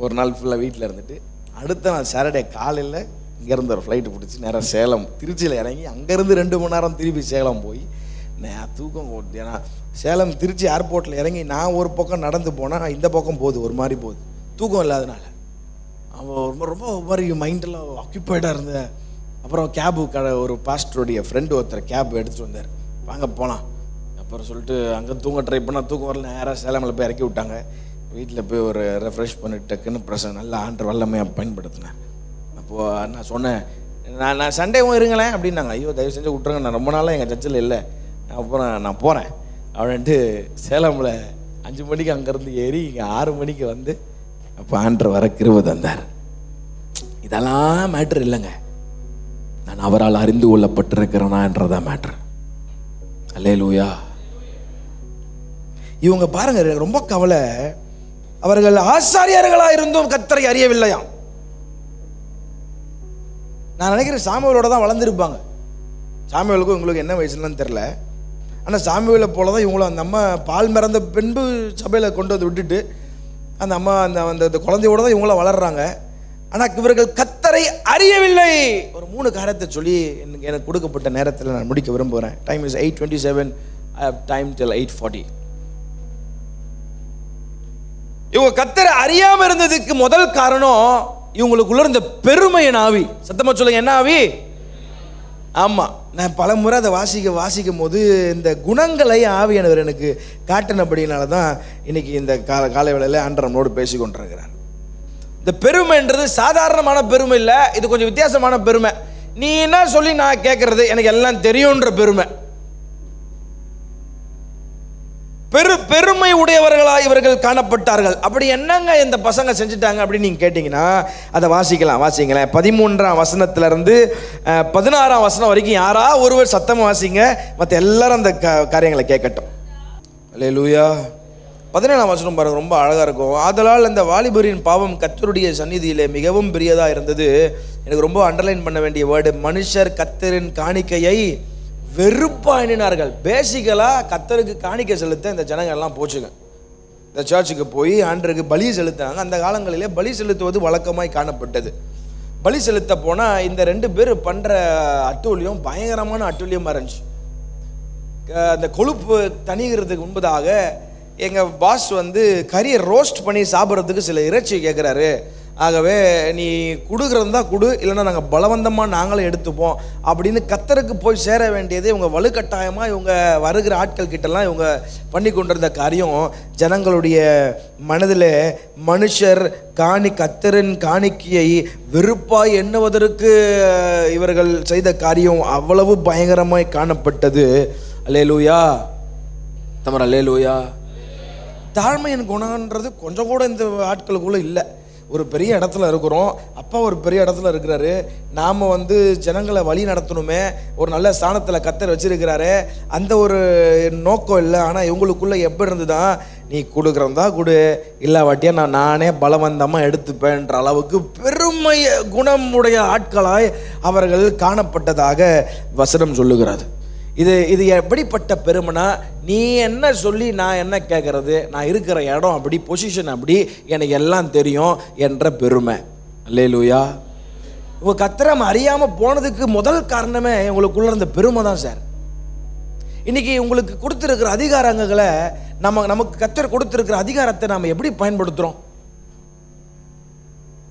ஒரு நாள் ஃபுல்லாக வீட்டில் இருந்துட்டு அடுத்த நாள் சாட்டர்டே காலையில் இங்கேருந்து ஒரு ஃப்ளைட்டு பிடிச்சி நேராக சேலம் திருச்சியில் இறங்கி அங்கேருந்து 2 மணி நேரம் திருப்பி சேலம் போய் தூக்கம் போகுது. ஏன்னா சேலம் திருச்சி ஏர்போர்ட்டில் இறங்கி நான் ஒரு பக்கம் நடந்து போனால் இந்த பக்கம் போகுது, ஒரு மாதிரி போகுது, தூக்கம் இல்லாதனால. அவன் ரொம்ப ரொம்ப ஒரு மாதிரி மைண்டெல்லாம் ஆக்குப்பைடாக இருந்தேன். அப்புறம் கேபு ஒரு பாஸ்டருடைய ஃப்ரெண்டு ஒருத்தர் கேப் எடுத்துகிட்டு வந்தார், வாங்க போகலாம். அப்புறம் சொல்லிட்டு அங்கே தூங்க ட்ரை பண்ணால் தூக்கம் வரல, நேராக சேலமில் போய் இறக்கி விட்டாங்க. வீட்டில் போய் ஒரு ரெஃப்ரெஷ் பண்ணிட்டு டக்குன்னு நல்லா ஆண்டு வல்லமையாக பயன்படுத்தினேன். அப்போது நான் சொன்னேன், நான் சண்டேவும் இருங்களேன் அப்படின்னாங்க. ஐயோ தயவு செஞ்சு விட்ருங்க, நான் ரொம்ப நாளாக எங்கள் சர்ச்சில் இல்லை, அப்புறம் நான் போகிறேன் அப்படின்ட்டு சேலமில் 5 மணிக்கு அங்கேருந்து ஏறி இங்கே 6 மணிக்கு வந்து அப்போ ஆண்டர் வர கிருபை தந்தார். இதெல்லாம் மேட்ரு இல்லைங்க, நான் அவரால் அறிந்து கொள்ளப்பட்டிருக்கிறேனா என்றதான் மேட்ரு. அல்லேலூயா. இவங்க பாருங்க ரொம்ப கவலை, அவர்கள் ஆசாரியர்களாக இருந்தும் கர்த்தரை அறியவில்லையாம். நான் நினைக்கிறேன் சாமுவேலோட தான் வளர்ந்துருப்பாங்க. சாமுவேலுக்கும் இவங்களுக்கு என்ன வயசுன்னு தெரியல, ஆனால் சாமுவேலை போல தான் இவங்களும் அந்த அம்மா பால் மறந்த பின்பு சபையில் கொண்டு வந்து விட்டுட்டு அந்த அம்மா அந்த குழந்தையோட தான் இவங்களும் வளர்றாங்க. ஆனால் இவர்கள் கர்த்தரை அறியவில்லை. ஒரு 3 காரியத்தை சொல்லி எனக்கு கொடுக்கப்பட்ட நேரத்தில் நான் முடிக்க விரும்புகிறேன். Time is 8:27. I have time till 8:40. இவங்க கர்த்தரை அறியாம இருந்ததுக்கு முதல் காரணம் இவங்களுக்குள்ள இருந்த பெருமையின் ஆவி. சத்தமா சொல்லுங்க, என்ன ஆவி? ஆமா, நான் பல முறை அதை வாசிக்கும் போது இந்த குணங்களை ஆவியானவர் எனக்கு காட்டினபடினால தான் இன்னைக்கு இந்த காலை வேளையில ஆண்டவர் நம்மளோடு பேசி கொண்டிருக்கிறார். இந்த பெருமைன்றது சாதாரணமான பெருமை இல்லை, இது கொஞ்சம் வித்தியாசமான பெருமை. நீ என்ன சொல்லி நான் கேட்கறது, எனக்கு எல்லாம் தெரியும்ன்ற பெருமை. பெருமை உடையவர்களா இவர்கள் காணப்பட்டார்கள். அப்படி என்னங்க இந்த பசங்க செஞ்சுட்டாங்க அப்படின்னு நீங்க கேட்டீங்கன்னா அதை வாசிங்களேன். 13ஆம் வசனத்திலிருந்து 16ஆம் வசனம் வரைக்கும் யாரா ஒருவர் சத்தமா வாசிங்க, மற்ற எல்லாரும் அந்த காரியங்களை கேட்கட்டும். அல்லேலூயா. 17ஆம் வசனம் பாருங்க, ரொம்ப அழகா இருக்கும். ஆதலால் அந்த வாலிபரின் பாவம் கர்த்தருடைய சந்நிதியிலே மிகவும் பெரியதா இருந்தது. எனக்கு ரொம்ப அண்டர்லைன் பண்ண வேண்டிய வேர்டு, மனுஷர் கர்த்தரின் காணிக்கையை வெறுப்பா எண்ணினார்கள். பேசிக்கலா கர்த்தருக்கு காணிக்கை செலுத்த இந்த ஜனங்கள் எல்லாம் போச்சுங்க. இந்த சர்ச்சுக்கு போய் ஆண்டருக்கு பலி செலுத்தினாங்க. அந்த காலங்களிலே பலி செலுத்துவது வழக்கமாய் காணப்பட்டது. பலி செலுத்த போனா இந்த 2 பேர் பண்ற அட்டூழியம் பயங்கரமான அட்டூழியமா இருந்துச்சு. அந்த கொழுப்பு தணிகிறதுக்கு முன்பதாக எங்க பாஸ் கறியை ரோஸ்ட் பண்ணி சாப்பிட்றதுக்கு சில இறைச்சி கேட்குறாரு. ஆகவே நீ கொடுக்குறதா கொடு, இல்லைன்னா நாங்கள் பலவந்தமாக நாங்களே எடுத்துப்போம் அப்படின்னு கர்த்தருக்கு போய் சேர வேண்டியது இவங்க வலுக்கட்டாயமாக இவங்க வருகிற ஆட்கள் கிட்டலாம் இவங்க பண்ணி கொண்டிருந்த காரியம். ஜனங்களுடைய மனதில் மனுஷர் கர்த்தரின் காணிக்கையை வெறுப்பாய் எண்ணுவதற்கு இவர்கள் செய்த காரியம் அவ்வளவு பயங்கரமாய் காணப்பட்டது. அல்லேலூயா. தமர அல்லேலூயா. தாழ்மையின் குணம்ன்றது கொஞ்சம் கூட இந்த ஆட்களுக்குள்ள இல்லை. ஒரு பெரிய இடத்துல இருக்கிறோம், அப்பா ஒரு பெரிய இடத்துல இருக்கிறாரு, நாம் ஜனங்களை வழி நடத்தணுமே, ஒரு நல்ல ஸ்தானத்தில் கர்த்தர் வச்சிருக்கிறாரு, அந்த ஒரு நோக்கம் இல்லை. ஆனால் இவங்களுக்குள்ள எப்படி இருந்துதான், நீ கொடுக்குறதா கொடு, இல்லாவாட்டியா நானே பலவந்தமாக எடுத்துப்பேன்ற அளவுக்கு பெருமை குணமுடைய ஆட்களாய் அவர்கள் காணப்பட்டதாக வசனம் சொல்லுகிறது. இது எப்படிப்பட்ட பெருமைனா, நீ என்ன சொல்லி நான் என்ன கேட்கறது, நான் இருக்கிற இடம் அப்படி, பொசிஷன் அப்படி, எனக்கு எல்லாம் தெரியும் என்ற பெருமை. அல்லேலூயா. இவங்க கர்த்தரை அறியாம போனதுக்கு முதல் காரணமே உங்களுக்குள்ள இருந்த பெருமை தான் சார். இன்னைக்கு உங்களுக்கு கொடுத்திருக்கிற அதிகாரங்களை நமக்கு கர்த்தர் கொடுத்திருக்கிற அதிகாரத்தை நாம் எப்படி பயன்படுத்துறோம்?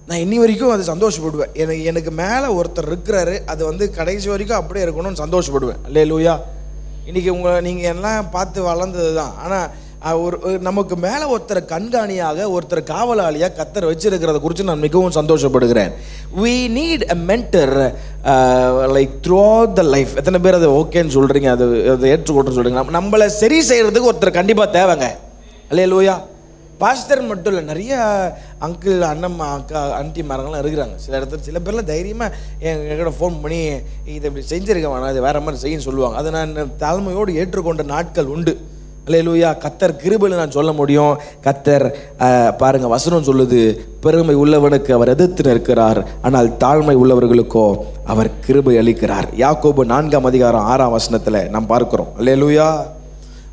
நான் இன்னி வரைக்கும் அது சந்தோஷப்படுவேன். எனக்கு மேலே ஒருத்தர் இருக்கிறாரு, அது கடைசி வரைக்கும் அப்படியே இருக்கணும்னு சந்தோஷப்படுவேன். அல்லேலூயா. இன்றைக்கி நீங்கள் எல்லாம் பார்த்து வளர்ந்தது தான். ஆனால் நமக்கு மேலே ஒருத்தர் கண்காணியாக, ஒருத்தர் காவலாளியாக கர்த்தர் வச்சிருக்கிறத குறித்து நான் மிகவும் சந்தோஷப்படுகிறேன். we need a mentor like throughout the life. எத்தனை பேர் அது ஓகேன்னு சொல்கிறீங்க, அதை ஏற்றுக்கொண்டு சொல்கிறீங்க? நம்மளை சரி செய்கிறதுக்கு ஒருத்தர் கண்டிப்பாக தேவைங்க. அல்லேலூயா. பாஸ்டர் மட்டும் இல்லை, நிறைய அங்கிள் அண்ணம்மா அக்கா ஆண்டி மாரங்கள்லாம் இருக்கிறாங்க. சில இடத்துல சில பேர்லாம் தைரியமாக என்கிட்ட ஃபோன் பண்ணி இதை இப்படி செஞ்சுருக்க வேணாம், இது வேறு மாதிரி செய்யன்னு சொல்லுவாங்க. அதை நான் தாழ்மையோடு ஏற்றுக்கொண்ட நாட்கள் உண்டு. அல்லேலூயா. கர்த்தர் கிருபையில் நான் சொல்ல முடியும். கர்த்தர் பாருங்க, வசனம் சொல்லுது, பெருமை உள்ளவனுக்கு அவர் எதிர்த்து நிற்கிறார், ஆனால் தாழ்மை உள்ளவர்களுக்கோ அவர் கிருபை அளிக்கிறார். யாக்கோபு 4ஆம் அதிகாரம் 6ஆம் வசனத்தில் நாம் பார்க்கிறோம். அல்லேலூயா.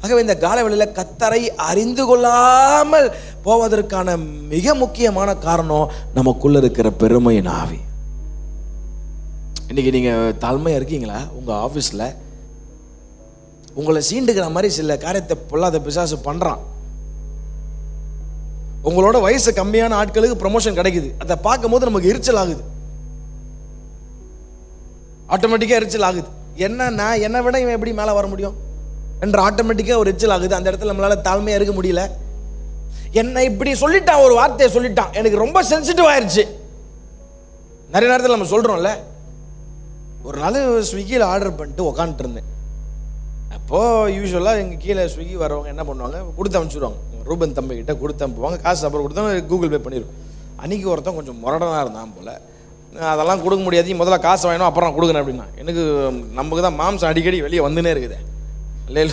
ஆகவே இந்த காலவெளியில் கர்த்தரை அறிந்து கொள்ளாமல் போவதற்கான மிக முக்கியமான காரணம் நமக்குள்ள இருக்கிற பெருமையின் ஆவி. இன்னைக்கு நீங்க தாழ்மையா இருக்கீங்களா? உங்க ஆபீஸ்ல உங்களை சீண்டுக்கிற மாதிரி சில காரியத்தை பொல்லாத பிசாசு பண்றான். உங்களோட வயசு கம்மியான ஆட்களுக்கு ப்ரமோஷன் கிடைக்குது. அதை பார்க்கும் போது நமக்கு எரிச்சல் ஆகுது, ஆட்டோமேட்டிக்கா எரிச்சல் ஆகுது. நான் என்னை விட இவன் எப்படி மேலே வர முடியும் என்ற ஆட்டோமேட்டிக்கா ஒரு எரிச்சல் ஆகுது. அந்த இடத்துல நம்மளால தாழ்மையா இருக்க முடியல. என்னை இப்படி சொல்லிட்டான், ஒரு வார்த்தையை சொல்லிட்டான், எனக்கு ரொம்ப சென்சிட்டிவ் ஆயிடுச்சு. நிறைய நேரத்தில் நம்ம சொல்றோம்ல. ஒரு நாள் ஸ்விக்கியில் ஆர்டர் பண்ணிட்டு உக்காந்துட்டு இருந்தேன். அப்போது யூஸ்வலாக எங்கள் கீழே ஸ்விக்கி வரவங்க என்ன பண்ணுவாங்க, கொடுத்து அனுப்பிச்சுடுவாங்க. ரூபன் தம்பி கிட்ட கொடுத்து அனுப்புவாங்க, காசு அப்புறம் கொடுத்தா கூகுள் பே பண்ணிடுவோம். அன்றைக்கி ஒருத்தன் கொஞ்சம் முரடனாக இருந்தான் போல். அதெல்லாம் கொடுக்க முடியாது, முதல்ல காசு வாங்கணும் அப்புறம் கொடுக்கணும் அப்படின்னா. எனக்கு நமக்கு தான் மாம்சம் அடிக்கடி வெளியே வந்துனே இருக்குது. இல்லை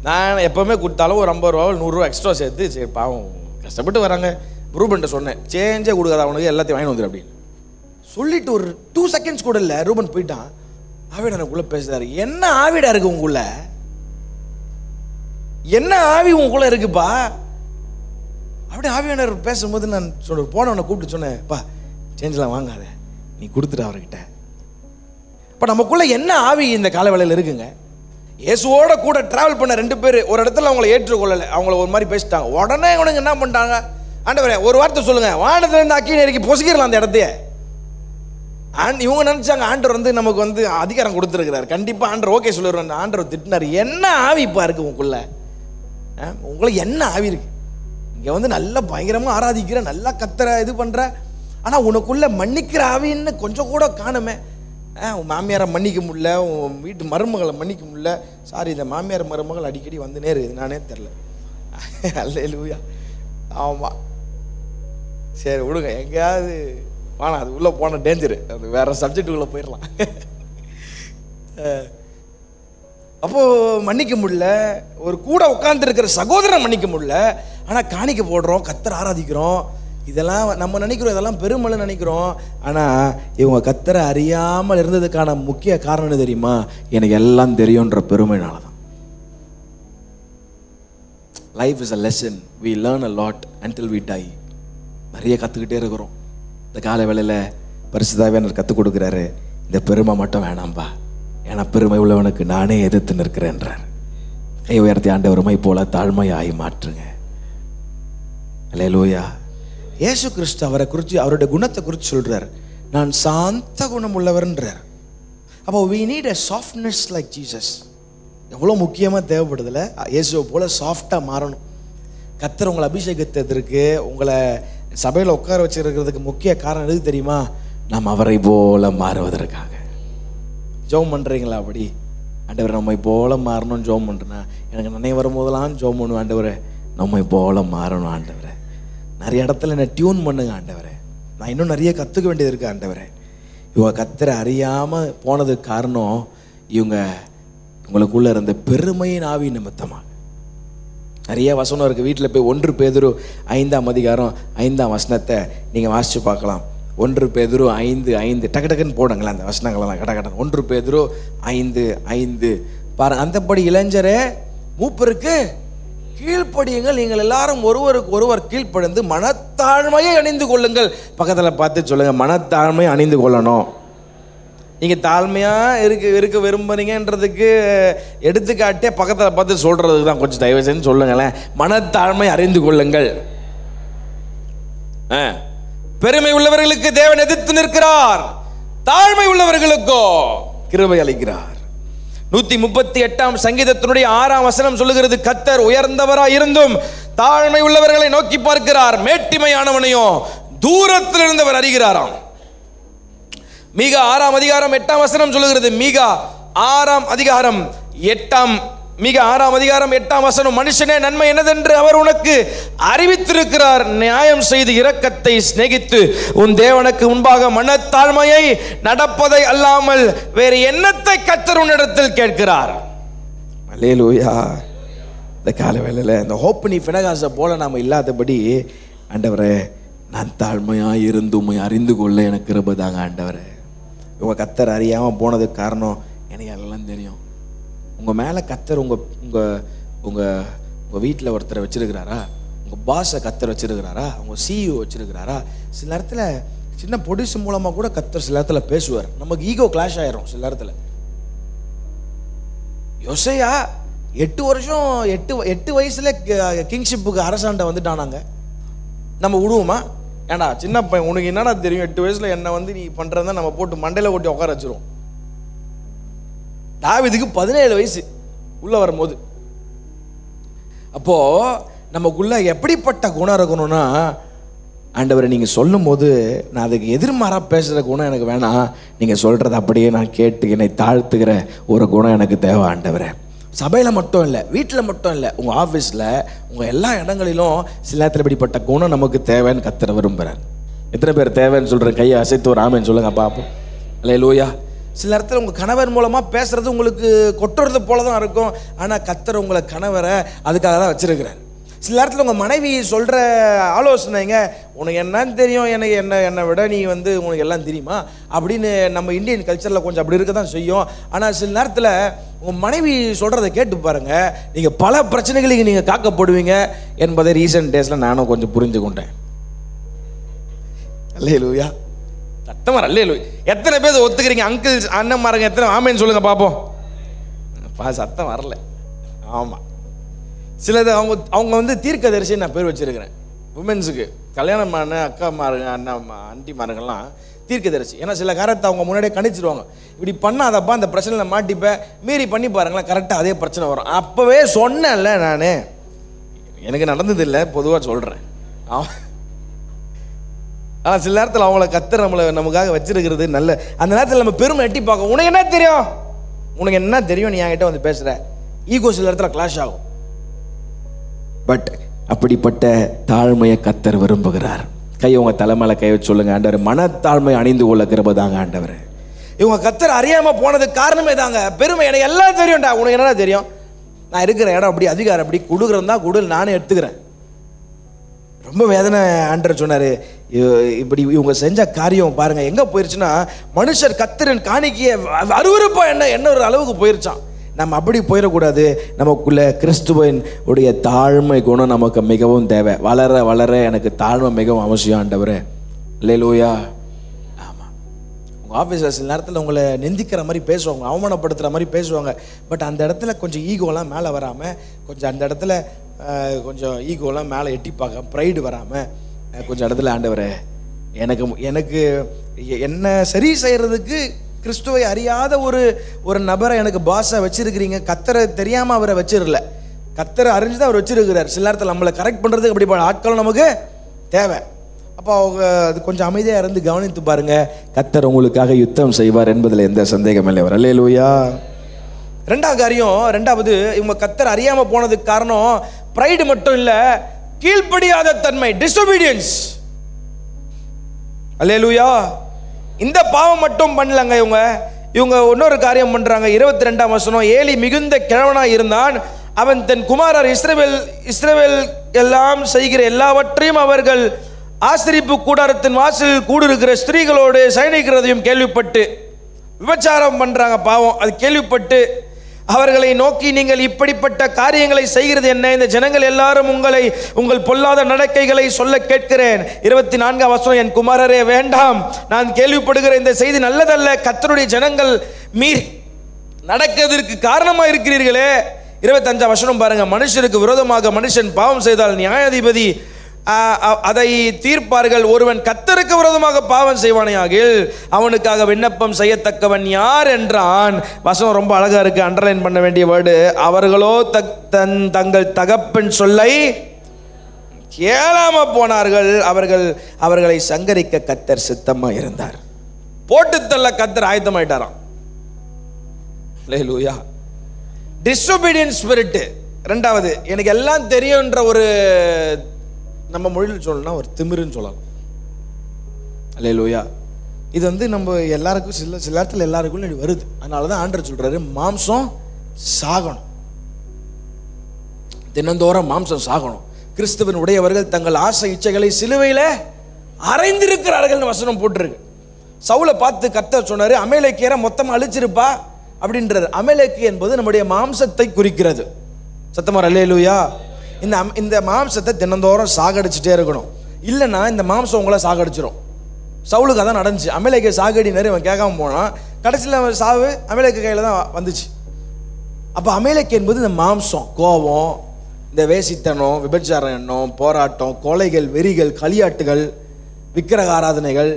நான் எப்போவுமே கொடுத்தாலும் ஒரு 50 ரூபா 100 ரூபா எக்ஸ்ட்ரா சேர்த்து, சரி பாவம் கஷ்டப்பட்டு வராங்க, ரூபன்கிட்ட சொன்னேன், சேஞ்சே கொடுக்காத அவனுக்கு எல்லாத்தையும் வாங்கி வந்துடு அப்படின்னு சொல்லிட்டு ஒரு 2 செகண்ட்ஸ் கூட இல்லை, ரூபன் போயிட்டான். ஆவிட எனக்குள்ள பேசுறாரு, என்ன ஆவிடா இருக்கு உங்களுக்குள்ள, என்ன ஆவி உங்களுக்குள்ள இருக்குப்பா அப்படி ஆவியானவர் பேசும்போது நான் போனவனை கூப்பிட்டு சொன்னேன், பா சேஞ்செலாம் வாங்காத, நீ கொடுத்துட்டு அவர்கிட்ட. இப்போ நமக்குள்ள என்ன ஆவி இந்த காலவேளையில் இருக்குங்க? இயேசுவோட கூட டிராவல் பண்ண 2 பேர் ஒரு இடத்துல அவங்கள ஏற்றுக்கொள்ளலை, அவங்கள ஒரு மாதிரி பேசிட்டாங்க. உடனே இவனுங்க என்ன பண்ணிட்டாங்க, ஆண்டவரே ஒரு வார்த்தை சொல்லுங்க, வானத்திலிருந்து அக்கினி இறக்கி பொசுக்கிடலாம் அந்த இடத்தையே. இவங்க நினைச்சாங்க ஆண்டவர் நமக்கு அதிகாரம் கொடுத்துருக்கிறார், கண்டிப்பா ஆண்டவர் ஓகே சொல்லிடுவார். ஆண்டவர் திட்டினார், என்ன ஆவி இப்ப இருக்கு உங்களுக்குள்ள, உங்களை என்ன ஆவி இருக்கு? இங்க நல்லா பயங்கரமா ஆராதிக்கிற, நல்லா கத்துற, இது பண்ற, ஆனா உனக்குள்ள மன்னிக்கிற ஆவின்னு கொஞ்சம் கூட காணுமே. உன் மாமியாரை மன்னிக்க முடியல, உன் வீட்டு மருமகளை மன்னிக்க முடியல. சாரி, இந்த மாமியார் மருமகள் அடிக்கடி வந்துனே இருக்குது, நானே தெரில. அல்லேலூயா. ஆமா, சரி விடுங்க, எங்கேயாவது வானா, அது உள்ளே போன டேஞ்சரு, அது வேற சப்ஜெக்ட் உள்ள போயிடலாம். அப்போது மன்னிக்க முடியல, ஒரு கூட உட்கார்ந்து இருக்கிற சகோதரன் மன்னிக்க முடியல, ஆனால் காணிக்க போடுறோம், கத்தரை ஆராதிக்கிறோம், இதெல்லாம் நம்ம நினைக்கிறோம், இதெல்லாம் பெருமளை நினைக்கிறோம். ஆனால் இவங்க கத்தரை அறியாமல் இருந்ததுக்கான முக்கிய காரணம் என்ன தெரியுமா? எனக்கு எல்லாம் தெரியுன்ற பெருமைனால தான். Life is a lesson, we learn a lot until we die. நிறைய கற்றுக்கிட்டே இருக்கிறோம். இந்த கால வேளையில் பரிசுத்தாவியானவர் கற்றுக் கொடுக்குறாரு, இந்த பெருமை மட்டும் வேணாம்பா, ஏன்னா பெருமை உள்ளவனுக்கு நானே எதிர்த்து நிற்கிறேன்றார். கை உயர்த்தி ஆண்டவருமை போல தாழ்மையாய் மாற்றுங்க. அல்லேலூயா. இயேசு கிறிஸ்து அவரை குறித்து, அவருடைய குணத்தை குறித்து சொல்றார், நான் சாந்த குணம் உள்ளவர்ன்றார். அப்போ we need a softness like Jesus. எவ்வளோ முக்கியமாக தேவைப்படுதில்ல, இயேசுவை போல சாஃப்டாக மாறணும். கர்த்தர் உங்களை அபிஷேகத்திற்கு, உங்களை சபையில் உட்கார வச்சிருக்கிறதுக்கு முக்கிய காரணம் எது தெரியுமா? நாம் அவரை போல மாறுவதற்காக. ஜெபம் பண்ணுறீங்களா? அப்படி ஆண்டவர் நம்மை போல மாறணும்னு ஜெபம் பண்ணுறேன்னா, எனக்கு நினைவு வரும்போதெல்லாம் ஜெபம் பண்ணுவேன், ஆண்டவரை நம்மை போல மாறணும் ஆண்டவரை. நிறைய இடத்துல என்ன டியூன் பண்ணுங்க ஆண்டவரை, நான் இன்னும் நிறைய கற்றுக்க வேண்டியது இருக்குது ஆண்டவரை. இவங்க கத்தரை அறியாமல் போனதுக்கு காரணம், இவங்க உங்களுக்குள்ளே இருந்த பெருமையின் ஆவி நிமித்தமாக. நிறைய வசனம் இருக்குது. வீட்டில் போய் 1 பேதுரு 5ஆம் அதிகாரம் 5ஆம் வசனத்தை நீங்கள் வாசித்து பார்க்கலாம். 1 பேதுரு 5:5 டக்கு டக்குன்னு போடுங்களேன் அந்த வசனங்களெல்லாம் கடகடன். 1 பேதுரு 5:5 பாருங்க. அந்தப்படி இளைஞரே மூப்பருக்கு கீழ்ப்படியுங்கள், நீங்கள் எல்லாரும் ஒருவருக்கு ஒருவர் கீழ்ப்படிந்து மனத்தாழ்மையை அணிந்து கொள்ளுங்கள். பக்கத்தில் பார்த்து சொல்லுங்க, மனத்தாழ்மையை அணிந்து கொள்ளணும். நீங்கள் தாழ்மையாக இருக்க விரும்புறீங்கன்றதுக்கு எடுத்துக்காட்டே பக்கத்தில் பார்த்து சொல்கிறதுக்கு தான். கொஞ்சம் தயவு செஞ்சு சொல்லுங்களேன், மனத்தாழ்மை அறிந்து கொள்ளுங்கள். பெருமை உள்ளவர்களுக்கு தேவன் எதிர்த்து நிற்கிறார், தாழ்மை உள்ளவர்களுக்கோ கிருபை அளிக்கிறார். 138ஆம் சங்கீதத்தினுடைய 6ஆம் வசனம் சொல்லுகிறது, கர்த்தர் உயர்ந்தவராய் இருந்தும் தாழ்மை உள்ளவர்களை நோக்கி பார்க்கிறார், மேட்டிமையானவனையும் தூரத்தில் இருந்தவர் அறிகிறாராம். மீகா 6ஆம் அதிகாரம் 8ஆம் வசனம் சொல்லுகிறது, மீகா 6ஆம் அதிகாரம் 8ஆம் வசனம், மனுஷனே நன்மை என்னதென்று அவர் உனக்கு அறிவித்திருக்கிறார், நியாயம் செய்து இரக்கத்தை சிநேகித்து உன் தேவனுக்கு முன்பாக மனத்தாழ்மையை நடப்பதை அல்லாமல் வேறு என்னத்தை கர்த்தர் உன்னிடத்தில் கேட்கிறார். அல்லேலூயா. இந்த காலவேளையில் இந்த ஹோப்னி பினகாசை போல நாம் இல்லாதபடி, ஆண்டவரே நான் தாழ்மையாக இருந்து உம்மை அறிந்து கொள்ள எனக்கு கிருபை தாங்க ஆண்டவரே. இவங்க கர்த்தர் அறியாமல் போனதுக்கு காரணம், எனக்கு எல்லாம் தெரியும், உங்கள் மேலே கர்த்தர் உங்கள் உங்கள் உங்கள் உங்கள் வீட்டில் ஒருத்தரை வச்சிருக்கிறாரா? உங்கள் பாஸை கர்த்தர் வச்சிருக்கிறாரா? உங்கள் CEO வச்சிருக்கிறாரா? சில நேரத்தில் சின்ன பொடிசு மூலமாக கூட கர்த்தர் சில நேரத்தில் பேசுவார். நமக்கு ஈகோ கிளாஷ் ஆயிரும் சில நேரத்தில். யோசையா 8 வருஷம் 8 வயசுல கிங்ஷிப்புக்கு அரசாண்டை வந்துட்டானாங்க. நம்ம விடுவோமா? ஏண்டா சின்ன பையன், உனக்கு என்னடா தெரியும்? 8 வயசுல என்ன வந்து நீ பண்றதா நம்ம போட்டு மண்டையில ஓட்டி உட்கார வச்சிருவோம். தாவீதுக்கு 17 வயசு உள்ள வரும்போது. அப்போ நமக்குள்ள எப்படிப்பட்ட குணம் இருக்கணும்னா, ஆண்டவரை நீங்க சொல்லும் போது நான் அதுக்கு எதிர்மாறா பேசுற குணம் எனக்கு வேணாம், நீங்க சொல்றதை அப்படியே நான் கேட்டு என்னை தாழ்த்துக்கிற ஒரு குணம் எனக்கு தேவை ஆண்டவரே. சபையில் மட்டும் இல்லை, வீட்டில் மட்டும் இல்லை, உங்கள் ஆஃபீஸில், உங்கள் எல்லா இடங்களிலும் சில நேரத்தில் இப்படிப்பட்ட குணம் நமக்கு தேவைன்னு கர்த்தர் விரும்புகிறார். எத்தனை பேர் தேவைன்னு சொல்கிறேன்? கையை அசைத்து ஒரு ஆமேன்னு சொல்லுங்க பாப்போம். அல்லேலூயா. சில நேரத்தில் உங்கள் கணவர் மூலமாக பேசுறது உங்களுக்கு கொட்டுறது போல தான் இருக்கும். ஆனால் கர்த்தர் உங்களை கணவரை அதுக்காக தான் வச்சிருக்கிறார். சில நேரத்தில் உங்கள் மனைவி சொல்கிற ஆலோசனைங்க, உனக்கு என்னன்னு தெரியும், எனக்கு என்னை விட நீ வந்து உனக்கு எல்லாம் தெரியுமா அப்படின்னு நம்ம இந்தியன் கல்ச்சரில் கொஞ்சம் அப்படி இருக்க தான் செய்யும். ஆனால் சில நேரத்தில் உங்கள் மனைவி சொல்கிறத கேட்டு பாருங்கள், நீங்கள் பல பிரச்சனைகளுக்கு நீங்கள் காக்கப்படுவீங்க என்பதை ரீசெண்ட் டேஸில் நானும் கொஞ்சம் புரிஞ்சு கொண்டேன். அல்லேலூயா. சத்தமாக அல்லேலூயா. எத்தனை பேர் ஒத்துக்கிறீங்க? அங்கிள் அண்ணன் மாருங்க எத்தனை ஆமேன்னு சொல்லுங்கள் பார்ப்போம். சத்தம் வரல. ஆமாம், சிலது அவங்க வந்து தீர்க்கதரிசி நான் பேர் வச்சிருக்கிறேன். உமன்ஸுக்கு கல்யாணமான அக்கா மாருங்க, அண்ணா ஆண்டி மாருங்கெல்லாம் தீர்க்கதரிசி. ஏன்னா சில காரியத்தை அவங்க முன்னாடியே கணிச்சிருவாங்க. இப்படி பண்ணாதப்பா அந்த பிரச்சனையில் மாட்டிப்பேன், மீறி பண்ணி பாருங்களேன், கரெக்டாக அதே பிரச்சனை வரும். அப்போவே சொன்னேன்ல, நான் எனக்கு நடந்தது இல்லை, பொதுவாக சொல்கிறேன். ஆனால் சில நேரத்தில் அவங்கள கர்த்தர் நமக்காக வச்சிருக்கிறது நல்ல. அந்த நேரத்தில் நம்ம பெருமை எட்டி பார்க்க, உனக்கு என்ன தெரியும், உனக்கு என்ன தெரியும், நீ என்கிட்ட வந்து பேசுகிற. ஈகோ சில இடத்துல கிளாஷ் ஆகும். பட் அப்படிப்பட்ட தாழ்மையை கர்த்தர் விரும்புகிறார். கை உங்க தலைமையில கை வச்சு சொல்லுங்க, ஆண்டவர் மனத்தாழ்மை அணிந்து கொள்ள கிருபை தாங்க ஆண்டவர். இவங்க கர்த்தர் அறியாம போனதுக்கு காரணமே தாங்க பெருமை. எனக்கு எல்லாம் தெரியும்டா, உனக்கு என்னடா தெரியும், நான் இருக்கிற இடம் அப்படி, அதிகாரம் அப்படி, கொடுக்குறதா கொடு, நானே எடுத்துக்கிறேன். ரொம்ப வேதனை. ஆண்டவர் சொன்னாரு, இப்படி இவங்க செஞ்ச காரியம் பாருங்க எங்க போயிருச்சுன்னா, மனுஷர் கர்த்தரின் காணிக்கையை அருவருப்பா என்ன ஒரு அளவுக்கு போயிருச்சான். நம்ம அப்படி போயிடக்கூடாது. நமக்குள்ள கிறிஸ்துவின் உடைய தாழ்மை குணம் நமக்கு மிகவும் தேவை. வளர வளர எனக்கு தாழ்மை மிகவும் அவசியம் ஆண்டவரே. அல்லேலூயா. ஆமாம், உங்கள் ஆஃபீஸில் சில நேரத்தில் உங்களை நிந்திக்கிற மாதிரி பேசுவாங்க, அவமானப்படுத்துகிற மாதிரி பேசுவாங்க. பட் அந்த இடத்துல கொஞ்சம் ஈகோலாம் மேலே வராமல், கொஞ்சம் அந்த இடத்துல கொஞ்சம் ஈகோலாம் மேலே எட்டி பார்க்க, ப்ரைடு வராமல், கொஞ்சம் இடத்துல ஆண்டவரே எனக்கு என்ன சரி செய்கிறதுக்கு கிறிஸ்துவை அறியாத ஒரு நபரை எனக்கு பாஸை வச்சிருக்கிறீங்க. கர்த்தரை தெரியாமல் அவரை வச்சிடல, கர்த்தரை அறிஞ்சுதான் அவர் வச்சிருக்கிறார். சில நேரத்தில் நம்மளை கரெக்ட் பண்ணுறதுக்கு அப்படிப்பட்ட ஆட்களும் நமக்கு தேவை. அப்போ அவங்க அது கொஞ்சம் அமைதியாக இருந்து கவனித்து பாருங்க, கர்த்தர் உங்களுக்காக யுத்தம் செய்வார் என்பதில் எந்த சந்தேகம் இல்லை. அவர் அல்லேலூயா. ரெண்டாவது இவங்க கர்த்தர் அறியாமல் போனதுக்கு காரணம் ப்ரைடு மட்டும் இல்லை, கீழ்ப்படியாத தன்மை, டிசோபீடியன்ஸ். அல்லேலூயா. இந்த பாவம் மட்டும் பண்ணலங்க இவங்க இன்னொரு காரியம் பண்றாங்க. 22ஆம் வசனம், ஏலி மிகுந்த கிழவனா இருந்தான், அவன் தன் குமாரர் இஸ்ரவேல் எல்லாம் செய்கிற எல்லாவற்றையும் அவர்கள் ஆசரிப்பு கூடாரத்தின் வாசலில் கூடிருக்கிற ஸ்திரீகளோடு சயனிக்கிறதையும் கேள்விப்பட்டு, விபச்சாரம் பண்றாங்க பாவம், அது கேள்விப்பட்டு அவர்களை நோக்கி, நீங்கள் இப்படிப்பட்ட காரியங்களை செய்கிறது என்ன? இந்த ஜனங்கள் எல்லாரும் உங்கள் பொல்லாத நடக்கைகளை சொல்ல கேட்கிறேன். 24ஆம் வசனம், என் குமாரரே வேண்டாம், நான் கேள்விப்படுகிற இந்த செய்தி நல்லதல்ல. கர்த்தருடைய ஜனங்கள் மீறி நடக்கிறதுக்கு காரணமா இருக்கிறீர்களே. 25ஆம் வசனம் பாருங்க, மனுஷருக்கு விரோதமாக மனுஷன் பாவம் செய்தால் நியாயாதிபதி அதை தீர்ப்பார்கள். ஒருவன் கர்த்தருக்கு விரோதமாக பாவம் செய்வானையாகில் அவனுக்காக விண்ணப்பம் செய்யத்தக்கவன் யார் என்றான். வசனம் ரொம்ப அழகா இருக்கு, அண்டர்லைன் பண்ண வேண்டிய வேர்டு. அவர்களோ தங்கள் தகப்பன் சொல்லை கேளாம போனார்கள், அவர்களை சங்கரிக்க கர்த்தர் சித்தமா இருந்தார். போட்டு தள்ள கர்த்தர் ஆயத்தமாயிட்டாராம். அல்லேலூயா. Disobedient spirit. ரெண்டாவது, எனக்கு எல்லாம் தெரியும்ன்ற ஒரு, நம்ம மொழியில் சொல்லணும்னா ஒரு திமிருன்னு சொல்லலாம். அல்லேலூயா. இது வந்து நம்ம எல்லாருக்கும் சில நேரத்தில் எல்லாருக்கும் இது வருது. அதனால தான் ஆண்டவர் சொல்றாரு, மாம்சம் சாகணும், தினந்தோறும் மாம்சம் சாகணும். கிறிஸ்துவின் உடையவர்கள் தங்கள் ஆசை இச்சைகளை சிலுவையில் அறைந்திருக்கிறார்கள் வசனம் போட்டிருக்கு. சவுலை பார்த்து கர்த்தர் சொன்னாரு, அமலேக்கியரை மொத்தமாக அழிச்சிருப்பா அப்படின்றது. அமலேக்கு என்பது நம்முடைய மாம்சத்தை குறிக்கிறது. சத்தமா அல்லேலூயா. இந்த மாம்சத்தை தினந்தோறும் சாகடிச்சுட்டே இருக்கணும், இல்லைன்னா இந்த மாம்சம் உங்களை சாகடிச்சிடும். சவுலுக்கு அதான் நடந்துச்சு. அமலேக்கு சாகடினாரு, இவன் கேட்காம போனான். கடைசியில் சாவு அமலேக்கு கையில் தான் வந்துச்சு. அப்போ அமலேக்கு என்பது இந்த மாம்சம், கோபம், இந்த வேசித்தனம், விபச்சார எண்ணம், போராட்டம், கொலைகள், வெறிகள், களியாட்டுகள், விக்கிரக ஆராதனைகள்,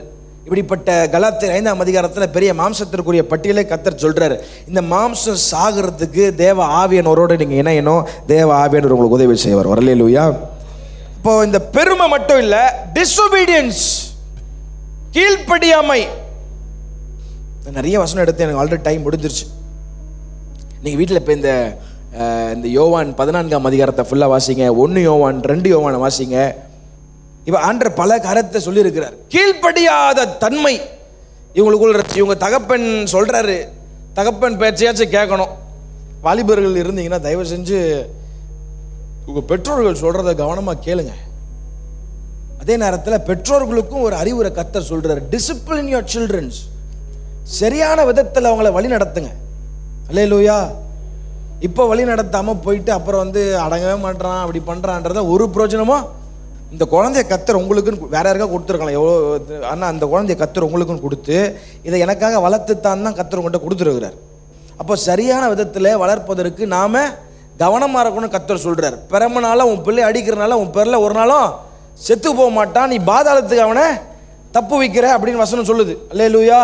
இப்படிப்பட்ட கலாத்தியர் 5ஆம் அதிகாரத்தில் பெரிய மாம்சத்திற்குரிய பட்டியலை கர்த்தர் சொல்றாரு. இந்த மாம்சம் சாகிறதுக்கு தேவ ஆவியானவரோடு நீங்க இணையணும். தேவ ஆவியானவர் உங்களுக்கு உதவி செய்வார். அல்லேலூயா. இப்போ இந்த பெருமை மட்டும் இல்ல, டிஸ்ஒபீடியன்ஸ், கீழ்ப்படியாமை. நிறைய வசனம் எடுத்து எனக்கு ஆல்ரெடி டைம் முடிஞ்சிருச்சு. நீங்க வீட்டில் இப்போ இந்த யோவான் 14ஆம் அதிகாரத்தை ஃபுல்லாக வாசிங்க, 1 யோவான் 2 யோவானை வாசிங்க. இப்போ ஆண்டவர் பல காரியத்தை சொல்லியிருக்கிறார். கீழ்ப்படியாத தன்மை இவங்களுக்குள்ள. இவங்க தகப்பன் சொல்றாரு, தகப்பன் பேச்சையாச்சும் கேட்கணும். வாலிபர்கள் இருந்தீங்கன்னா தயவு செஞ்சு உங்க பெற்றோர்கள் சொல்றத கவனமா கேளுங்க. அதே நேரத்தில் பெற்றோர்களுக்கும் ஒரு அறிவுரை கர்த்தர் சொல்றாரு, டிசிப்ளின் யுவர் சில்ட்ரன்ஸ். சரியான விதத்தில் அவங்கள வழி நடத்துங்க. அல்லேலூயா. இப்போ வழி நடத்தாம போயிட்டு அப்புறம் அடங்கவே மாட்டான், அப்படி பண்றான்றத ஒரு பிரயோஜனமோ. இந்த குழந்தைய கர்த்தர் உங்களுக்குன்னு வேற யாருக்கா கொடுத்துருக்கலாம் எவ்வளோ, ஆனால் அந்த குழந்தைய கர்த்தர் உங்களுக்குன்னு கொடுத்து இதை எனக்காக வளர்த்துத்தான் தான் கர்த்தர் உங்கள்கிட்ட கொடுத்துருக்கிறார். அப்போ சரியான விதத்தில் வளர்ப்பதற்கு நாம கவனமாக இருக்கணும்னு கர்த்தர் சொல்றார். பிறமனால உன் பிள்ளை அடிக்கிறனால உன் பேரில் ஒரு நாளும் செத்து போக மாட்டான், நீ பாதாளத்துக்கு அவனை தப்பு வைக்கிற அப்படின்னு வசனம் சொல்லுது. அல்லேலூயா.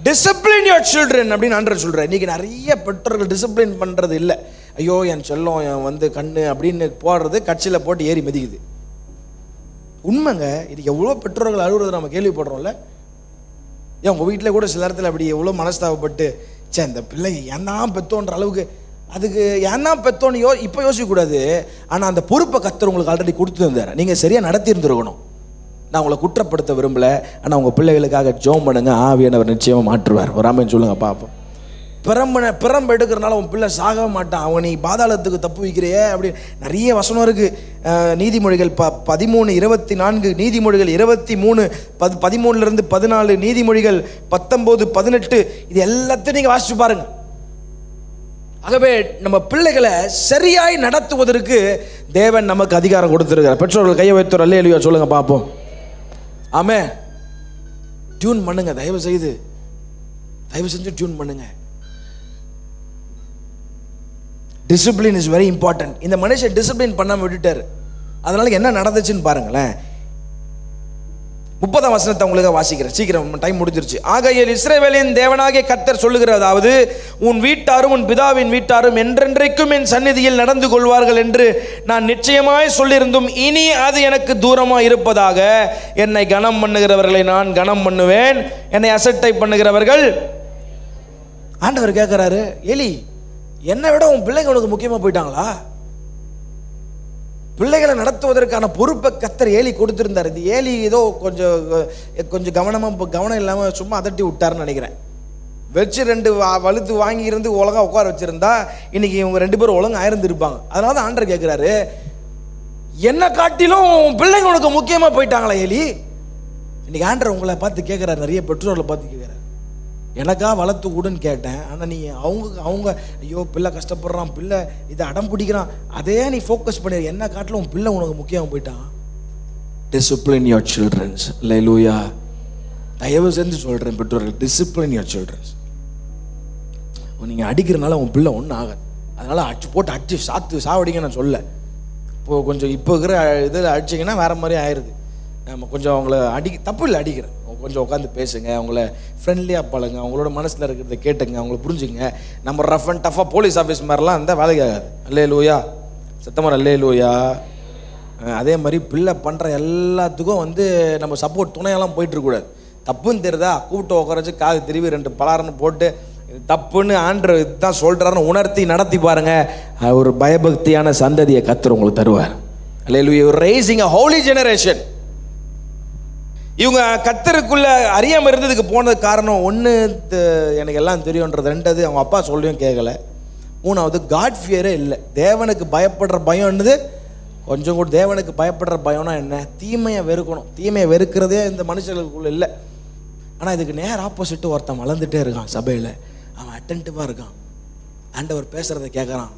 டிசிப்ளின் யுவர் சில்ட்ரன் அப்படின்னு ஆண்டவர் சொல்றார். இன்னைக்கு நிறைய பெற்றோர்கள் டிசிப்ளின் பண்றது இல்லை. ஐயோ என் செல்லம் என் கண்ணு அப்படின்னு போடுறது, கட்சியில் போட்டு ஏறி மிதிக்குது. உண்மைங்க, இது எவ்வளோ பெற்றோர்கள் அழுகுறது நம்ம கேள்விப்படுறோம்ல. ஏன் உங்கள் வீட்டில் கூட சில நேரத்தில் அப்படி எவ்வளோ மனஸ்தாபப்பட்டு சே இந்த பிள்ளை ஏன் தான் பெத்தோன்ற அளவுக்கு, அதுக்கு ஏன் தான் பெத்தோன்னு இப்போ யோசிக்கக்கூடாது. ஆனால் அந்த பொறுப்பை கர்த்தர் உங்களுக்கு ஆல்ரெடி கொடுத்து இருந்தார், நீங்கள் சரியாக நடத்தி இருந்துருக்கணும். நான் உங்களை குற்றப்படுத்த விரும்பலை, ஆனால் உங்கள் பிள்ளைகளுக்காக ஜெபம் பண்ணுங்க, ஆவியானவர் நிச்சயமாக மாற்றுவார். ஒரு ஆமென் சொல்லுங்க பார்ப்போம். பிறம்பு எடுக்கிறனால உன் பிள்ளை சாக மாட்டான், அவன் நீ பாதாளத்துக்கு தப்பு வைக்கிறியே அப்படி நிறைய வசனம் இருக்கு. நீதிமொழிகள் 13:24, நீதிமொழிகள் 23:13-14, நீதிமொழிகள் 19:18, இது எல்லாத்தையும் நீங்க வாசிச்சு பாருங்க. ஆகவே நம்ம பிள்ளைகளை சரியாய் நடத்துவதற்கு தேவன் நமக்கு அதிகாரம் கொடுத்திருக்கிறார். பெற்றோர்கள் கையை வைத்தோர் அல்லேலூயா சொல்லுங்க பார்ப்போம். ஆமே. டியூன் பண்ணுங்க, தயவு செஞ்சு டியூன் பண்ணுங்க. Discipline is very important. இந்த மனுஷன் டிசிப்ளின் பண்ணாம விட்டுட்டாரு, அதனால என்ன நடந்துச்சுன்னு பாருங்களேன். 30ஆம் வசனத்தை உங்களுக்கு வாசிக்கிறேன், சீக்கிரம் டைம் முடிஞ்சிருச்சு. ஆகையால் இஸ்ரவேலின் தேவனாகிய கர்த்தர் சொல்லுகிறதாவது, உன் வீட்டாரும் உன் பிதாவின் வீட்டாரும் என்றென்றைக்கும் என் சந்நிதியில் நடந்து கொள்வார்கள் என்று நான் நிச்சயமாய் சொல்லியிருந்தும் இனி அது எனக்கு தூரமாக இருப்பதாக. என்னை கனம் பண்ணுகிறவர்களை நான் கனம் பண்ணுவேன், என்னை அசட்டை பண்ணுகிறவர்கள். ஆண்டவர் கேட்கிறாரு, எலி என்னை விட உன் பிள்ளைங்க உனக்கு முக்கியமா போயிட்டாங்களா? பிள்ளைகளை நடத்துவதற்கான பொறுப்பை கர்த்தர் ஏலி கொடுத்திருந்தார். இது ஏலி ஏதோ கொஞ்சம் கவனம் இல்லாம சும்மா அதட்டி விட்டாருன்னு நினைக்கிறேன். வச்சு 2 வலுத்து வாங்கி இருந்து ஒழுங்கா உட்கார வச்சிருந்தா இன்னைக்கு இவங்க 2 பேரும் ஒழுங்கா ஆயிருந்திருப்பாங்க. அதனால தான் ஆண்டவர் கேட்கிறாரு, என்ன காட்டிலும் பிள்ளைங்க உனக்கு முக்கியமா போயிட்டாங்களா ஏலி? இன்னைக்கு ஆண்டவர் உங்களை பார்த்து கேட்கிறாரு, நிறைய பெற்றோர்களை பார்த்து கேட்கிறாரு, எனக்கா வளர்த்து கூடுன்னு கேட்டேன், ஆனால் நீ அவங்க ஐயோ பிள்ளை கஷ்டப்படுறான், பிள்ளை இதை அடம் பிடிக்கிறான், அதே நீ ஃபோக்கஸ் பண்ணிடு, என்ன காட்டிலும் உன் பிள்ளை உனக்கு முக்கியம் போயிட்டான். Discipline your childrens. அல்லேலூயா. தயவு செஞ்சு சொல்கிறேன் பெற்றோர்கள், டிசிப்ளின் யுவர் சில்ட்ரன்ஸ். நீங்கள் அடிக்கிறனால உன் பிள்ளை ஒன்றும் ஆகாது, அதனால் அடிச்சு சாவடிங்க நான் சொல்ல. இப்போது கொஞ்சம் இப்போ இருக்கிற இதில் அடிச்சிங்கன்னா வேறு மாதிரி ஆயிடுது. நம்ம கொஞ்சம் அவங்கள தப்பு இல்லை, அடிக்கிறேன், கொஞ்சம் உட்காந்து பேசுங்க, அவங்கள ஃப்ரெண்ட்லியாக பழங்க, அவங்களோட மனசில் இருக்கிறத கேட்டுங்க, அவங்கள புரிஞ்சுங்க. நம்ம ரஃப் அண்ட் டஃபாக போலீஸ் ஆஃபீஸ் மாதிரிலாம் இருந்தால் வேலைக்கு ஆகாது. அல்லேலூயா. சத்தமாக அல்லேலூயா. அதே மாதிரி பிள்ளை பண்ணுற எல்லாத்துக்கும் நம்ம சப்போர்ட் துணையெல்லாம் போயிட்டுருக்கூடாது. தப்புன்னு தெரியுதா, கூப்பிட்டு உட்கார வச்சு காது திருவி 2 பலாரன்னு போட்டு தப்புன்னு ஆண்டவர் இதுதான் சொல்கிறாருன்னு உணர்த்தி நடத்தி பாருங்க, ஒரு பயபக்தியான சந்ததியை கர்த்தர் உங்களுக்கு தருவார். அல்லேலூயா. Raising a holy generation. இவங்க கர்த்தருக்குள்ள அறியாமல் இருந்ததுக்கு போனது காரணம் ஒன்று, எனக்கு எல்லாம் தெரியுன்றது. 2வது அவங்க அப்பா சொல்லியும் கேட்கல. 3வது காட் ஃபியரே இல்லை. தேவனுக்கு பயப்படுற பயம்னு கொஞ்சம் கூட. தேவனுக்கு பயப்படுற பயம்னா என்ன? தீமையை வெறுக்கணும். தீமையை வெறுக்கிறதே இந்த மனுஷர்களுக்குள்ள இல்லை. ஆனால் இதுக்கு நேர் ஆப்போசிட்டு ஒருத்தன் வளர்ந்துட்டே இருக்கான் சபையில். அவன் அட்டென்டிவாக இருக்கான், ஆண்டவர் பேசுகிறத கேட்குறான்,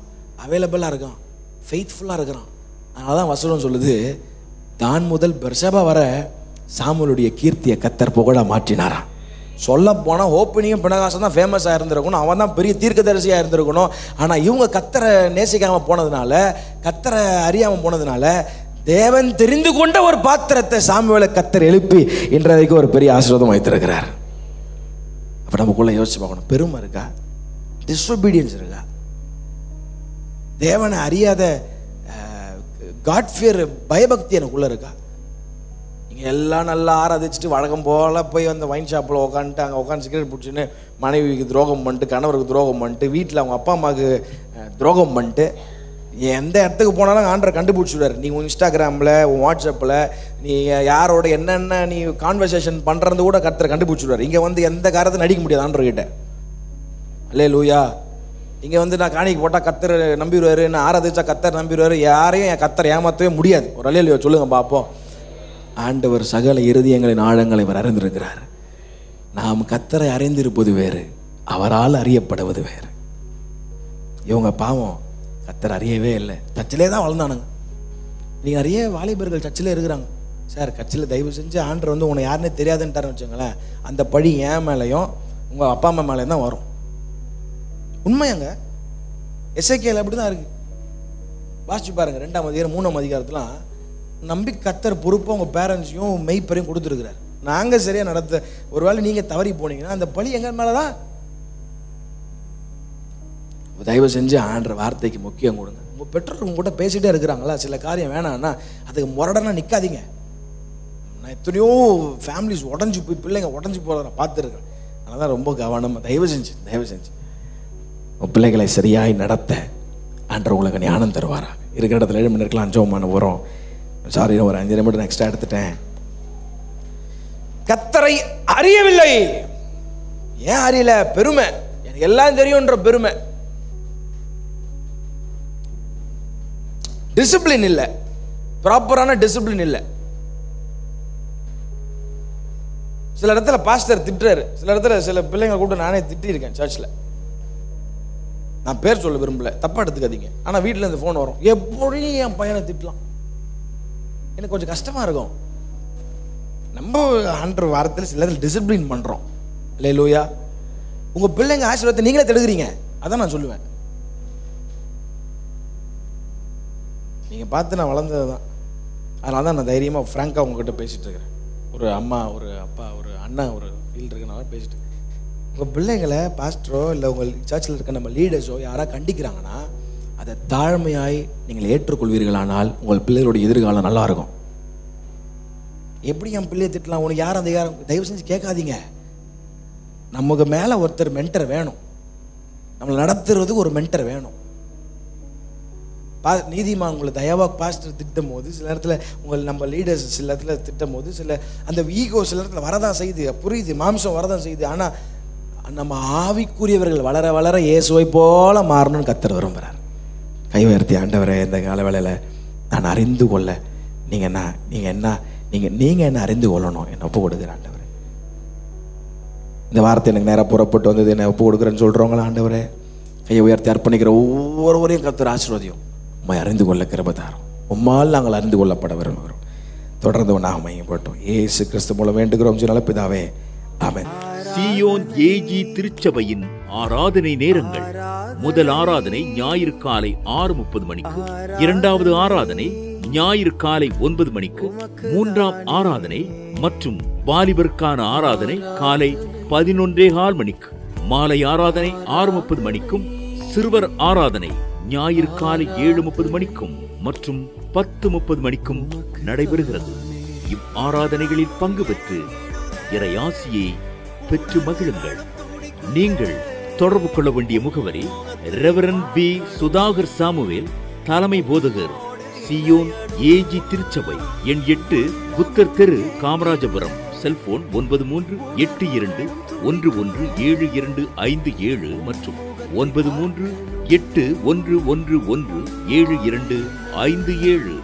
அவைலபிளாக இருக்கான், ஃபெய்த்ஃபுல்லாக இருக்கிறான். அதனால தான் வசனம் சொல்லுது, தான் முதல் பெர்சபா வர சாமுவேலுடைய கீர்த்தியை கர்த்தர் புகழ மாற்றினாராம். சொல்ல போனால் ஓப்பனியும் பினகாசம் தான் ஃபேமஸாக இருந்திருக்கணும், அவன் தான் பெரிய தீர்க்கதரிசியாக இருந்திருக்கணும். ஆனால் இவங்க கர்த்தரை நேசிக்காமல் போனதுனால, கர்த்தரை அறியாமல் போனதுனால, தேவன் தெரிந்து கொண்ட ஒரு பாத்திரத்தை சாமுவேலை கர்த்தர் எழுப்பி இன்றைக்கு ஒரு பெரிய ஆசீர்வாதம் வைத்திருக்கிறார். அப்போ நமக்குள்ள யோசிச்சு பார்க்கணும், பெருமை இருக்கா, டிஸ்ஒபீடியன்ஸ் இருக்கா, தேவனை அறியாத காட் ஃபியர் பயபக்தி எனக்குள்ள இருக்கா? நீங்கள் எல்லாம் நல்லா ஆராதிச்சுட்டு வழக்கம் போல் போய் அந்த ஒயின் ஷாப்பில் உட்காந்துட்டு அங்கே உட்காந்து சிகரெட் பிடிச்சின்னு மனைவிக்கு துரோகம் பண்ணிட்டு, கணவருக்கு துரோகம் பண்ணிட்டு, வீட்டில் அவங்க அப்பா அம்மாவுக்கு துரோகம் பண்ணிட்டு, எந்த இடத்துக்கு போனாலும் ஆண்டரை கண்டுபிடிச்சிடுவார். நீ உன் இன்ஸ்டாகிராமில், உன் வாட்ஸ்அப்பில் நீ யாரோட என்னென்ன நீ கான்வர்சேஷன் பண்ணுறது கூட கர்த்தரை கண்டுபிடிச்சிடுவார். இங்கே வந்து எந்த காரியத்தை நடிக்க முடியாது ஆண்டர்கிட்ட. அல்லேலூயா. இங்கே வந்து நான் காணிக்கு போட்டால் கர்த்தர் நம்பிடுவார், நான் ஆராதிச்சா கர்த்தர் நம்பிடுவார், யாரையும் என் கர்த்தரை ஏமாற்றவே முடியாது. ஒரு அல்லேலூயா சொல்லுங்க பார்ப்போம். ஆண்டவர் சகல இருதயங்களின் ஆழங்களை இவர் அறிந்திருக்கிறார். நாம் கர்த்தரை அறிந்திருப்பது வேறு, அவரால் அறியப்படுவது வேறு. இவங்க பாவம் கர்த்தர் அறியவே இல்லை, சர்ச்சிலே தான் வளர்ந்தானுங்க. நீங்கள் நிறைய வாலிபர்கள் சர்ச்சிலே இருக்கிறாங்க. சார் கட்சியில் தயவு செஞ்சு ஆண்டர் வந்து உன்னை யாருன்னே தெரியாதுன்ட்டாருன்னு வச்சுங்களேன், அந்த பழி என் மேலேயும் உங்கள் அப்பா அம்மா மேலேயும் தான் வரும். உண்மையாங்க, எசேக்கியேல் அப்படி தான் இருக்குது. வாசிச்சு பாருங்க, 2ஆம் அதிகாரம் 3ஆம் அதிகாரத்துலாம் நம்பி கர்த்தர் பொறுப்பாக உங்கள் பேரண்ட்ஸையும் மெய்ப்பரையும் கொடுத்துருக்கிறார். நாங்கள் சரியாக நடத்த, ஒருவேளை நீங்கள் தவறி போனீங்கன்னா அந்த பழி எங்கள் மேலே தான். தயவு செஞ்சு ஆண்டர் வார்த்தைக்கு முக்கியம் கொடுங்க. உங்கள் பெற்றோர் உங்க கூட பேசிகிட்டே இருக்கிறாங்களா, சில காரியம் வேணான்னா அதுக்கு முரடனா நிற்காதீங்க. நான் எத்தனையோ ஃபேமிலிஸ் உடஞ்சி போய் பிள்ளைங்க உடஞ்சி போகிறத பார்த்துருக்கேன். அதனால தான் ரொம்ப கவனமாக தயவு செஞ்சு உங்கள் பிள்ளைகளை சரியாய் நடத்த ஆண்டர் உங்களுக்கு ஞானம் தருவாராக. இருக்கிற இடத்துல 7 மணி நேரத்தில் 5 மணி வரும். சாரி, ஒரு 5 நிமிடம் எக்ஸ்ட்ரா எடுத்துட்டேன். கர்த்தரை அறியவில்லை. ஏன் அறியல? பெருமை, எனக்கு எல்லாம் தெரியும்ன்ற பெருமை. டிசிப்ளின் இல்லை, ப்ராப்பரான டிசிப்ளின் இல்லை. சில இடத்துல பாஸ்டர் திட்டுறாரு, சில இடத்துல சில பிள்ளைங்க கூட நானே திட்டிருக்கேன் சர்ச்சில். நான் பேர் சொல்ல விரும்பல, தப்பா எடுத்துக்காதீங்க. ஆனால் வீட்டில் இந்த ஃபோன் வரும், எப்படி என் பையனை திட்டலாம், எனக்கு கொஞ்சம் கஷ்டமா இருக்கும். நம்ம ஆண்டவர் வாரத்தில் சில டிசிப்ளின் பண்றோம். அல்லேலூயா. உங்க பிள்ளைங்க ஆசீர்வாதத்தை நீங்களே தடுக்கிறீங்க, அதான் நான் சொல்லுவேன். நீங்க பார்த்து நான் வளர்ந்தது தான். அதனால தான் நான் தைரியமாக ஃப்ராங்காக உங்ககிட்ட பேசிட்டு இருக்கிறேன். ஒரு அம்மா, ஒரு அப்பா, ஒரு அண்ணன், ஒரு ஃபீல்டு இருக்குனால பேசிட்டு. உங்கள் பிள்ளைங்களை பாஸ்டரோ இல்லை உங்கள் சர்ச்சில் இருக்க நம்ம லீடர்ஸோ யாராவது கண்டிக்கிறாங்கன்னா அதை தாழ்மையாய் நீங்கள் ஏற்றுக்கொள்வீர்களானால் உங்கள் பிள்ளைகளுடைய எதிர்காலம் நல்லா இருக்கும். எப்படி என் பிள்ளையை திட்டலாம், உனக்கு யாரும் அதிகாரம், தயவு செஞ்சு கேட்காதீங்க. நமக்கு மேலே ஒருத்தர் மென்டர் வேணும், நம்மளை நடத்துறதுக்கு ஒரு மென்டர் வேணும். நீதிமா உங்களை தயவாக பாஸ்டர் திட்டும் போது, சில நேரத்தில் உங்கள் நம்ம லீடர்ஸ் சில இடத்துல திட்டும் போது சில அந்த ஈகோ சில இடத்துல வரதான் செய்யுது, புரியுது, மாம்சம் வரதான் செய்யுது. ஆனால் நம்ம ஆவிக்குரியவர்கள் வளர வளர இயேசுவை போல மாறணும்னு கர்த்தர் விரும்புகிறார். கை உயர்த்தி, ஆண்டவரே இந்த கால வேளையில் நான் அறிந்து கொள்ள நீங்கள் என்ன அறிந்து கொள்ளணும், என்னை ஒப்பு கொடுக்குற ஆண்டவரே. இந்த வார்த்தை எனக்கு நேராக புறப்பட்டு வந்தது, என்னை ஒப்பு கொடுக்குறேன்னு சொல்கிறவங்களா ஆண்டவரே, கையை உயர்த்தி அர்ப்பணிக்கிற ஒவ்வொருவரையும் கர்த்தர் ஆசீர்வதியும். உம்மை அறிந்து கொள்ள கிருபை தாரும். உம்மால் நாங்கள் அறிந்து கொள்ளப்பட விரும்புகிறோம். தொடர்ந்து நாங்கள் மையப்பட்டோம். இயேசு கிறிஸ்து மூலம் வேண்டுகிறோம் நல்ல பிதாவே, ஆமென். சீயோன் ஏஜி திருச்சபையின் ஆராதனை நேரங்கள்: முதல் ஆராதனை ஞாயிறு காலை 6:30 மணிக்கு, 2வது ஆராதனை ஞாயிறு காலை 9 மணிக்கு, 3ஆம் ஆராதனை மற்றும் வாலிபருக்கான ஆராதனை காலை 11:15 மணிக்கு, மாலை ஆராதனை 6:30 மணிக்கும், சிறுவர் ஆராதனை ஞாயிறு காலை 7:30 மணிக்கும் மற்றும் 10:30 மணிக்கும் நடைபெறுகிறது. இவ் ஆராதனைகளில் பங்கு பெற்று இறையாசியை பெற்று மகிழுங்கள். நீங்கள் தொடர்பு கொள்ள வேண்டிய முகவரி: ரெவரண்ட் பி. சுதாகர் சாமுவேல், தலைமை போதகர், சீயோன் ஏஜி திருச்சபை, எண் 8, புத்தர் தெரு, காமராஜபுரம். செல்போன் 9381172757 மற்றும் 9381117257.